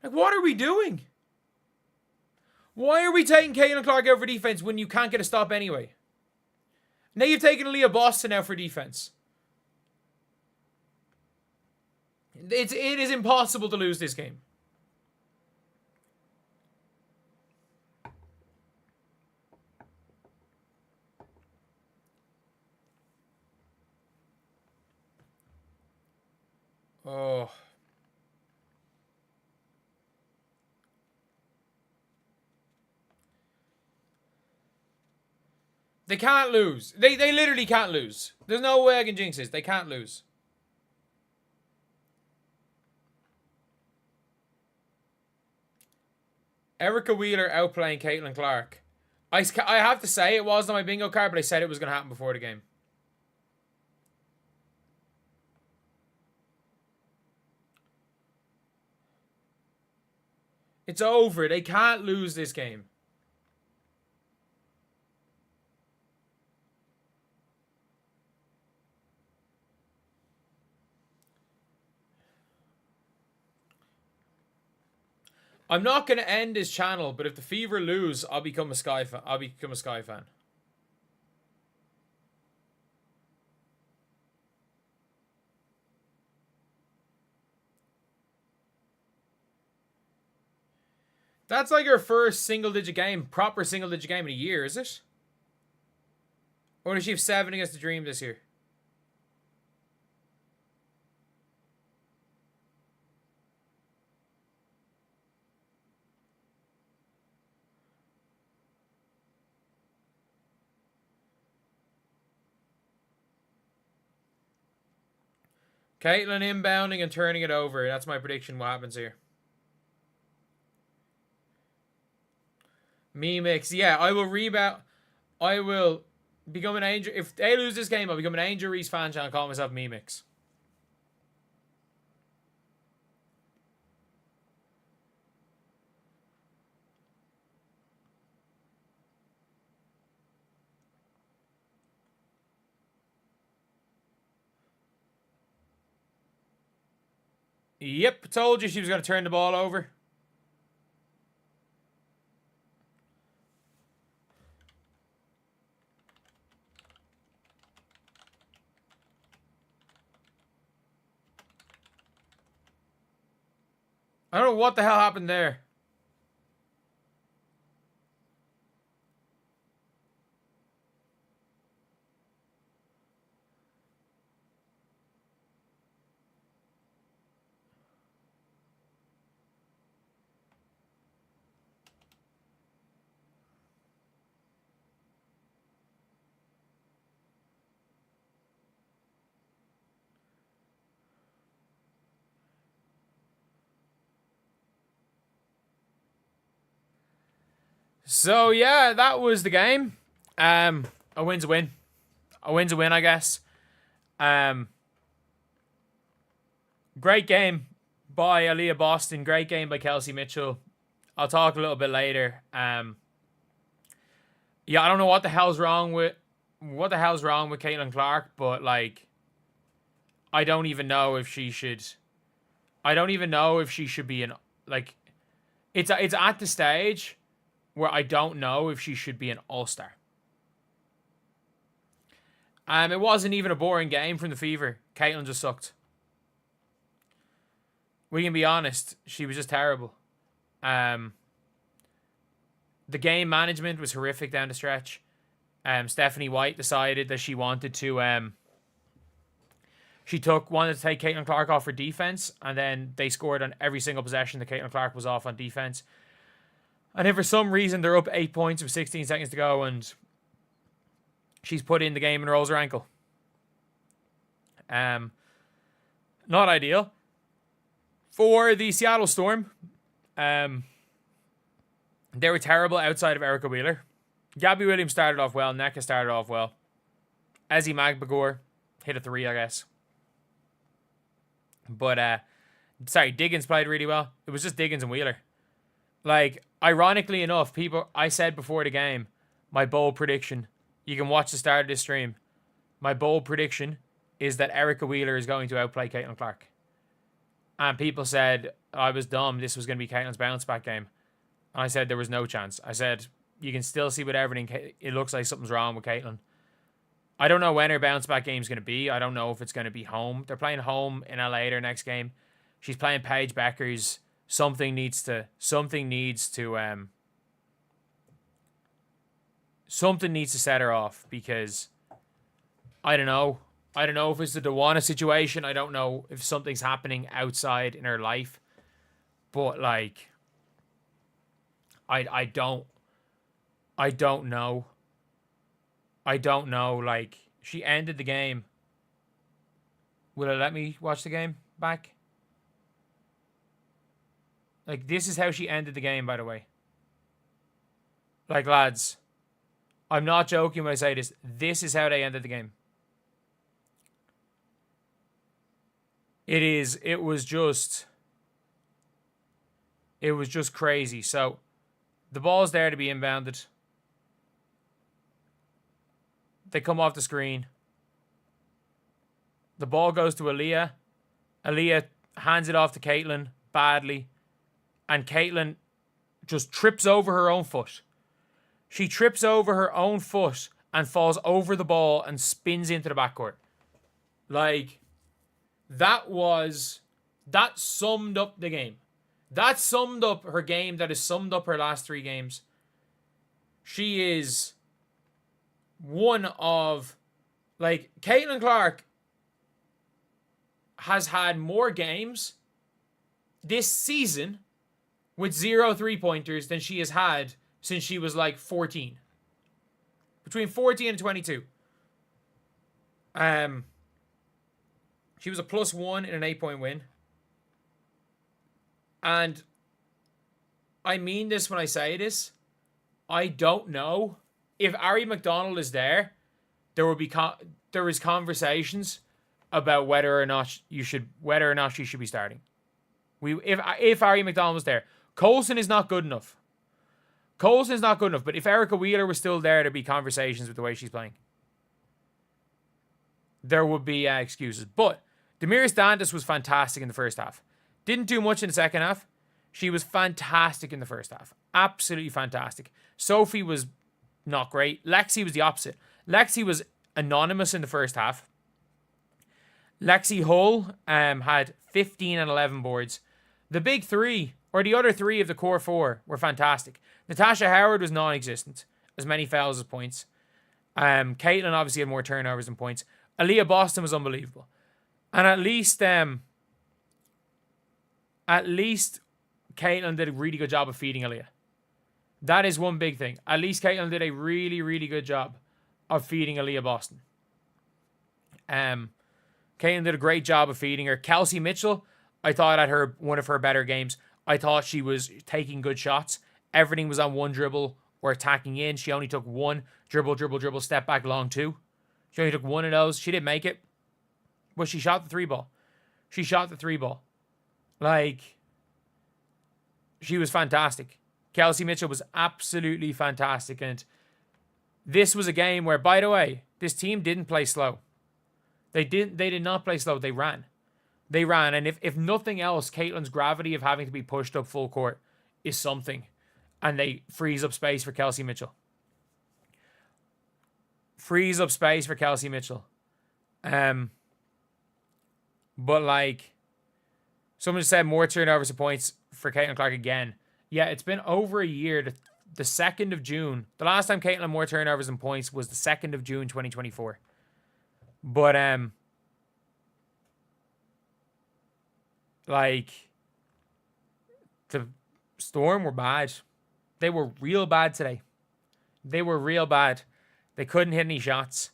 Like, what are we doing? Why are we taking Caitlin Clark out for defense when you can't get a stop anyway? Now you've taken Leah Boston out for defense. It is impossible to lose this game. Oh. They can't lose. They literally can't lose. There's no way I can jinx this. They can't lose. Erica Wheeler outplaying Caitlin Clark. I have to say it wasn't on my bingo card, but I said it was going to happen before the game. It's over. They can't lose this game. I'm not going to end this channel, but if the Fever lose, I'll become a Sky fan. I'll become a Sky fan. That's like her first single-digit game, proper single-digit game in a year, is it? Or does she have 7 against the Dream this year? Caitlin inbounding and turning it over. That's my prediction. What happens here? Memix. Yeah, I will rebound. I will become an Angel. If they lose this game, I'll become an Angel Reese fan channel and call myself Memix. Yep, told you she was going to turn the ball over. I don't know what the hell happened there. So, yeah, that was the game. A win's a win. A win's a win, I guess. Great game by Aaliyah Boston. Great game by Kelsey Mitchell. I'll talk a little bit later. Yeah, I don't know what the hell's wrong with Caitlin Clark, but, like, I don't even know if she should... I don't even know if she should be an... Like, it's at the stage where I don't know if she should be an all-star. It wasn't even a boring game from the Fever. Caitlin just sucked. we can be honest, she was just terrible. The game management was horrific down the stretch. Stephanie White decided that she wanted to wanted to take Caitlin Clark off for defense, and then they scored on every single possession that Caitlin Clark was off on defense. And if for some reason they're up 8 points with 16 seconds to go and she's put in the game and rolls her ankle. Not ideal. For the Seattle Storm, they were terrible outside of Erica Wheeler. Gabby Williams started off well. Neka started off well. Ezzy Magbagor hit a 3, I guess. But, Diggins played really well. It was just Diggins and Wheeler. Like, ironically enough, I said before the game, my bold prediction, you can watch the start of this stream, my bold prediction is that Erica Wheeler is going to outplay Caitlin Clark. And people said I was dumb, this was going to be Caitlin's bounce back game. And I said there was no chance. I said, you can still see with everything, it looks like something's wrong with Caitlin. I don't know when her bounce back game is going to be. I don't know if it's going to be home. They're playing home in LA their next game. She's playing Paige Bueckers. Something needs to set her off, because I don't know. I don't know if it's the Dewana situation. I don't know if something's happening outside in her life. But like, I don't know. I don't know. Like, she ended the game. Will it let me watch the game back? Like, this is how she ended the game, by the way. Like, lads, I'm not joking when I say this. This is how they ended the game. It was just crazy. So, the ball's there to be inbounded. They come off the screen. The ball goes to Aaliyah. Aaliyah hands it off to Caitlin badly. And Caitlin just trips over her own foot. She trips over her own foot and falls over the ball and spins into the backcourt. Like, that summed up the game. That summed up her game. That has summed up her last 3 games. She is one of, like, Caitlin Clark has had more games this season with 0 3-pointers than she has had since she was like 14. Between 14 and 22. She was a +1 in an 8-point win. And I mean this when I say this. I don't know if Ari McDonald is there. There is conversations about whether or not she should be starting. If Ari McDonald was there, Colson is not good enough. But if Erica Wheeler was still there'd be conversations with the way she's playing. There would be excuses. But Damiris Dantas was fantastic in the first half. Didn't do much in the second half. She was fantastic in the first half. Absolutely fantastic. Sophie was not great. Lexi was the opposite. Lexi was anonymous in the first half. Lexi Hull had 15 and 11 boards. The big 3, or the other 3 of the core 4, were fantastic. Natasha Howard was non-existent. As many fouls as points. Caitlin obviously had more turnovers than points. Aaliyah Boston was unbelievable. And at least Caitlin did a really good job of feeding Aaliyah. That is one big thing. At least Caitlin did a really, really good job of feeding Aaliyah Boston. Caitlin did a great job of feeding her. Kelsey Mitchell, I thought had one of her better games. I thought she was taking good shots. Everything was on one dribble or attacking in. She only took one dribble, step back, long 2. She only took one of those. She didn't make it. But she shot the 3 ball. Like, she was fantastic. Kelsey Mitchell was absolutely fantastic. And this was a game where, by the way, this team didn't play slow. They did not play slow. They ran. And if nothing else, Caitlin's gravity of having to be pushed up full court is something. And they frees up space for Kelsey Mitchell. But like, Someone said more turnovers and points for Caitlin Clark again. Yeah, it's been over a year. The 2nd of June. The last time Caitlin had more turnovers and points was the 2nd of June, 2024. But, like, the Storm were bad. They were real bad today. They were real bad. They couldn't hit any shots.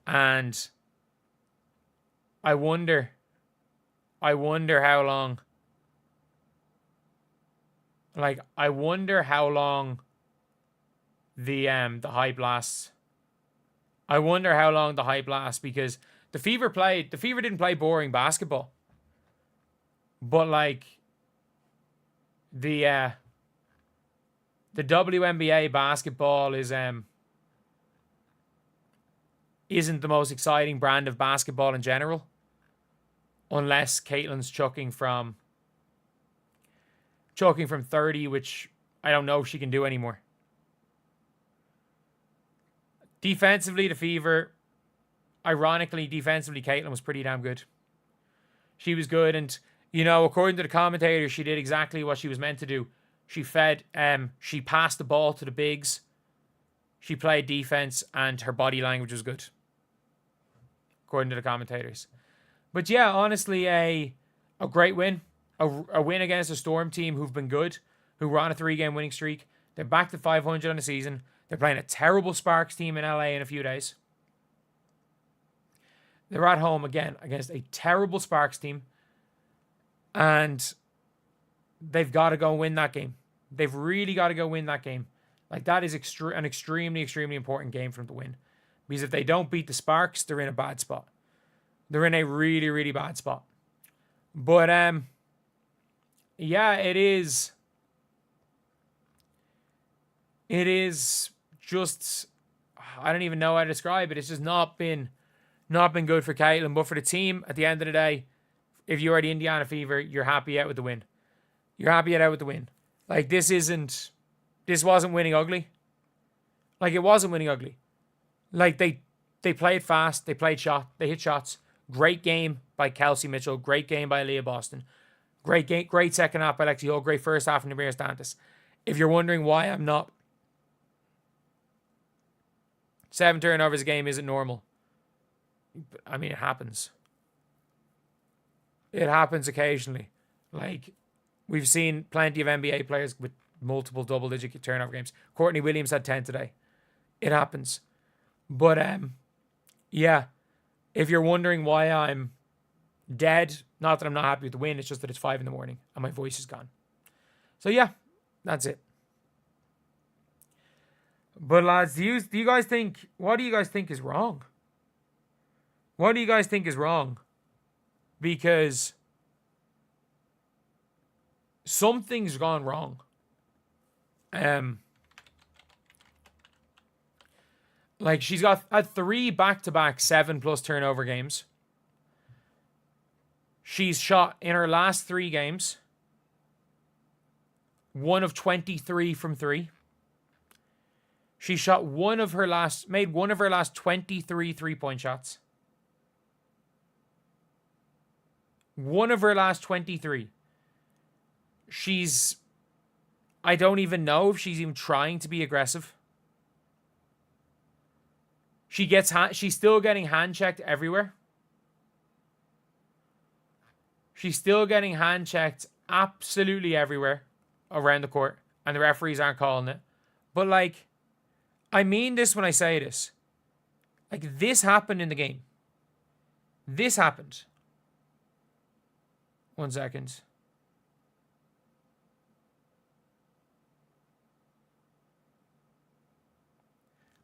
And I wonder how long. Like, I wonder how long the hype lasts. I wonder how long the hype lasts, because the Fever didn't play boring basketball. But like the WNBA basketball isn't the most exciting brand of basketball in general, unless Caitlin's chucking from 30, which I don't know if she can do anymore. Defensively, the Fever, ironically, Caitlin was pretty damn good. She was good, and, you know, according to the commentators, she did exactly what she was meant to do. She passed the ball to the bigs. She played defense, and her body language was good, according to the commentators. But yeah, honestly, a great win. A win against a Storm team who've been good, who were on a 3-game winning streak. They're back to 500 on the season. They're playing a terrible Sparks team in LA in a few days. They're at home again against a terrible Sparks team. And they've got to go win that game. They've really got to go win that game. Like, that is an extremely, extremely important game for them to win. Because if they don't beat the Sparks, they're in a bad spot. They're in a really, really bad spot. But, yeah, it is just, I don't even know how to describe it. It's just not been good for Caitlin. But for the team, at the end of the day, if you are the Indiana Fever, you're happy out with the win. You're happy out with the win. Like, this wasn't winning ugly. Like, it wasn't winning ugly. Like, they played fast. They hit shots. Great game by Kelsey Mitchell. Great game by Leah Boston. Great second half by Lexi Hull. Great first half from Namir Stantis. If you're wondering why I'm not, 7 turnovers a game isn't normal. I mean, it happens. It happens occasionally. Like, we've seen plenty of NBA players with multiple double-digit turnover games. Courtney Williams had 10 today. It happens. But, yeah, if you're wondering why I'm dead, not that I'm not happy with the win, it's just that it's 5 a.m. and my voice is gone. So, yeah, that's it. But, lads, what do you guys think is wrong? What do you guys think is wrong? Because something's gone wrong. Like, she's had 3 back-to-back 7+ turnover games. She's shot in her last 3 games 1 of 23 from 3. She shot made one of her last 23 3-point shots. 1 of her last 23. I don't even know if she's even trying to be aggressive. She's still getting hand-checked everywhere. She's still getting hand-checked absolutely everywhere around the court. And the referees aren't calling it. But, like, I mean this when I say this. Like, this happened in the game. This happened. 1 second.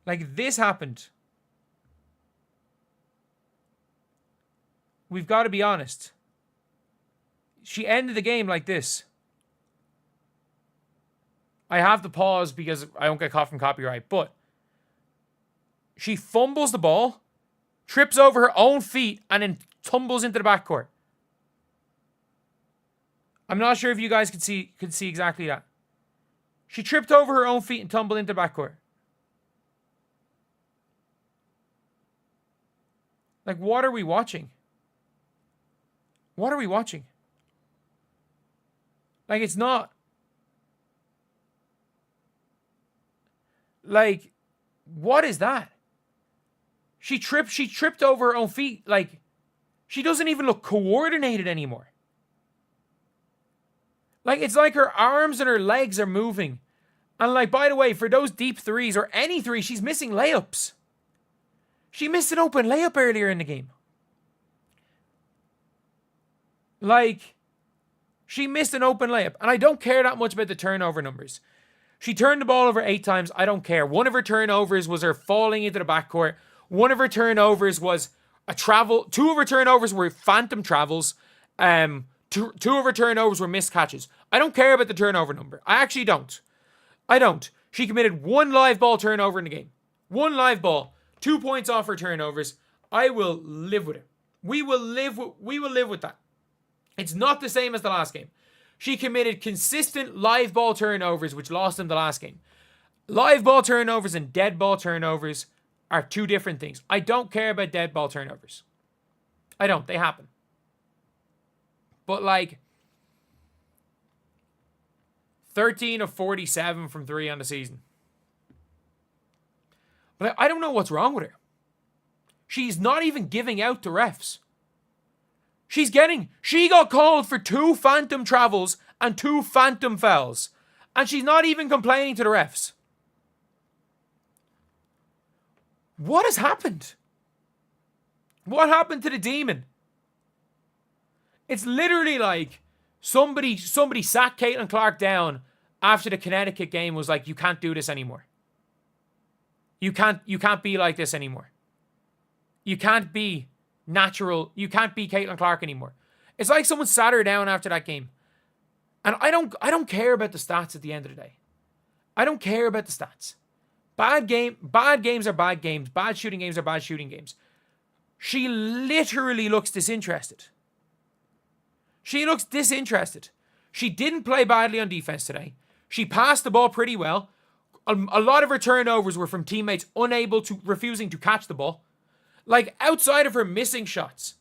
Like, this happened. We've got to be honest. She ended the game like this. I have to pause because I don't get caught from copyright, but she fumbles the ball, trips over her own feet, and then tumbles into the backcourt. I'm not sure if you guys could see exactly that. She tripped over her own feet and tumbled into the backcourt. Like, what are we watching? What are we watching? Like, it's not. Like, what is that? She tripped over her own feet. Like, she doesn't even look coordinated anymore. Like, it's like her arms and her legs are moving. And, like, by the way, for those deep threes or any three, she's missing layups. She missed an open layup earlier in the game. Like, she missed an open layup. And I don't care that much about the turnover numbers. She turned the ball over 8 times. I don't care. One of her turnovers was her falling into the backcourt. One of her turnovers was a travel. 2 of her turnovers were phantom travels. Two of her turnovers were missed catches. I don't care about the turnover number. I actually don't. I don't. She committed 1 live ball turnover in the game. 1 live ball. 2 points off her turnovers. I will live with it. We will live with that. It's not the same as the last game. She committed consistent live ball turnovers, which lost them the last game. Live ball turnovers and dead ball turnovers are 2 different things. I don't care about dead ball turnovers. I don't. They happen. But, like, 13 of 47 from 3 on the season. But I don't know what's wrong with her. She's not even giving out to refs. She got called for 2 phantom travels and 2 phantom fouls. And she's not even complaining to the refs. What has happened? What happened to the demon? It's literally like somebody sat Caitlin Clark down after the Connecticut game, was like, you can't do this anymore. You can't be like this anymore. You can't be natural. You can't be Caitlin Clark anymore. It's like someone sat her down after that game. And I don't care about the stats at the end of the day. I don't care about the stats. Bad games are bad games. Bad shooting games are bad shooting games. She literally looks disinterested. She looks disinterested. She didn't play badly on defense today. She passed the ball pretty well. A lot of her turnovers were from teammates refusing to catch the ball. Like, outside of her missing shots,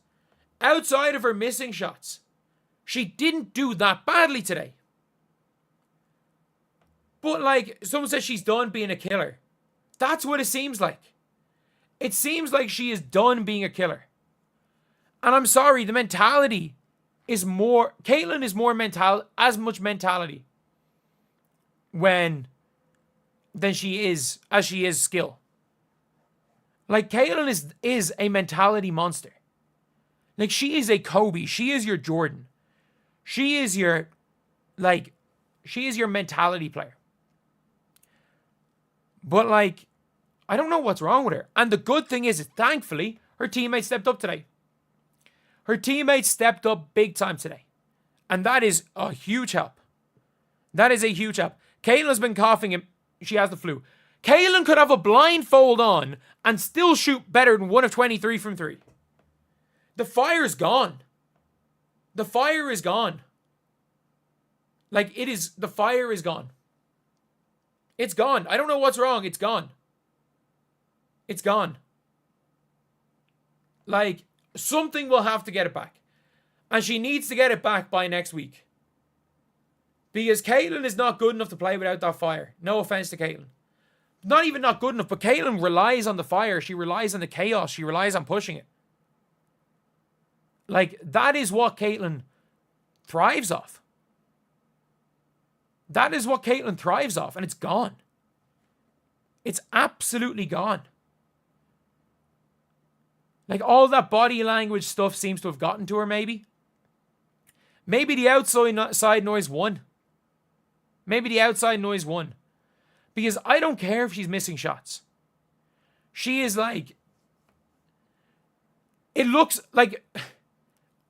she didn't do that badly today. But, like, someone says she's done being a killer. That's what it seems like. It seems like she is done being a killer. And I'm sorry, the mentality is more... Caitlin is more as much mentality than she is skill. Like, Caitlin is a mentality monster. Like, she is a Kobe. She is your Jordan. She is your mentality player. But, like, I don't know what's wrong with her. And the good thing is, thankfully, her teammates stepped up today. Her teammates stepped up big time today. And that is a huge help. That is a huge help. Caitlin's been coughing and she has the flu. Caitlin could have a blindfold on and still shoot better than 1 of 23 from 3. The fire is gone. The fire is gone. Like, the fire is gone. It's gone. I don't know what's wrong. It's gone. It's gone. Like, something will have to get it back. And she needs to get it back by next week. Because Caitlin is not good enough to play without that fire. No offense to Caitlin. Not even not good enough, but Caitlin relies on the fire. She relies on the chaos. She relies on pushing it. Like, that is what Caitlin thrives off. That is what Caitlin thrives off, and it's gone. It's absolutely gone. Like, all that body language stuff seems to have gotten to her, maybe. Maybe the outside noise won. Maybe the outside noise won. Because I don't care if she's missing shots. She is like... It looks like...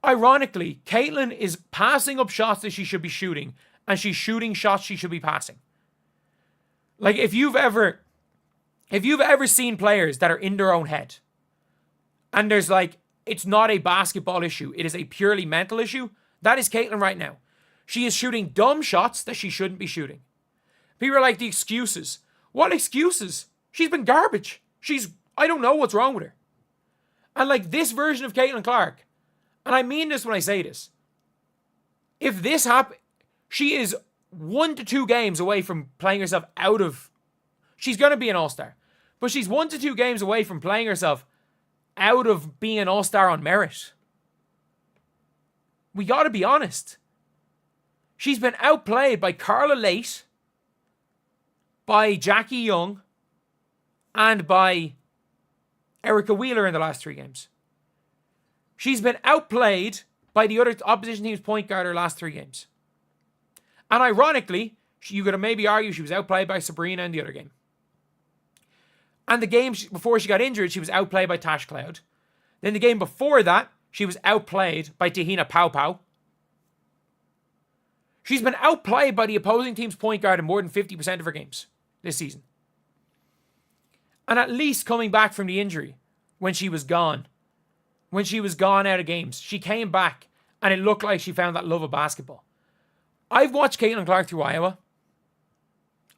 Ironically, Caitlin is passing up shots that she should be shooting, and she's shooting shots she should be passing. Like, if you've ever seen players that are in their own head, and there's like, it's not a basketball issue, it is a purely mental issue, that is Caitlin right now. She is shooting dumb shots that she shouldn't be shooting. People are like, the excuses. What excuses? She's been garbage. I don't know what's wrong with her. And like, this version of Caitlin Clark, and I mean this when I say this, if this happened, She is 1 to 2 games away from playing herself out of... She's going to be an all-star. But she's 1 to 2 games away from playing herself out of being an all-star on merit. We got to be honest. She's been outplayed by Carla Late, by Jackie Young, and by Erica Wheeler in the last 3 games. She's been outplayed by the other opposition team's point guard her last 3 games. And ironically, you could maybe argue she was outplayed by Breanna in the other game. And the game before she got injured, she was outplayed by Tash Cloud. Then the game before that, she was outplayed by Tahina Pau Pau. She's been outplayed by the opposing team's point guard in more than 50% of her games this season. And at least coming back from the injury, when she was gone out of games, she came back and it looked like she found that love of basketball. I've watched Caitlin Clark through Iowa.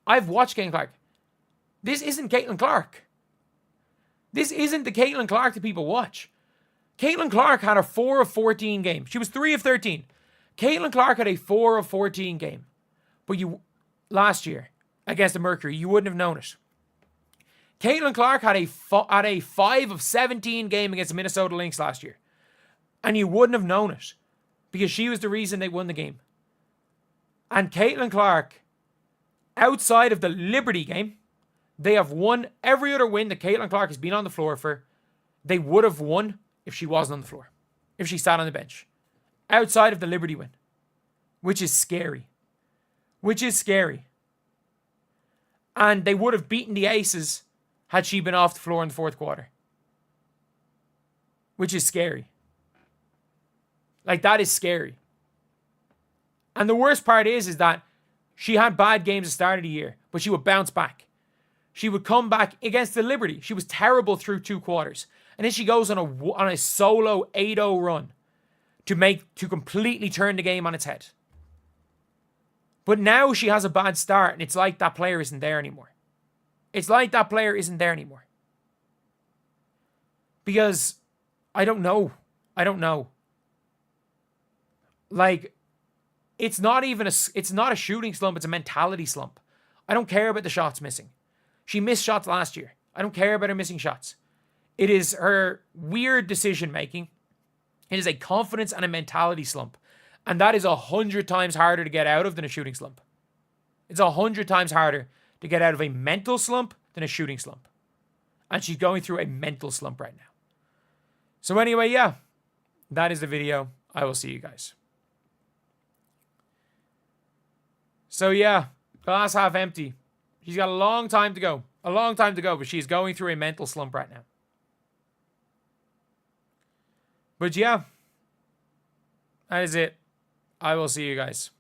I've watched Caitlin Clark. This isn't Caitlin Clark. This isn't the Caitlin Clark that people watch. Caitlin Clark had a 4 of 14 game. She was 3 of 13. Caitlin Clark had a 4 of 14 game. But last year, against the Mercury, you wouldn't have known it. Caitlin Clark had a 5 of 17 game against the Minnesota Lynx last year. And you wouldn't have known it. Because she was the reason they won the game. And Caitlin Clark, outside of the Liberty game, they have won every other win that Caitlin Clark has been on the floor for. They would have won if she wasn't on the floor. If she sat on the bench. Outside of the Liberty win. Which is scary. Which is scary. And they would have beaten the Aces had she been off the floor in the fourth quarter. Which is scary. Like, that is scary. And the worst part is that she had bad games at the start of the year, but she would bounce back. She would come back against the Liberty. She was terrible through 2 quarters. And then she goes on a solo 8-0 run to completely turn the game on its head. But now she has a bad start, and it's like that player isn't there anymore. It's like that player isn't there anymore. Because I don't know. Like, it's not a shooting slump, it's a mentality slump. I don't care about the shots missing. She missed shots last year. I don't care about her missing shots. It is her weird decision making. It is a confidence and a mentality slump. And that is 100 times harder to get out of than a shooting slump. It's 100 times harder to get out of a mental slump than a shooting slump. And she's going through a mental slump right now. So anyway, yeah, that is the video. I will see you guys. So yeah, glass half empty. She's got a long time to go. But she's going through a mental slump right now. But yeah, that is it. I will see you guys.